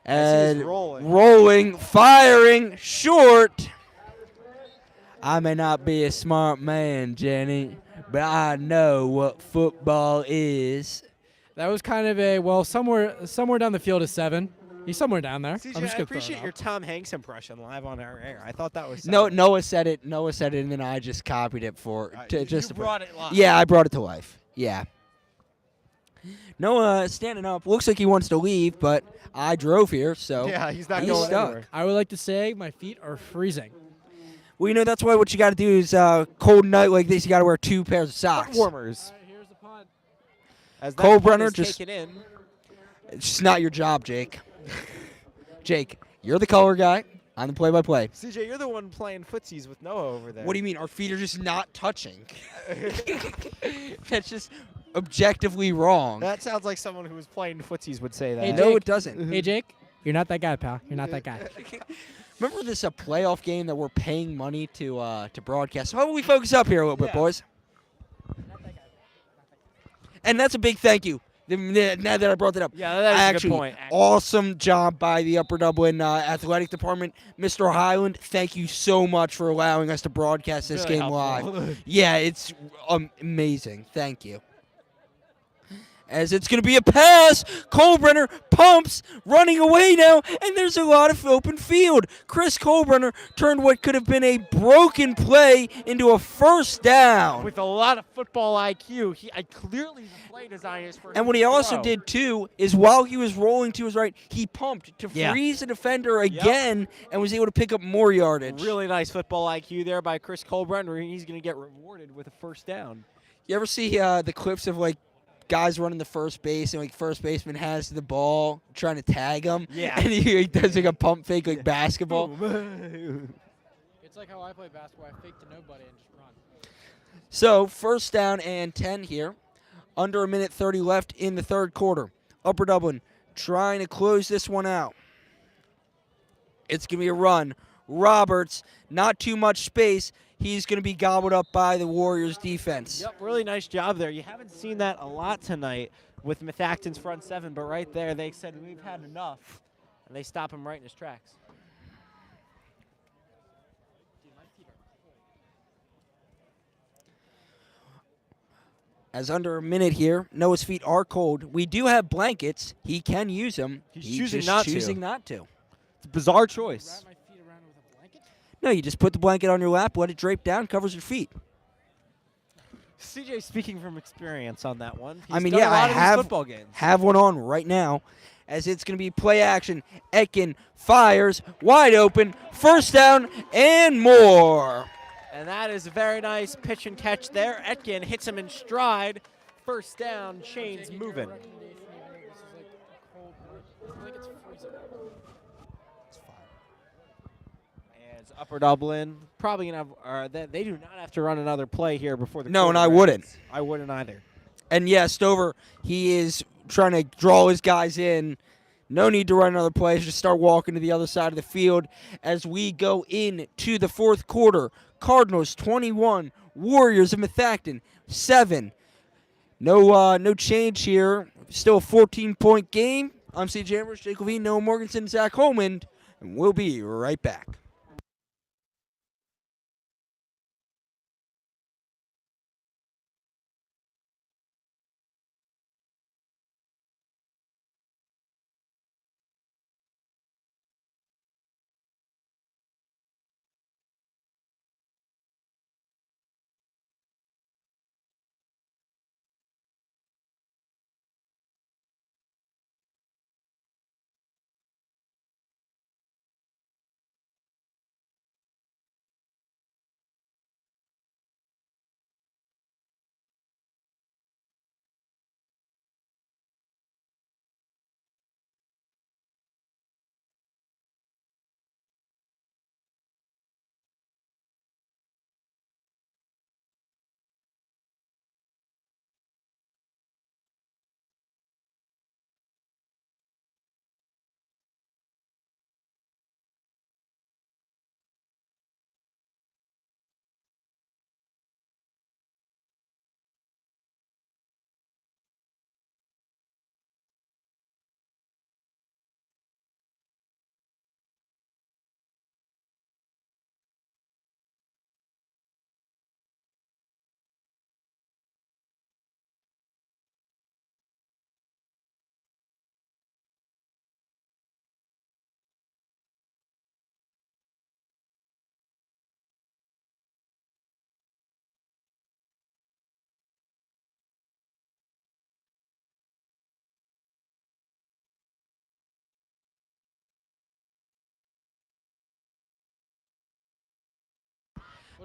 Speaker 5: And
Speaker 1: he's rolling.
Speaker 5: rolling, firing, short. I may not be a smart man, Jenny, but I know what football is.
Speaker 6: That was kind of a, well, somewhere down the field is 7. He's somewhere down there.
Speaker 1: CJ,
Speaker 6: I'm just
Speaker 1: I
Speaker 6: gonna
Speaker 1: appreciate
Speaker 6: throw
Speaker 1: your
Speaker 6: it
Speaker 1: Tom Hanks impression live on our air. I thought that was
Speaker 5: No,
Speaker 1: solid.
Speaker 5: Noah said it, and then I just copied it for
Speaker 1: You
Speaker 5: just to
Speaker 1: brought it live.
Speaker 5: Yeah, I brought it to life. Yeah. Noah standing up. Looks like he wants to leave, but I drove here, so
Speaker 1: Yeah, he's not
Speaker 5: he's
Speaker 1: going
Speaker 5: stuck.
Speaker 1: anywhere.
Speaker 6: I would like to say my feet are freezing.
Speaker 5: Well, you know, that's why what you got to do is cold night like this, you got to wear 2 pairs of socks.
Speaker 1: Warmers.
Speaker 6: All right, here's the punt.
Speaker 1: As that
Speaker 5: Cole
Speaker 1: punt
Speaker 5: Brunner
Speaker 1: is
Speaker 5: just-
Speaker 1: taken in.
Speaker 5: It's just not your job, Jake. Jake, you're the color guy. I'm the play-by-play.
Speaker 1: CJ, you're the one playing footsies with Noah over there.
Speaker 5: What do you mean? Our feet are just not touching. That's just objectively wrong.
Speaker 1: That sounds like someone who was playing footsies would say that.
Speaker 6: Hey,
Speaker 5: No,
Speaker 6: Jake.
Speaker 5: it doesn't.
Speaker 6: Hey, Jake, you're not that guy, pal. You're not that guy.
Speaker 5: Remember this playoff game that we're paying money to broadcast? So how about we focus up here a little bit, boys? And that's a big thank you. Now that I brought that up.
Speaker 1: Yeah, that's a
Speaker 5: Actually,
Speaker 1: good point.
Speaker 5: awesome job by the Upper Dublin athletic department. Mr. Highland, thank you so much for allowing us to broadcast this
Speaker 1: Really
Speaker 5: game
Speaker 1: helpful.
Speaker 5: live. Yeah, it's amazing. Thank you. As it's going to be a pass. Colbrenner pumps, running away now, and there's a lot of open field. Chris Colbrenner turned what could have been a broken play into a first down.
Speaker 1: With a lot of football IQ, I clearly the play design is for
Speaker 5: And what he also did, too, is while he was rolling to his right, he pumped to
Speaker 1: Yeah.
Speaker 5: freeze the defender again and was able to pick up more yardage.
Speaker 1: Really nice football IQ there by Chris Colbrenner. He's going to get rewarded with a first down.
Speaker 5: You ever see the clips of, like, guys running the first base and, like, first baseman has the ball trying to tag him?
Speaker 1: Yeah.
Speaker 5: And he does, like, a pump fake like basketball.
Speaker 6: It's like how I play basketball. I fake to nobody and just run.
Speaker 5: So, first down and 10 here. Under a minute 30 left in the third quarter. Upper Dublin trying to close this one out. It's going to be a run. Roberts, not too much space. He's going to be gobbled up by the Warriors defense.
Speaker 1: Yep, really nice job there. You haven't seen that a lot tonight with Methacton's front seven, but right there they said we've had enough, and they stop him right in his tracks.
Speaker 5: As under a minute here, Noah's feet are cold. We do have blankets. He can use them.
Speaker 1: He's
Speaker 5: just choosing not to.
Speaker 1: It's a bizarre choice.
Speaker 6: Wrap my feet around with a blanket?
Speaker 5: No, you just put the blanket on your lap, let it drape down, covers your feet.
Speaker 1: CJ speaking from experience on that one.
Speaker 5: I mean,
Speaker 1: done
Speaker 5: yeah,
Speaker 1: a lot
Speaker 5: I
Speaker 1: of these
Speaker 5: have
Speaker 1: football games.
Speaker 5: have one on right now, as it's going to be play action. Etkin fires, wide open, first down, and more.
Speaker 1: And that is a very nice pitch and catch there. Etkin hits him in stride. First down, chains moving. As Upper Dublin probably gonna have, they do not have to run another play here before the.
Speaker 5: No, and
Speaker 1: quarter
Speaker 5: I
Speaker 1: ends.
Speaker 5: wouldn't.
Speaker 1: I wouldn't either.
Speaker 5: And yeah, Stover, he is trying to draw his guys in. No need to run another play. Just start walking to the other side of the field as we go into the fourth quarter. Cardinals 21, Warriors of Methacton 7. No change here. Still a 14-point game. I'm CJ Ambrose, Jake Levine, Noah Morganson, Zach Holman, and we'll be right back.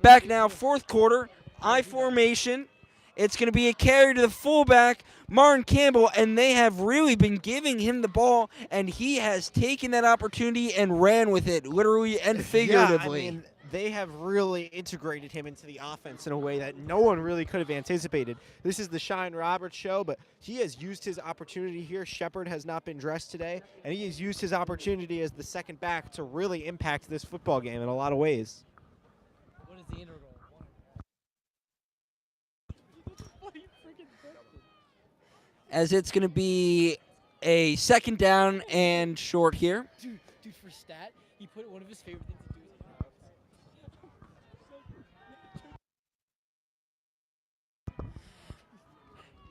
Speaker 5: Back now, fourth quarter, I formation. It's going to be a carry to the fullback, Martin Campbell, and they have really been giving him the ball, and he has taken that opportunity and ran with it, literally and figuratively.
Speaker 1: Yeah, I mean, they have really integrated him into the offense in a way that no one really could have anticipated. This is the Shine Roberts show, but he has used his opportunity here. Shepard has not been dressed today, and he has used his opportunity as the second back to really impact this football game in a lot of ways.
Speaker 6: What is the integral?
Speaker 5: As it's going to be a second down and short here.
Speaker 6: Dude, for stat, he put one of his favorite things to do is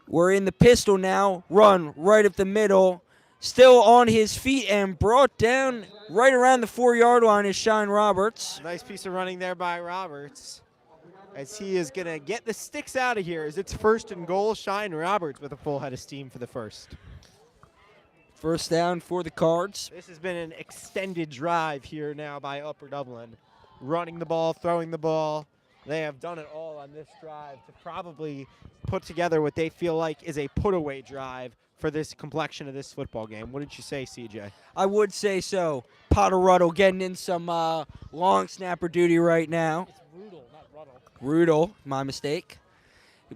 Speaker 5: We're in the pistol now. Run right up the middle. Still on his feet and brought down right around the 4-yard line is Shine Roberts.
Speaker 1: Nice piece of running there by Roberts, as he is going to get the sticks out of here as it's first and goal. Shine Roberts with a full head of steam for the first.
Speaker 5: First down for the Cards.
Speaker 1: This has been an extended drive here now by Upper Dublin. Running the ball, throwing the ball. They have done it all on this drive to probably put together what they feel like is a put-away drive for this complexion of this football game. What did you say, CJ?
Speaker 5: I would say so. Potter Ruddle getting in some long snapper duty right now.
Speaker 6: It's Rudel, not Ruddle.
Speaker 5: Rudel, my mistake.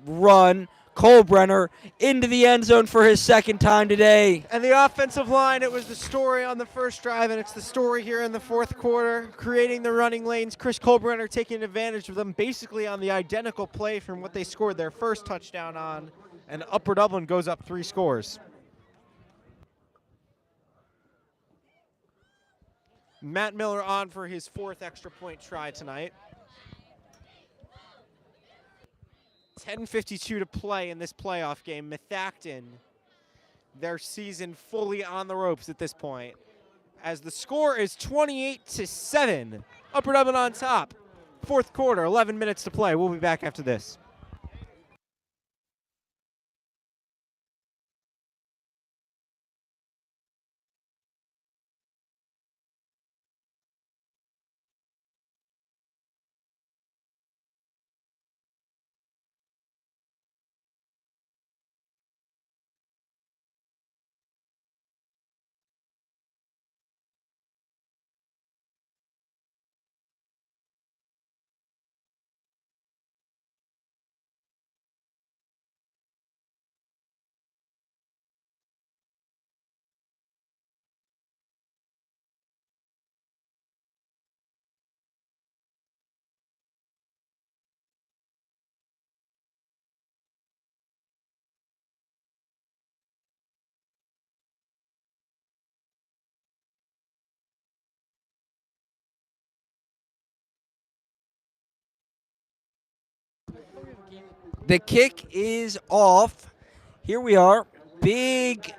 Speaker 5: Run. Colebrenner into the end zone for his second time today.
Speaker 1: And the offensive line, it was the story on the first drive, and it's the story here in the fourth quarter, creating the running lanes. Chris Colebrenner taking advantage of them basically on the identical play from what they scored their first touchdown on, and Upper Dublin goes up 3 scores. Matt Miller on for his 4th extra point try tonight. 10:52 to play in this playoff game. Methacton, their season fully on the ropes at this point, as the score is 28-7. Upper Dublin on top. Fourth quarter, 11 minutes to play. We'll be back after this.
Speaker 5: The kick is off. Here we are. Big.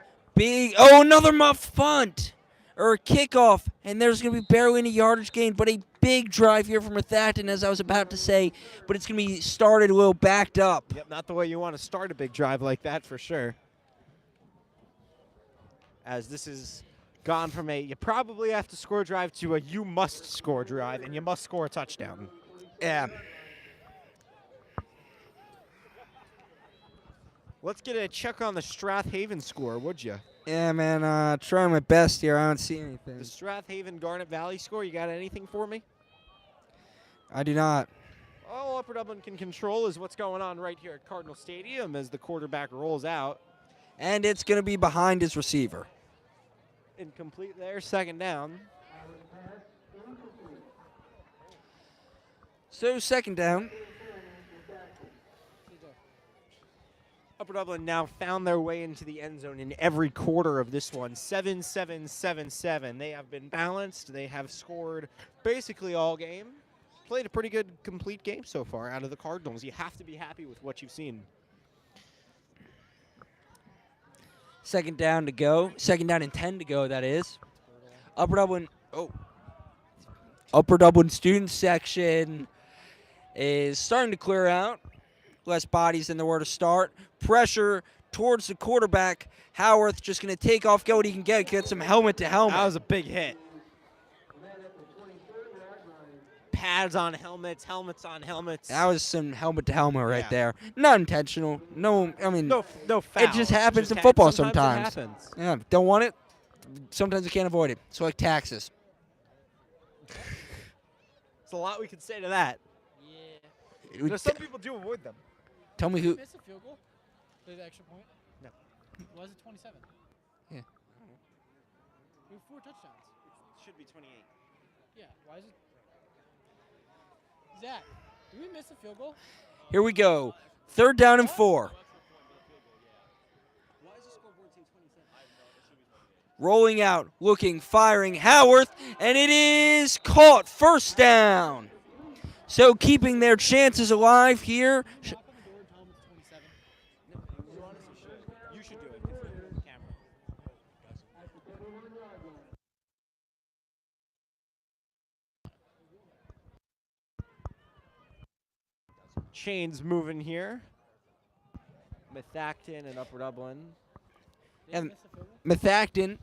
Speaker 5: Oh, another muff punt or a kickoff. And there's going to be barely any yardage gain, but a big drive here from Methacton, as I was about to say. But it's going to be started a little backed up.
Speaker 1: Yep, not the way you want to start a big drive like that for sure. As this is gone from a you probably have to score drive to a you must score drive, and you must score a touchdown.
Speaker 5: Yeah.
Speaker 1: Let's get a check on the Strathaven score, would you?
Speaker 5: Yeah, man, trying my best here. I don't see anything.
Speaker 1: The Strathaven Garnet Valley score, you got anything for me?
Speaker 5: I do not.
Speaker 1: All Upper Dublin can control is what's going on right here at Cardinal Stadium as the quarterback rolls out.
Speaker 5: And it's going to be behind his receiver.
Speaker 1: Incomplete there, second down.
Speaker 5: So second down.
Speaker 1: Upper Dublin now found their way into the end zone in every quarter of this one. 7-7, 7-7. They have been balanced. They have scored basically all game. Played a pretty good complete game so far out of the Cardinals. You have to be happy with what you've seen.
Speaker 5: Second down to go. Second down and 10 to go, that is. Upper Dublin student section is starting to clear out. Less bodies than there were to start. Pressure towards the quarterback. Howarth just going to take off, get what he can get some helmet to helmet.
Speaker 1: That was a big hit. Pads on helmets, helmets on helmets.
Speaker 5: That was some helmet to helmet right there. Not intentional. No, I mean,
Speaker 1: no foul.
Speaker 5: It just happens in football sometimes.
Speaker 1: It happens.
Speaker 5: Yeah, don't want it. Sometimes you can't avoid it. It's like taxes.
Speaker 1: There's a lot we could say to that.
Speaker 5: Yeah.
Speaker 1: Some people do avoid them.
Speaker 5: Tell me who.
Speaker 6: Miss a field goal? The extra point?
Speaker 1: No.
Speaker 6: Why is it 27?
Speaker 5: Yeah.
Speaker 6: We have 4 touchdowns.
Speaker 1: It should be 28.
Speaker 6: Yeah. Why is it? Zach, did we miss a field goal?
Speaker 5: Here we go. Third down and 4. Rolling out, looking, firing, Howarth, and it is caught. First down. So keeping their chances alive here.
Speaker 1: You should do it if you're on camera. Chains moving here. Methacton and Upper Dublin.
Speaker 5: And Methacton,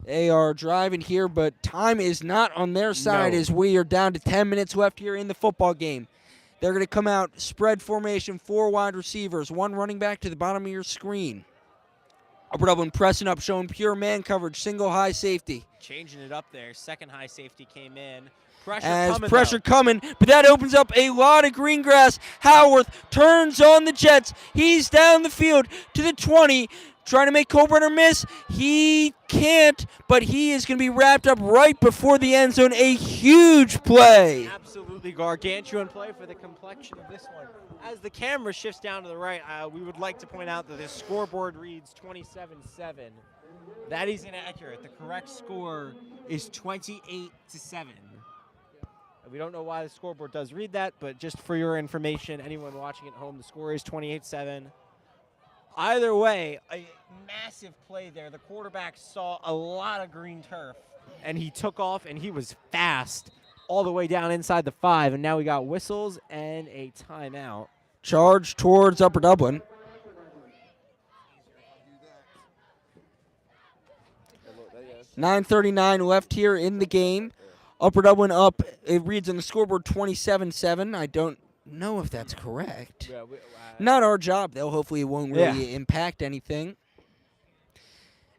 Speaker 5: they are driving here, but time is not on their side as we are down to 10 minutes left here in the football game. They're going to come out, spread formation, 4 wide receivers, 1 running back to the bottom of your screen. Upper Dublin pressing up, showing pure man coverage, single high safety.
Speaker 1: Changing it up there. Second high safety came in.
Speaker 5: Pressure coming, but that opens up a lot of green grass. Howarth turns on the Jets. He's down the field to the 20. Trying to make Colbrenner miss. He can't, but he is going to be wrapped up right before the end zone. A huge play.
Speaker 1: Absolutely gargantuan play for the complexion of this one. As the camera shifts down to the right, we would like to point out that this scoreboard reads 27-7. That is inaccurate. The correct score is 28-7. We don't know why the scoreboard does read that, but just for your information, anyone watching at home, the score is 28-7. Either way, a massive play there. The quarterback saw a lot of green turf, and he took off, and he was fast all the way down inside the 5, and now we got whistles and a timeout.
Speaker 5: Charge towards Upper Dublin. 9:39 left here in the game. Upper Dublin up, it reads on the scoreboard 27-7. I don't know if that's correct.
Speaker 1: Yeah,
Speaker 5: Not our job, though. Hopefully it won't really impact anything.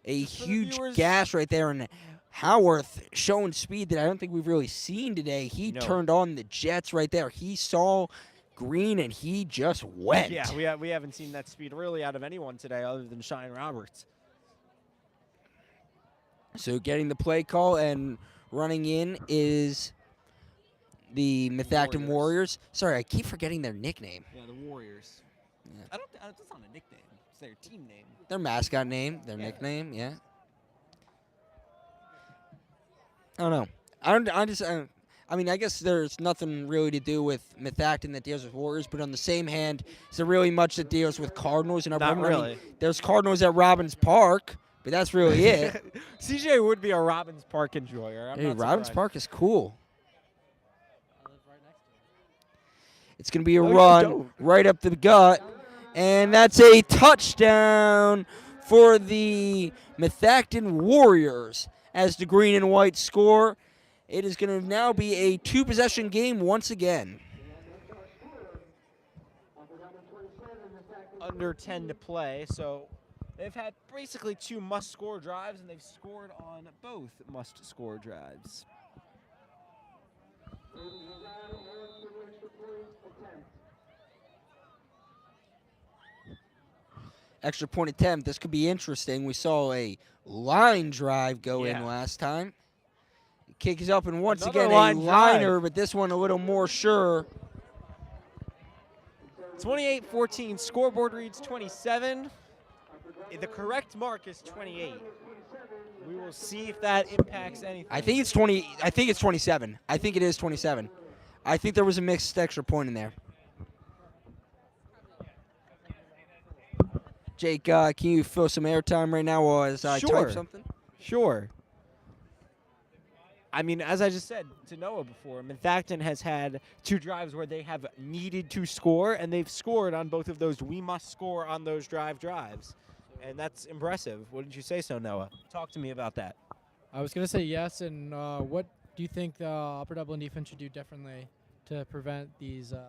Speaker 5: A huge gash right there, and Howarth showing speed that I don't think we've really seen today. He turned on the jets right there. He saw green, and he just went.
Speaker 1: Yeah, we haven't seen that speed really out of anyone today other than Shine Roberts.
Speaker 5: So getting the play call and running in is the Methacton Warriors. Sorry, I keep forgetting their nickname.
Speaker 1: Yeah, the Warriors.
Speaker 5: Yeah.
Speaker 1: That's not a nickname. It's their team name.
Speaker 5: Their mascot name, their nickname, yeah. I don't know. I guess there's nothing really to do with Methacton that deals with Warriors, but on the same hand, is there really much that deals with Cardinals? And
Speaker 1: Not really.
Speaker 5: There's Cardinals at Robbins Park, but that's really it.
Speaker 1: CJ would be a Robbins Park enjoyer.
Speaker 5: Hey, Robbins Park is cool. It's going to be a run right up the gut, and that's a touchdown for the Methacton Warriors as the green and white score. It is going to now be a 2-possession game once again.
Speaker 1: Under 10 to play, so they've had basically 2 must-score drives, and they've scored on both must-score drives.
Speaker 5: Extra point attempt. This could be interesting. We saw a line drive go in last time. Kick is up, and once again a liner, but this one a little more sure.
Speaker 1: 28-14. Scoreboard reads 27. The correct mark is 28. We will see if that impacts anything.
Speaker 5: I think it's 20. I think it's 27. I think it is 27. I think there was a mixed extra point in there. Jake, can you fill some airtime right now as I type something?
Speaker 1: Sure. I mean, as I just said to Noah before, Methacton has had 2 drives where they have needed to score, and they've scored on both of those. We must score on those drives. And that's impressive. Wouldn't you say so, Noah? Talk to me about that.
Speaker 6: I was going to say yes, and what do you think the Upper Dublin defense should do differently to prevent these long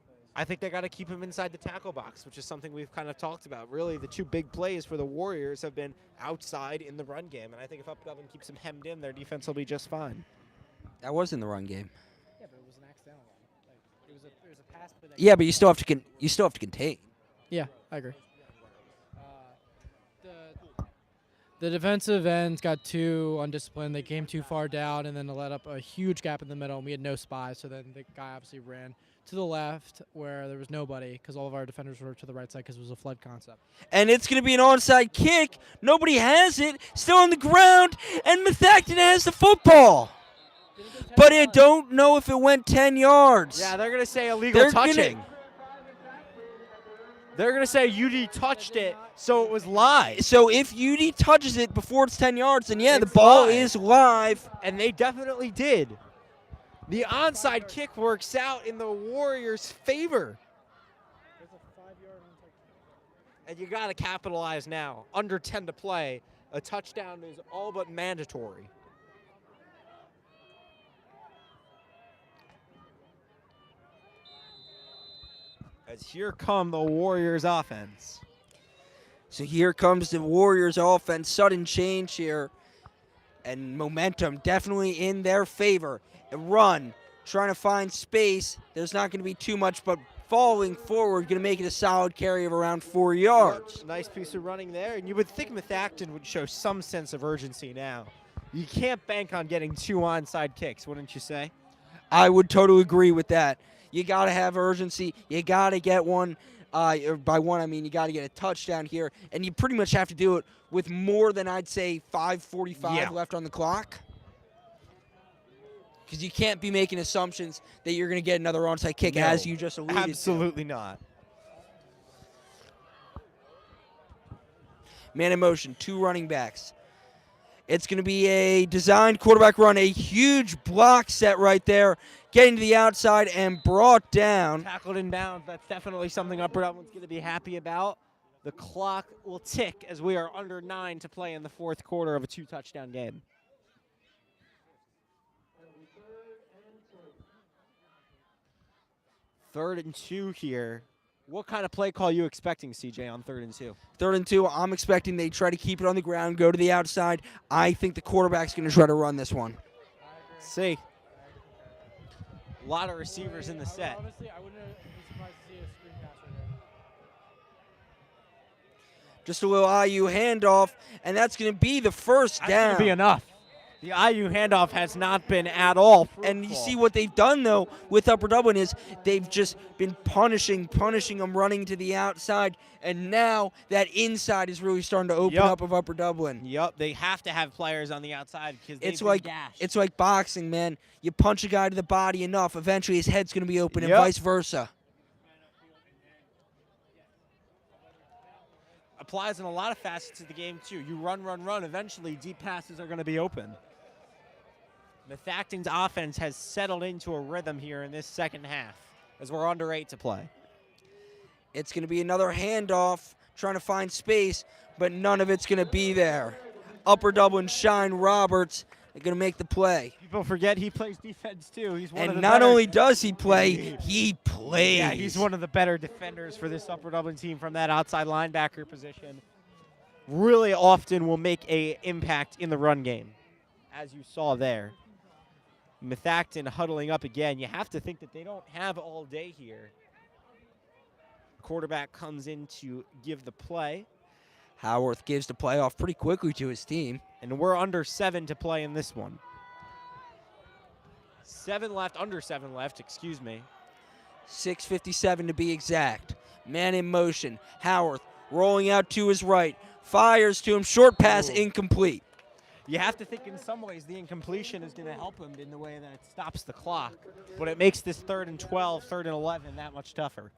Speaker 6: plays?
Speaker 1: I think they got to keep him inside the tackle box, which is something we've kind of talked about. Really, the 2 big plays for the Warriors have been outside in the run game, and I think if Upper Dublin keeps them hemmed in, their defense will be just fine.
Speaker 5: That was in the run game.
Speaker 6: Yeah, but it was an accidental one. Like, it was a pass play.
Speaker 5: Yeah, but you still have to contain.
Speaker 6: Yeah, I agree. The defensive ends got too undisciplined. They came too far down and then let up a huge gap in the middle, and we had no spies. So then the guy obviously ran to the left where there was nobody because all of our defenders were to the right side because it was a flood concept.
Speaker 5: And it's going to be an onside kick. Nobody has it. Still on the ground, and Methacton has the football. But I don't know if it went 10 yards.
Speaker 1: Yeah, they're going to say illegal touching. They're going to say UD touched it, so it was live.
Speaker 5: So if UD touches it before it's 10 yards, then yeah, the ball is live.
Speaker 1: And they definitely did. The onside kick works out in the Warriors' favor. And you got to capitalize now. Under 10 to play, a touchdown is all but mandatory. As here come the Warriors offense.
Speaker 5: So here comes the Warriors offense. Sudden change here. And momentum definitely in their favor. A run, trying to find space. There's not going to be too much, but falling forward, going to make it a solid carry of around 4 yards.
Speaker 1: Nice piece of running there. And you would think Methacton would show some sense of urgency now. You can't bank on getting 2 onside kicks, wouldn't you say?
Speaker 5: I would totally agree with that. You got to have urgency. You got to get one. By one, I mean you got to get a touchdown here. And you pretty much have to do it with more than, I'd say, 5:45 left on the clock. because you can't be making assumptions that you're going to get another onside kick, as you just alluded to.
Speaker 1: Absolutely not.
Speaker 5: Man in motion, 2 running backs. It's going to be a designed quarterback run, a huge block set right there, getting to the outside and brought down.
Speaker 1: Tackled in bounds. That's definitely something Upper Dublin's going to be happy about. The clock will tick as we are under 9 to play in the 4th quarter of a 2-touchdown game. Third and 2 here. What kind of play call are you expecting, CJ, on 3rd and 2?
Speaker 5: 3rd and 2, I'm expecting they try to keep it on the ground, go to the outside. I think the quarterback's going to try to run this one.
Speaker 1: See. A lot of receivers in the set.
Speaker 6: Honestly, I wouldn't be surprised to see a screen pass right there.
Speaker 5: Just a little IU handoff, and that's going to be the first
Speaker 1: That's
Speaker 5: down.
Speaker 1: going to be enough. The IU handoff has not been at all fruitful.
Speaker 5: And you see what they've done, though, with Upper Dublin is they've just been punishing them running to the outside, and now that inside is really starting to open up of Upper Dublin.
Speaker 1: Yep, they have to have players on the outside because
Speaker 5: It's like boxing, man. You punch a guy to the body enough, eventually his head's going to be open, and vice versa.
Speaker 1: Applies in a lot of facets of the game, too. You run, eventually deep passes are going to be open. Methacton's offense has settled into a rhythm here in this second half as we're under 8 to play.
Speaker 5: It's going to be another handoff, trying to find space, but none of it's going to be there. Upper Dublin, Shine Roberts, are going to make the play.
Speaker 1: People forget he plays defense, too. He's one of the
Speaker 5: And not
Speaker 1: better.
Speaker 5: only does he play, he plays.
Speaker 1: Yeah, he's one of the better defenders for this Upper Dublin team from that outside linebacker position. Really often will make an impact in the run game, as you saw there. Methacton huddling up again. You have to think that they don't have all day here. Quarterback comes in to give the play.
Speaker 5: Howarth gives the play off pretty quickly to his team.
Speaker 1: And we're under 7 to play in this one. 7 left, under 7 left, excuse me.
Speaker 5: 6:57 to be exact. Man in motion. Howarth rolling out to his right. Fires to him. Short pass, incomplete.
Speaker 1: You have to think in some ways the incompletion is going to help him in the way that it stops the clock. But it makes this 3rd and 12, 3rd and 11 that much tougher.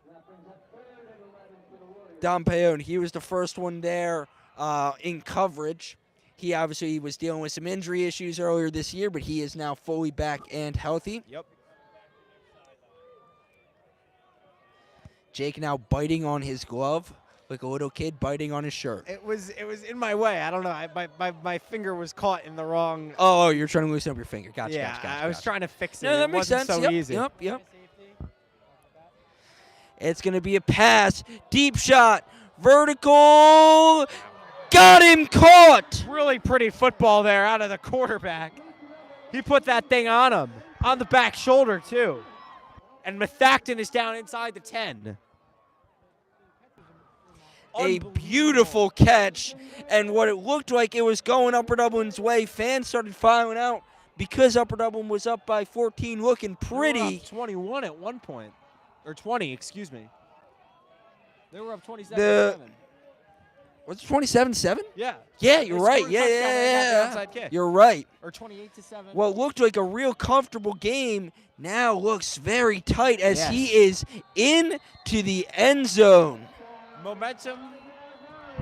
Speaker 5: Dom Paone, he was the first one there in coverage. He obviously was dealing with some injury issues earlier this year, but he is now fully back and healthy.
Speaker 1: Yep.
Speaker 5: Jake now biting on his glove like a little kid biting on his shirt.
Speaker 1: It was in my way. I don't know. My finger was caught in the wrong.
Speaker 5: Oh, you're trying to loosen up your finger. Gotcha,
Speaker 1: Yeah,
Speaker 5: gotcha.
Speaker 1: I was trying to fix it.
Speaker 5: No, that
Speaker 1: It
Speaker 5: makes
Speaker 1: wasn't
Speaker 5: sense.
Speaker 1: so easy.
Speaker 5: Yep. It's going to be a pass. Deep shot. Vertical. Got him caught.
Speaker 1: Really pretty football there out of the quarterback. He put that thing on him. On the back shoulder, too. And Methacton is down inside the 10.
Speaker 5: A beautiful catch. And what it looked like it was going Upper Dublin's way. Fans started filing out because Upper Dublin was up by 14, looking pretty.
Speaker 1: They were up 21 at one point. Or 20, excuse me. They were up 27-7.
Speaker 5: Was it 27-7?
Speaker 1: Yeah.
Speaker 5: Yeah, you're
Speaker 1: They
Speaker 5: right.
Speaker 1: scored a touchdown and got the outside kick.
Speaker 5: You're right.
Speaker 1: Or 28-7.
Speaker 5: What looked like a real comfortable game now looks very tight as he is into the end zone.
Speaker 1: Momentum,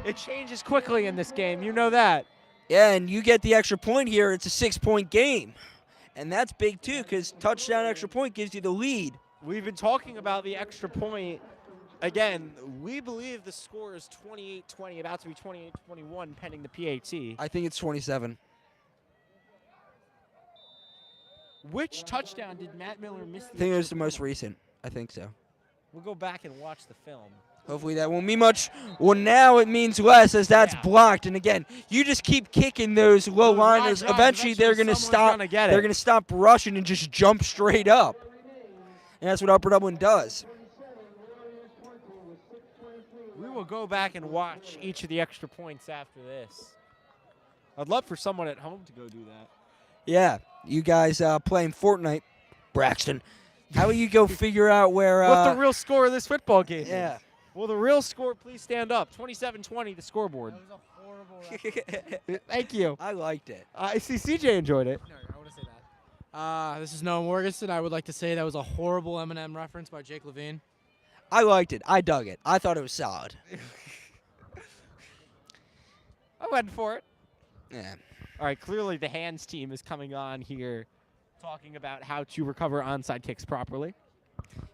Speaker 1: it changes quickly in this game. You know that.
Speaker 5: Yeah, and you get the extra point here. It's a 6-point game. And that's big, too, because touchdown extra point gives you the lead.
Speaker 1: We've been talking about the extra point. Again, we believe the score is 28-20, about to be 28-21 pending the PAT.
Speaker 5: I think it's 27.
Speaker 1: Which touchdown did Matt Miller miss?
Speaker 5: I think it was the most recent. I think so.
Speaker 1: We'll go back and watch the film.
Speaker 5: Hopefully that won't mean much. Well, now it means less as that's blocked. And again, you just keep kicking those low liners. Eventually they're going to stop. They're going to stop rushing and just jump straight up. And that's what Upper Dublin does.
Speaker 1: We will go back and watch each of the extra points after this. I'd love for someone at home to go do that.
Speaker 5: Yeah, you guys playing Fortnite, Braxton. How will you go figure out where
Speaker 1: what the real score of this football game
Speaker 5: is?
Speaker 1: Will the real score please stand up? 27-20, the scoreboard.
Speaker 6: That was a horrible
Speaker 1: Thank you.
Speaker 5: I liked it.
Speaker 1: I see CJ enjoyed it.
Speaker 6: No, I want to say that. This is Noah Morganson. I would like to say that was a horrible Eminem reference by Jake Levine.
Speaker 5: I liked it. I dug it. I thought it was solid.
Speaker 1: I went for it.
Speaker 5: Yeah.
Speaker 1: All right, clearly the hands team is coming on here talking about how to recover onside kicks properly.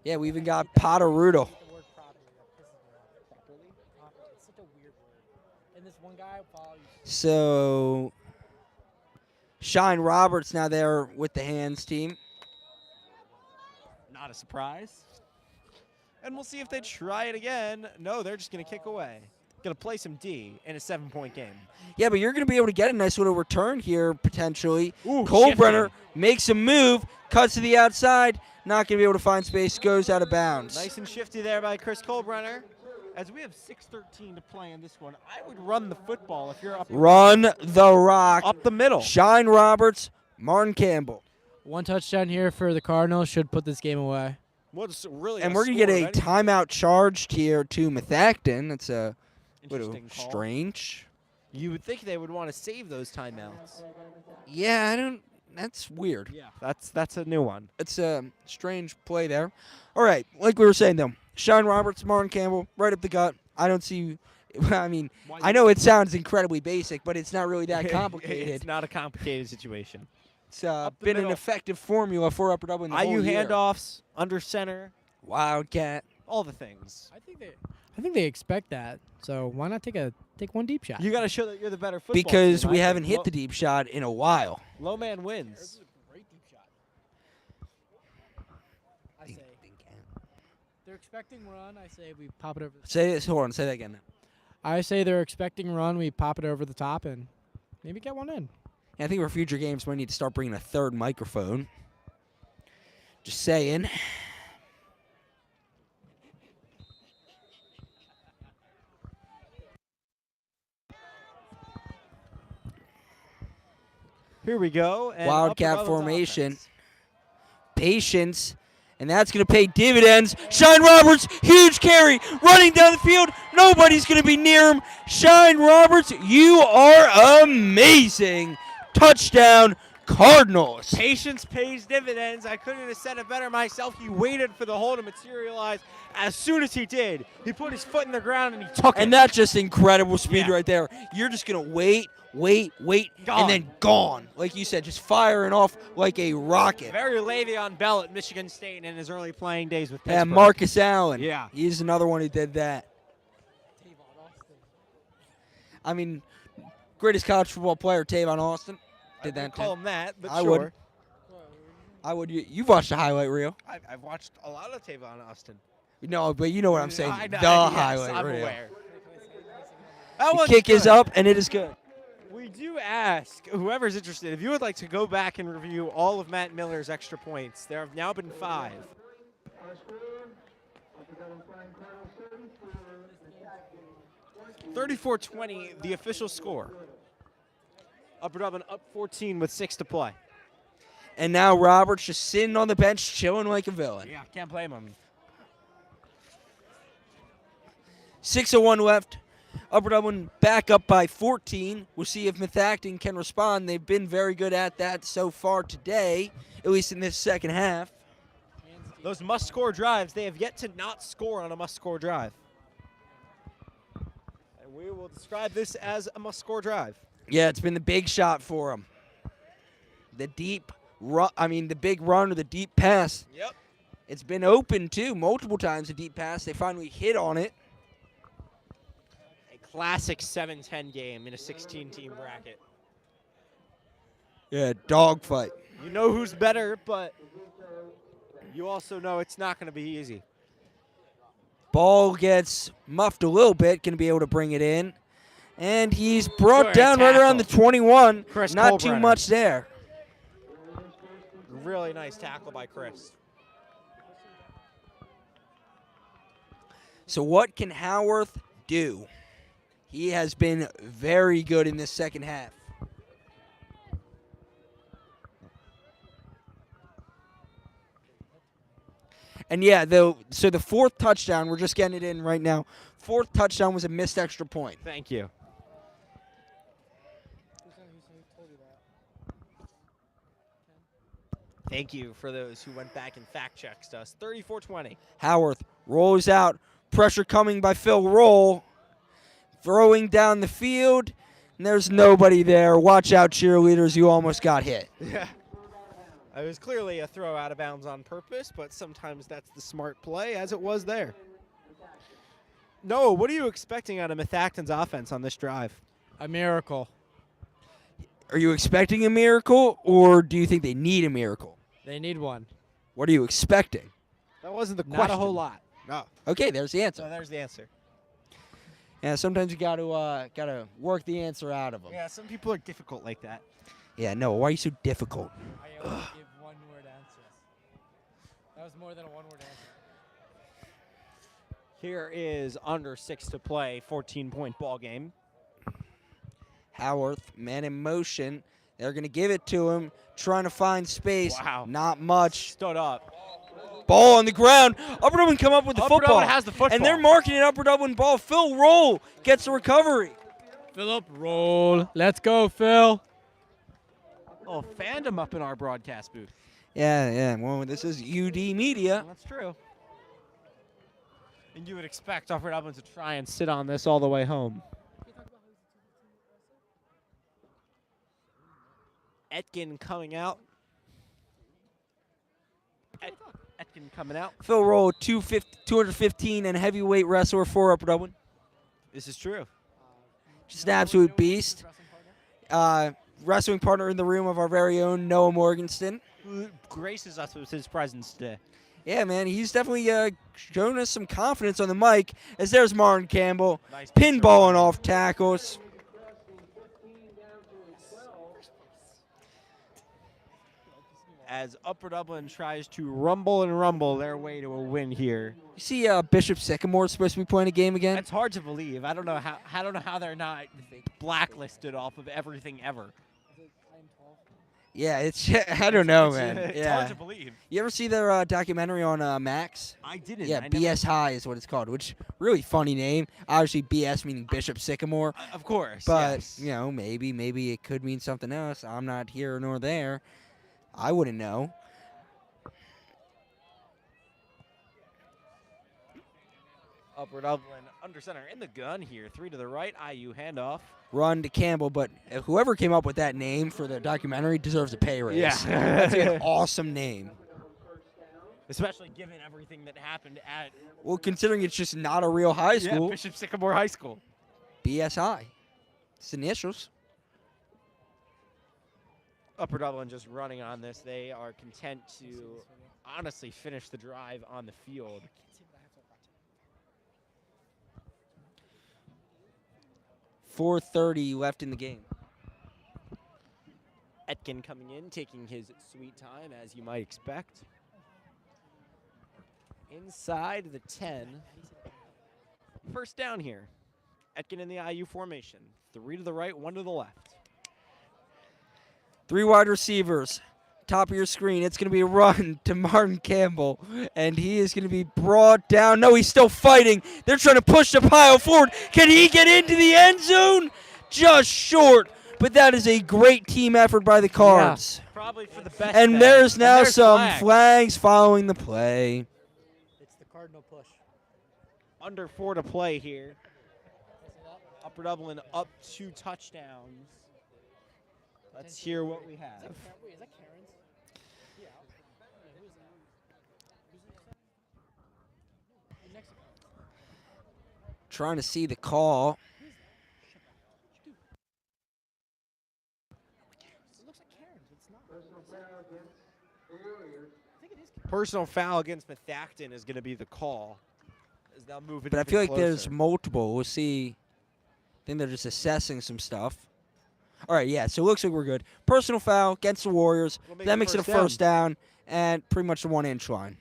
Speaker 5: Yeah, we even got Potterudo.
Speaker 6: The word properly, that pisses me off. Properly? It's such a weird word. And this one guy follows.
Speaker 5: So, Shine Roberts now there with the hands team.
Speaker 1: Not a surprise. And we'll see if they try it again. No, they're just going to kick away. Going to play some D in a 7-point game.
Speaker 5: Yeah, but you're going to be able to get a nice little return here potentially.
Speaker 1: Ooh,
Speaker 5: Colebrenner
Speaker 1: shifting.
Speaker 5: makes a move, cuts to the outside, not going to be able to find space, goes out of bounds.
Speaker 1: Nice and shifty there by Chris Colebrenner. As we have 6:13 to play in this one, I would run the football if you're up.
Speaker 5: Run the rock.
Speaker 1: Up the middle.
Speaker 5: Shine Roberts, Martin Campbell.
Speaker 6: One touchdown here for the Cardinals should put this game away.
Speaker 1: What's really
Speaker 5: And we're going to get a timeout charged here to Methacton. That's a little
Speaker 1: interesting call.
Speaker 5: strange.
Speaker 1: You would think they would want to save those timeouts.
Speaker 5: Yeah, I don't. That's weird.
Speaker 1: Yeah, that's a new one.
Speaker 5: It's a strange play there. All right, like we were saying, though, Shine Roberts, Martin Campbell, right up the gut. I don't see. I mean, I know it sounds incredibly basic, but it's not really that complicated.
Speaker 1: It's not a complicated situation.
Speaker 5: It's
Speaker 1: the
Speaker 5: been an
Speaker 1: middle.
Speaker 5: effective formula for Upper Dublin the
Speaker 1: IU
Speaker 5: whole year.
Speaker 1: handoffs, under center,
Speaker 5: Wildcat.
Speaker 1: all the things.
Speaker 6: I think they expect that. So why not take one deep shot?
Speaker 1: You got to show that you're the better football
Speaker 5: Because
Speaker 1: team.
Speaker 5: we
Speaker 1: I
Speaker 5: haven't
Speaker 1: think
Speaker 5: hit the deep shot in a while.
Speaker 1: low man wins.
Speaker 6: a great deep shot. I say they're expecting run. I say we pop it over.
Speaker 5: Say this. Hold on. Say that again.
Speaker 6: I say they're expecting run. We pop it over the top and maybe get one in.
Speaker 5: I think for future games, we need to start bringing a third microphone. Just saying.
Speaker 1: Here we go. And
Speaker 5: Wildcat
Speaker 1: Upper Dublin's
Speaker 5: formation.
Speaker 1: offense.
Speaker 5: Patience. And that's going to pay dividends. Shine Roberts, huge carry, running down the field. Nobody's going to be near him. Shine Roberts, you are amazing. Touchdown, Cardinals.
Speaker 1: Patience pays dividends. I couldn't have said it better myself. He waited for the hole to materialize. As soon as he did, he put his foot in the ground and he took it.
Speaker 5: And that's just incredible speed
Speaker 1: Yeah.
Speaker 5: right there. You're just going to wait,
Speaker 1: Gone.
Speaker 5: and then gone. Like you said, just firing off like a rocket.
Speaker 1: Very Le'Veon Bell at Michigan State in his early playing days with Pittsburgh.
Speaker 5: And Marcus Allen.
Speaker 1: Yeah.
Speaker 5: He's another one who did that. I mean, greatest college football player, Tavon Austin, did
Speaker 1: I
Speaker 5: that
Speaker 1: wouldn't call
Speaker 5: too.
Speaker 1: him that, but
Speaker 5: I
Speaker 1: sure.
Speaker 5: would. I would. You've watched the highlight reel.
Speaker 1: I've watched a lot of Tavon Austin.
Speaker 5: No, but you know what I'm saying.
Speaker 1: I know,
Speaker 5: The
Speaker 1: yes,
Speaker 5: highlight
Speaker 1: I'm
Speaker 5: reel.
Speaker 1: aware. That
Speaker 5: The
Speaker 1: one's
Speaker 5: kick is
Speaker 1: good.
Speaker 5: up, and it is good.
Speaker 1: We do ask whoever's interested, if you would like to go back and review all of Matt Miller's extra points, there have now been 5. 34-20, the official score. Upper Dublin up 14 with 6 to play.
Speaker 5: And now Roberts just sitting on the bench, chilling like a villain.
Speaker 1: Yeah, can't blame him.
Speaker 5: 6:01 left. Upper Dublin back up by 14. We'll see if Methacton can respond. They've been very good at that so far today, at least in this second half.
Speaker 1: Those must-score drives, they have yet to not score on a must-score drive. And we will describe this as a must-score drive.
Speaker 5: Yeah, it's been the big shot for them. The deep run, the big run or the deep pass.
Speaker 1: Yep.
Speaker 5: It's been open, too, multiple times, a deep pass. They finally hit on it.
Speaker 1: A classic 7-10 game in a 16-team bracket.
Speaker 5: Yeah, dogfight.
Speaker 1: You know who's better, but you also know it's not going to be easy.
Speaker 5: Ball gets muffed a little bit, going to be able to bring it in. And he's brought
Speaker 1: Good
Speaker 5: down right around the
Speaker 1: tackle.
Speaker 5: 21.
Speaker 1: Chris
Speaker 5: Not too
Speaker 1: Colebrenner.
Speaker 5: much there.
Speaker 1: Really nice tackle by Chris.
Speaker 5: So what can Howarth do? He has been very good in this second half. And yeah, so the fourth touchdown, we're just getting it in right now. Fourth touchdown was a missed extra point.
Speaker 1: Thank you. Thank you for those who went back and fact-checked us. 34-20.
Speaker 5: Howarth rolls out. Pressure coming by Phil Roll. Throwing down the field. And there's nobody there. Watch out, cheerleaders. You almost got hit.
Speaker 1: Yeah. It was clearly a throw out of bounds on purpose, but sometimes that's the smart play, as it was there. Noah, what are you expecting out of Methacton's offense on this drive?
Speaker 6: A miracle.
Speaker 5: Are you expecting a miracle, or do you think they need a miracle?
Speaker 6: They need one.
Speaker 5: What are you expecting?
Speaker 1: That wasn't the
Speaker 6: Not
Speaker 1: question.
Speaker 6: a whole lot.
Speaker 1: No.
Speaker 5: Okay, there's the
Speaker 1: So
Speaker 5: answer.
Speaker 1: there's the answer.
Speaker 5: Yeah, sometimes you gotta work the answer out of them.
Speaker 1: Yeah, some people are difficult like that.
Speaker 5: Yeah, no. Why are you so difficult?
Speaker 6: I only give one-word answers. That was more than a one-word answer.
Speaker 1: Here is under 6 to play, 14-point ball game.
Speaker 5: Howarth, man in motion. They're gonna give it to him, trying to find space.
Speaker 1: Wow.
Speaker 5: Not much.
Speaker 1: Stood up.
Speaker 5: Ball on the ground. Upper Dublin come up with the
Speaker 1: Upper
Speaker 5: football.
Speaker 1: Dublin has the football.
Speaker 5: And they're marking an Upper Dublin ball. Phil Roll gets the recovery.
Speaker 6: Philip, roll. Let's go, Phil.
Speaker 1: Oh, fandom up in our broadcast booth.
Speaker 5: Yeah. Well, this is UD Media.
Speaker 1: That's true. And you would expect Upper Dublin to try and sit on this all the way home. Etkin coming out. Etkin coming out.
Speaker 5: Phil Roll, 215 and heavyweight wrestler for Upper Dublin.
Speaker 1: This is true.
Speaker 5: Just an absolute beast. Wrestling partner in the room of our very own Noah Morganston.
Speaker 1: Who graces us with his presence today.
Speaker 5: Yeah, man, he's definitely shown us some confidence on the mic. As there's Martin Campbell,
Speaker 1: Nice
Speaker 5: pinballing off tackles.
Speaker 1: As Upper Dublin tries to rumble their way to a win here.
Speaker 5: You see Bishop Sycamore supposed to be playing a game again?
Speaker 1: That's hard to believe. I don't know how they're not blacklisted off of everything ever.
Speaker 5: Yeah, it's I don't know, man.
Speaker 1: It's
Speaker 5: Yeah.
Speaker 1: hard to believe.
Speaker 5: You ever see their documentary on Max?
Speaker 1: I didn't.
Speaker 5: Yeah, BS High is what it's called, which really funny name. Obviously, BS meaning Bishop Sycamore.
Speaker 1: Of course.
Speaker 5: But,
Speaker 1: yes.
Speaker 5: you know, maybe it could mean something else. I'm not here nor there. I wouldn't know.
Speaker 1: Upper Dublin under center in the gun here. 3 to the right. IU handoff.
Speaker 5: Run to Campbell, but whoever came up with that name for the documentary deserves a pay raise.
Speaker 1: Yeah.
Speaker 5: That's an awesome name.
Speaker 1: Especially given everything that happened at
Speaker 5: Well, considering it's just not a real high school,
Speaker 1: Bishop Sycamore High School.
Speaker 5: BSI. It's initials.
Speaker 1: Upper Dublin just running on this. They are content to honestly finish the drive on the field.
Speaker 5: .430 left in the game.
Speaker 1: Etkin coming in, taking his sweet time, as you might expect. Inside the 10. First down here. Etkin in the IU formation. 3 to the right, 1 to the left.
Speaker 5: 3 wide receivers. Top of your screen. It's going to be a run to Martin Campbell. And he is going to be brought down. No, he's still fighting. They're trying to push the pile forward. Can he get into the end zone? Just short. But that is a great team effort by the Cards.
Speaker 1: Yeah, probably for the best.
Speaker 5: And
Speaker 1: bet.
Speaker 5: there's now
Speaker 1: there's
Speaker 5: some flags following the play.
Speaker 6: It's the Cardinal push.
Speaker 1: Under 4 to play here. Upper Dublin up 2 touchdowns. Let's hear what we have.
Speaker 6: Wait, is that Karen's? Yeah.
Speaker 5: Trying to see the call.
Speaker 6: It looks like Karen's. It's not.
Speaker 1: Personal foul against Methacton is going to be the call. Is now moving
Speaker 5: But I
Speaker 1: even
Speaker 5: feel like
Speaker 1: closer.
Speaker 5: there's multiple. We'll see. I think they're just assessing some stuff. All right, yeah, so it looks like we're good. Personal foul against the Warriors.
Speaker 1: We'll make
Speaker 5: That
Speaker 1: it
Speaker 5: makes it a
Speaker 1: first
Speaker 5: first down and pretty much the 1-inch line.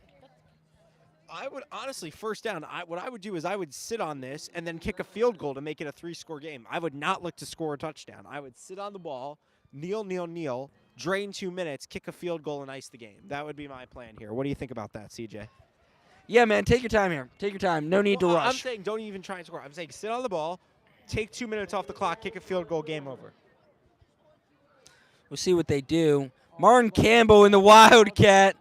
Speaker 1: I would honestly, first down, what I would do is I would sit on this and then kick a field goal to make it a 3-score game. I would not look to score a touchdown. I would sit on the ball, kneel, drain 2 minutes, kick a field goal, and ice the game. That would be my plan here. What do you think about that, CJ?
Speaker 5: Yeah, man, take your time here. Take your time. No need to
Speaker 1: I'm
Speaker 5: rush.
Speaker 1: saying don't even try and score. I'm saying sit on the ball, take 2 minutes off the clock, kick a field goal, game over.
Speaker 5: We'll see what they do. Martin Campbell in the Wildcat.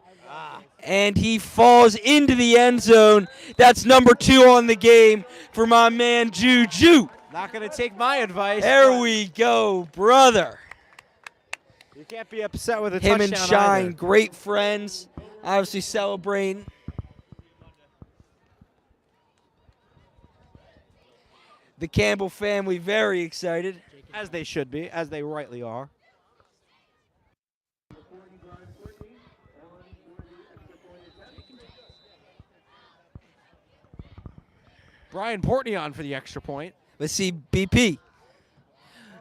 Speaker 5: And he falls into the end zone. That's number 2 on the game for my man Juju.
Speaker 1: Not going to take my advice.
Speaker 5: There we go, brother.
Speaker 1: You can't be upset with a
Speaker 5: Him
Speaker 1: touchdown
Speaker 5: and Shine,
Speaker 1: either.
Speaker 5: great friends, obviously celebrating. The Campbell family very excited.
Speaker 1: As they should be, as they rightly are. Brian Portney on for the extra point.
Speaker 5: Let's see BP.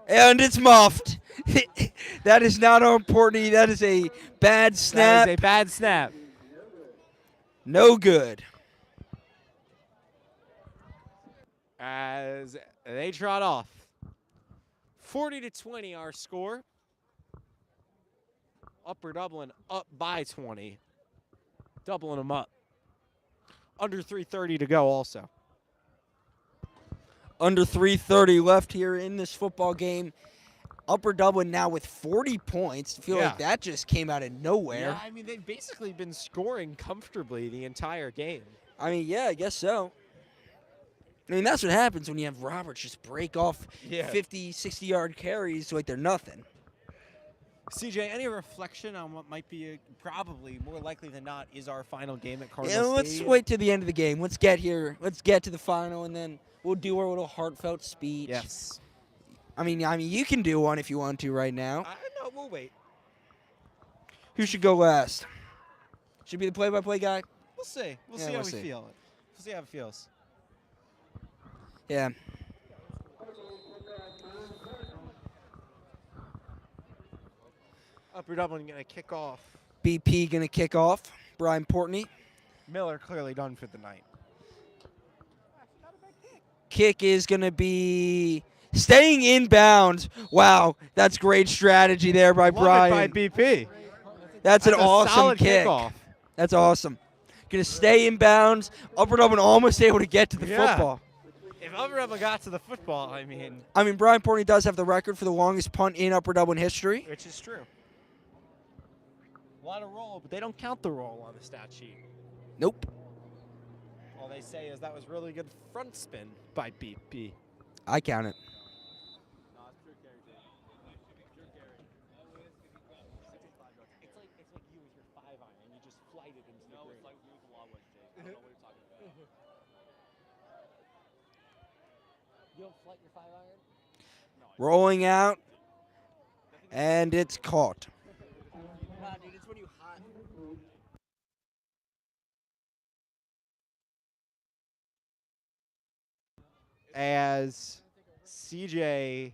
Speaker 5: And it's muffed. That is not on Portney. That is a bad snap.
Speaker 1: That is a bad snap.
Speaker 5: No good.
Speaker 1: As they trot off. 40-20 our score. Upper Dublin up by 20. Doubling them up. Under 3:30 to go also.
Speaker 5: Under 3:30 left here in this football game. Upper Dublin now with 40 points. I feel like that just came out of nowhere.
Speaker 1: Yeah, I mean, they've basically been scoring comfortably the entire game.
Speaker 5: I mean, yeah, I guess so. I mean, that's what happens when you have Roberts just break off 50, 60-yard carries like they're nothing.
Speaker 1: CJ, any reflection on what might be probably more likely than not is our final game at Cardinals
Speaker 5: Yeah, let's
Speaker 1: Stadium?
Speaker 5: wait to the end of the game. Let's get here. Let's get to the final, and then we'll do our little heartfelt speech.
Speaker 1: Yes.
Speaker 5: I mean, you can do one if you want to right now.
Speaker 1: No, we'll wait.
Speaker 5: Who should go last? Should be the play-by-play guy?
Speaker 1: We'll see. We'll
Speaker 5: Yeah,
Speaker 1: see how
Speaker 5: we'll
Speaker 1: we
Speaker 5: see.
Speaker 1: feel. We'll see how it feels.
Speaker 5: Yeah.
Speaker 1: Upper Dublin going to kick off.
Speaker 5: BP going to kick off. Brian Portney.
Speaker 1: Miller clearly done for the night.
Speaker 5: Kick is going to be staying inbounds. Wow, that's great strategy there by Brian.
Speaker 1: Love it by BP.
Speaker 5: That's an
Speaker 1: a
Speaker 5: awesome
Speaker 1: solid
Speaker 5: kick.
Speaker 1: kickoff.
Speaker 5: That's awesome. Going to stay inbounds. Upper Dublin almost able to get to the
Speaker 1: Yeah.
Speaker 5: football.
Speaker 1: If Upper Dublin got to the football, I mean.
Speaker 5: Brian Portney does have the record for the longest punt in Upper Dublin history.
Speaker 1: Which is true. A lot of roll, but they don't count the roll on the stat sheet.
Speaker 5: Nope.
Speaker 1: All they say is that was really good front spin by BP.
Speaker 5: I count it.
Speaker 1: It's like you with your 5-iron. You just flight it into the green.
Speaker 11: it's like you with the law wedge, Jake. I don't know what you're talking about.
Speaker 1: You don't flight your 5-iron?
Speaker 5: Rolling out. And it's caught.
Speaker 1: Nah, dude, it's when you hot. As CJ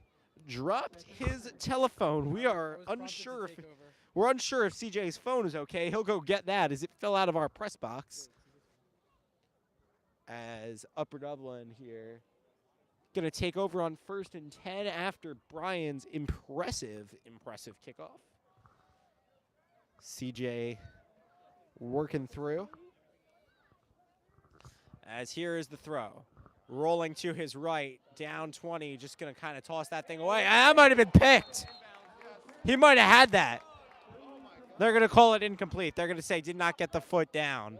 Speaker 1: dropped his telephone, we are unsure if CJ's phone is okay. He'll go get that as it fell out of our press box. As Upper Dublin here going to take over on 1st and 10 after Brian's impressive kickoff. CJ working through. As here is the throw. Rolling to his right, down 20, just going to kind of toss that thing away. That might have been picked. He might have had that. They're going to call it incomplete. They're going to say did not get the foot down.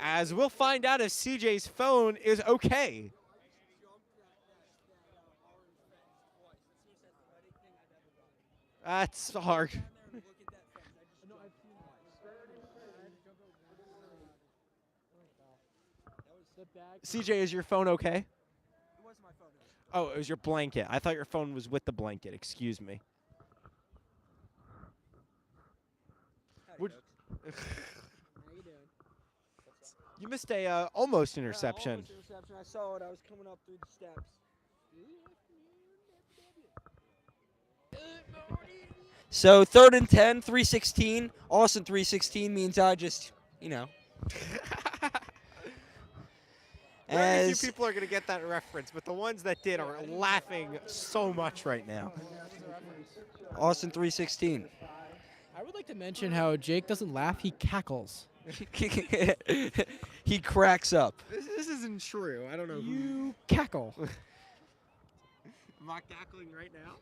Speaker 1: As we'll find out if CJ's phone is okay. That's hard. CJ, is your phone okay? Oh, it was your blanket. I thought your phone was with the blanket. Excuse me. You missed a almost interception.
Speaker 5: Almost interception. I saw it. I was coming up through the steps. So 3rd and 10, 3:16. Austin 3:16 means I just,
Speaker 1: Very few people are going to get that reference, but the ones that did are laughing so much right now.
Speaker 5: Austin 3:16.
Speaker 6: I would like to mention how Jake doesn't laugh, he cackles.
Speaker 5: He cracks up.
Speaker 1: This isn't true. I don't know
Speaker 6: You cackle.
Speaker 1: Am I cackling right now?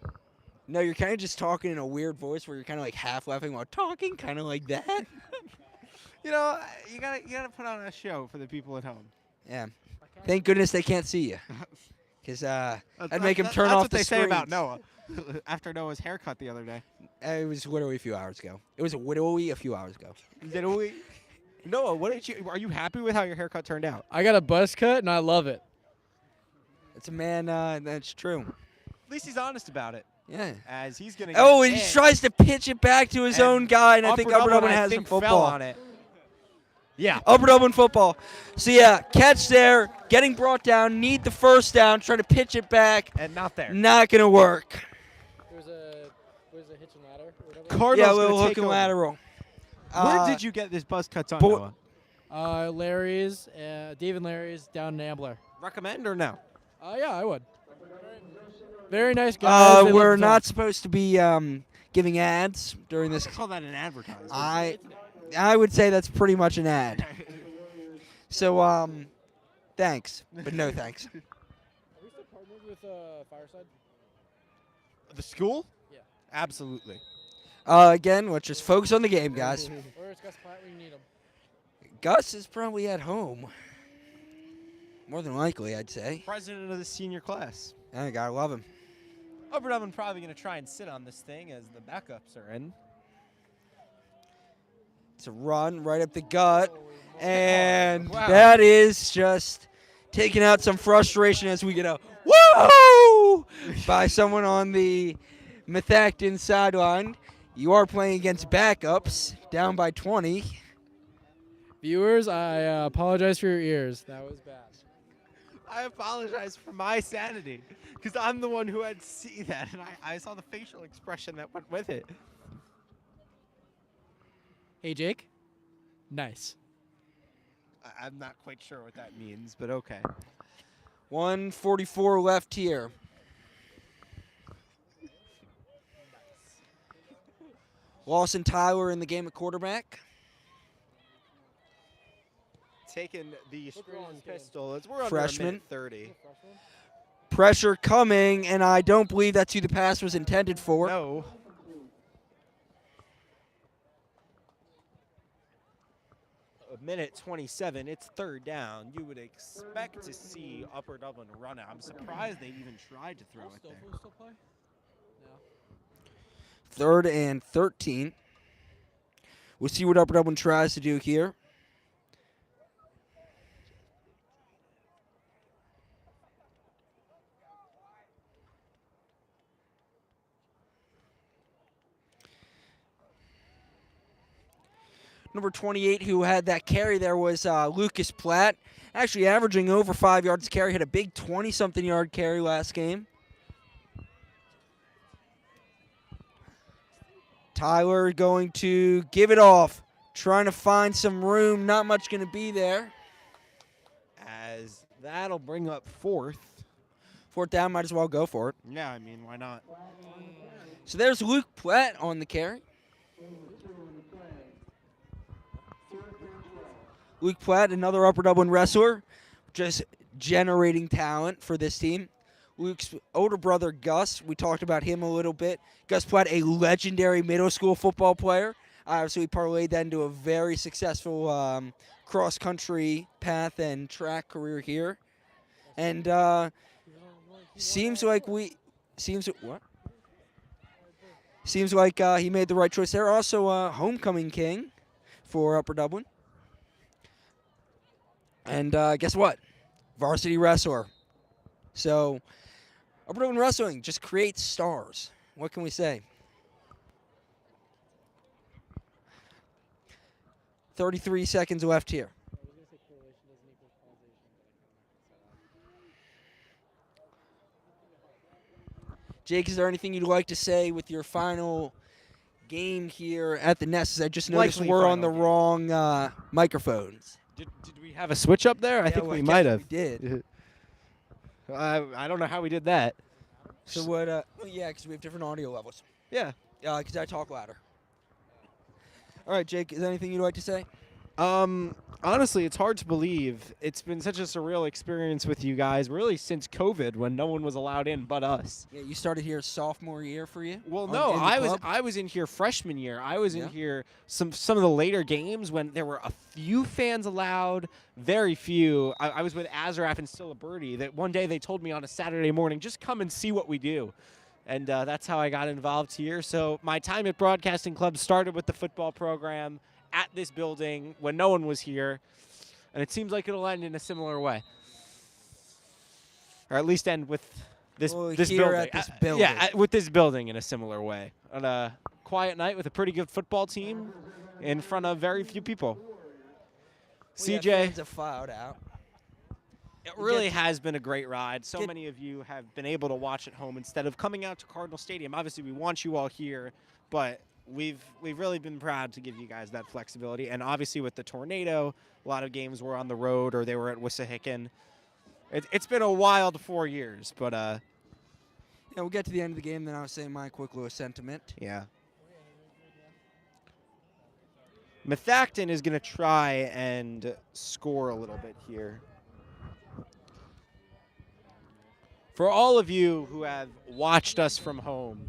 Speaker 5: No, you're kind of just talking in a weird voice where you're kind of like half laughing while talking, kind of like that.
Speaker 1: You know, you gotta put on a show for the people at home.
Speaker 5: Yeah. Thank goodness they can't see you. Because I'd make him turn
Speaker 1: that's
Speaker 5: off
Speaker 1: what
Speaker 5: the
Speaker 1: they say about
Speaker 5: screens.
Speaker 1: Noah. After Noah's haircut the other day.
Speaker 5: It was widowy a few hours ago. It was a widowy a few hours ago.
Speaker 1: Did we? Noah, what did you? Are you happy with how your haircut turned out?
Speaker 6: I got a buzz cut and I love it.
Speaker 5: It's a man, that's true.
Speaker 1: At least he's honest about it.
Speaker 5: Yeah.
Speaker 1: As he's gonna.
Speaker 5: Oh,
Speaker 1: get
Speaker 5: and he
Speaker 1: in.
Speaker 5: tries to pitch it back to his
Speaker 1: And
Speaker 5: own guy, and I think Upper Dublin
Speaker 1: I
Speaker 5: has
Speaker 1: think
Speaker 5: some
Speaker 1: fell
Speaker 5: football
Speaker 1: on it. Yeah.
Speaker 5: Upper Dublin football. So yeah, catch there, getting brought down, need the first down, trying to pitch it back.
Speaker 1: And not there.
Speaker 5: Not gonna work.
Speaker 6: There's a hitch and ladder or whatever.
Speaker 1: Cardinals
Speaker 5: Yeah, a
Speaker 1: gonna
Speaker 5: little
Speaker 1: take
Speaker 5: hook and
Speaker 1: over.
Speaker 5: lateral.
Speaker 1: Where did you get this buzz cuts on,
Speaker 5: Bo-
Speaker 1: Noah?
Speaker 6: Larry's, David Larry's down in Ambler.
Speaker 1: Recommend or no?
Speaker 6: Yeah, I would. Very nice guys. They
Speaker 5: we're
Speaker 6: love the
Speaker 5: not
Speaker 6: song.
Speaker 5: supposed to be giving ads during this.
Speaker 1: I call that an advertisement.
Speaker 5: I would say that's pretty much an ad. So thanks, but no thanks.
Speaker 6: Are we still partnered with Fireside?
Speaker 1: The school?
Speaker 6: Yeah.
Speaker 1: Absolutely.
Speaker 5: Again, let's just focus on the game, guys.
Speaker 6: Where's Gus Platt when you need him?
Speaker 5: Gus is probably at home. More than likely, I'd say.
Speaker 1: President of the senior class.
Speaker 5: I gotta love him.
Speaker 1: Upper Dublin probably going to try and sit on this thing as the backups are in.
Speaker 5: It's a run right up the gut. And
Speaker 1: Wow.
Speaker 5: that is just taking out some frustration as we get a woo by someone on the Methacton sideline. You are playing against backups, down by 20.
Speaker 6: Viewers, I apologize for your ears. That was bad.
Speaker 1: I apologize for my sanity because I'm the one who had to see that, and I saw the facial expression that went with it.
Speaker 6: Hey, Jake. Nice.
Speaker 1: I'm not quite sure what that means, but okay.
Speaker 5: 1:44 left here. Lawson Tyler in the game at quarterback.
Speaker 1: Taking the screen pistol. We're under
Speaker 5: Freshman.
Speaker 1: a minute 30.
Speaker 5: Pressure coming, and I don't believe that's who the pass was intended for.
Speaker 1: No. A minute 27. It's third down. You would expect to see Upper Dublin run it. I'm surprised they even tried to throw it there.
Speaker 6: Still play? No.
Speaker 5: 3rd and 13. We'll see what Upper Dublin tries to do here. Number 28, who had that carry there, was Lucas Platt. Actually averaging over 5 yards a carry. Had a big 20-something yard carry last game. Tyler going to give it off. Trying to find some room. Not much going to be there.
Speaker 1: As that'll bring up 4th.
Speaker 5: 4th down, might as well go for it.
Speaker 1: Yeah, I mean, why not?
Speaker 5: So there's Luke Platt on the carry. Luke Platt, another Upper Dublin wrestler, just generating talent for this team. Luke's older brother, Gus, we talked about him a little bit. Gus Platt, a legendary middle school football player. So he parlayed that into a very successful cross-country path and track career here. And seems like he made the right choice there. Also a homecoming king for Upper Dublin. And guess what? Varsity wrestler. So Upper Dublin Wrestling just creates stars. What can we say? 33 seconds left here. Jake, is there anything you'd like to say with your final game here at the Nest? I just noticed
Speaker 1: Likely
Speaker 5: we're on the
Speaker 1: final
Speaker 5: wrong microphones.
Speaker 1: Did we have a switch up there? I think we might have.
Speaker 5: We did.
Speaker 1: I don't know how we did that.
Speaker 5: So what? Yeah, because we have different audio levels.
Speaker 1: Yeah.
Speaker 5: Because I talk louder. All right, Jake. Is there anything you'd like to say?
Speaker 1: Honestly, it's hard to believe. It's been such a surreal experience with you guys, really since COVID, when no one was allowed in but us.
Speaker 5: Yeah, you started here sophomore year for you?
Speaker 1: Well,
Speaker 5: On-
Speaker 1: no,
Speaker 5: in the
Speaker 1: I
Speaker 5: club?
Speaker 1: was in here freshman year. I was
Speaker 5: Yeah.
Speaker 1: in here some of the later games when there were a few fans allowed, very few. I was with Azaraf and Stilla Birdie. That one day they told me on a Saturday morning, just come and see what we do. And that's how I got involved here. So my time at Broadcasting Club started with the football program at this building when no one was here. And it seems like it'll end in a similar way. Or at least end with this
Speaker 5: Well,
Speaker 1: this
Speaker 5: here
Speaker 1: building.
Speaker 5: at this
Speaker 1: Yeah, with this building in a similar way. On a quiet night with a pretty good football team in front of very few people.
Speaker 5: We have
Speaker 1: CJ,
Speaker 5: fans have filed out.
Speaker 1: it really has been a great ride. So
Speaker 5: Get-
Speaker 1: many of you have been able to watch at home instead of coming out to Cardinal Stadium. Obviously, we want you all here, but we've really been proud to give you guys that flexibility. And obviously, with the tornado, a lot of games were on the road or they were at Wissahickon. It's been a wild 4 years, but
Speaker 5: Yeah, we'll get to the end of the game, then I'll say my quick little sentiment.
Speaker 1: yeah. Methacton is going to try and score a little bit here. For all of you who have watched us from home,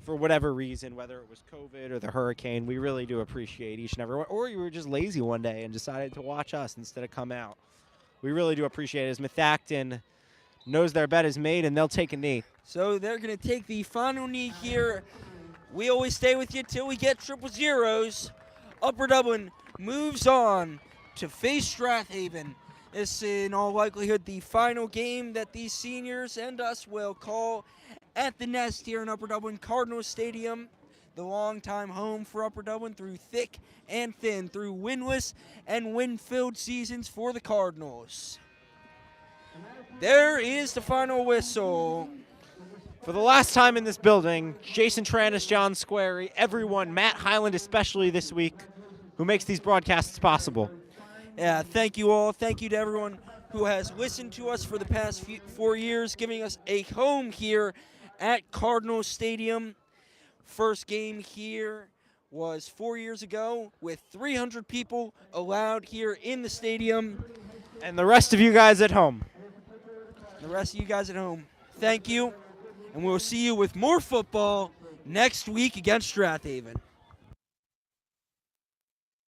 Speaker 1: for whatever reason, whether it was COVID or the hurricane, we really do appreciate each and every one. Or you were just lazy one day and decided to watch us instead of come out. We really do appreciate it. As Methacton knows their bet is made, and they'll take a knee.
Speaker 5: So they're going to take the final knee here. We always stay with you till we get 000. Upper Dublin moves on to face Strathaven. This is in all likelihood the final game that these seniors and us will call at the Nest here in Upper Dublin Cardinals Stadium. The longtime home for Upper Dublin through thick and thin, through winless and win-filled seasons for the Cardinals. There is the final whistle.
Speaker 1: For the last time in this building, Jason Tranis, John Squarey, everyone, Matt Highland especially this week, who makes these broadcasts possible.
Speaker 5: Yeah, thank you all. Thank you to everyone who has listened to us for the past 4 years, giving us a home here at Cardinal Stadium. First game here was 4 years ago with 300 people allowed here in the stadium.
Speaker 1: And the rest of you guys at home.
Speaker 5: The rest of you guys at home, thank you. And we'll see you with more football next week against Strathaven.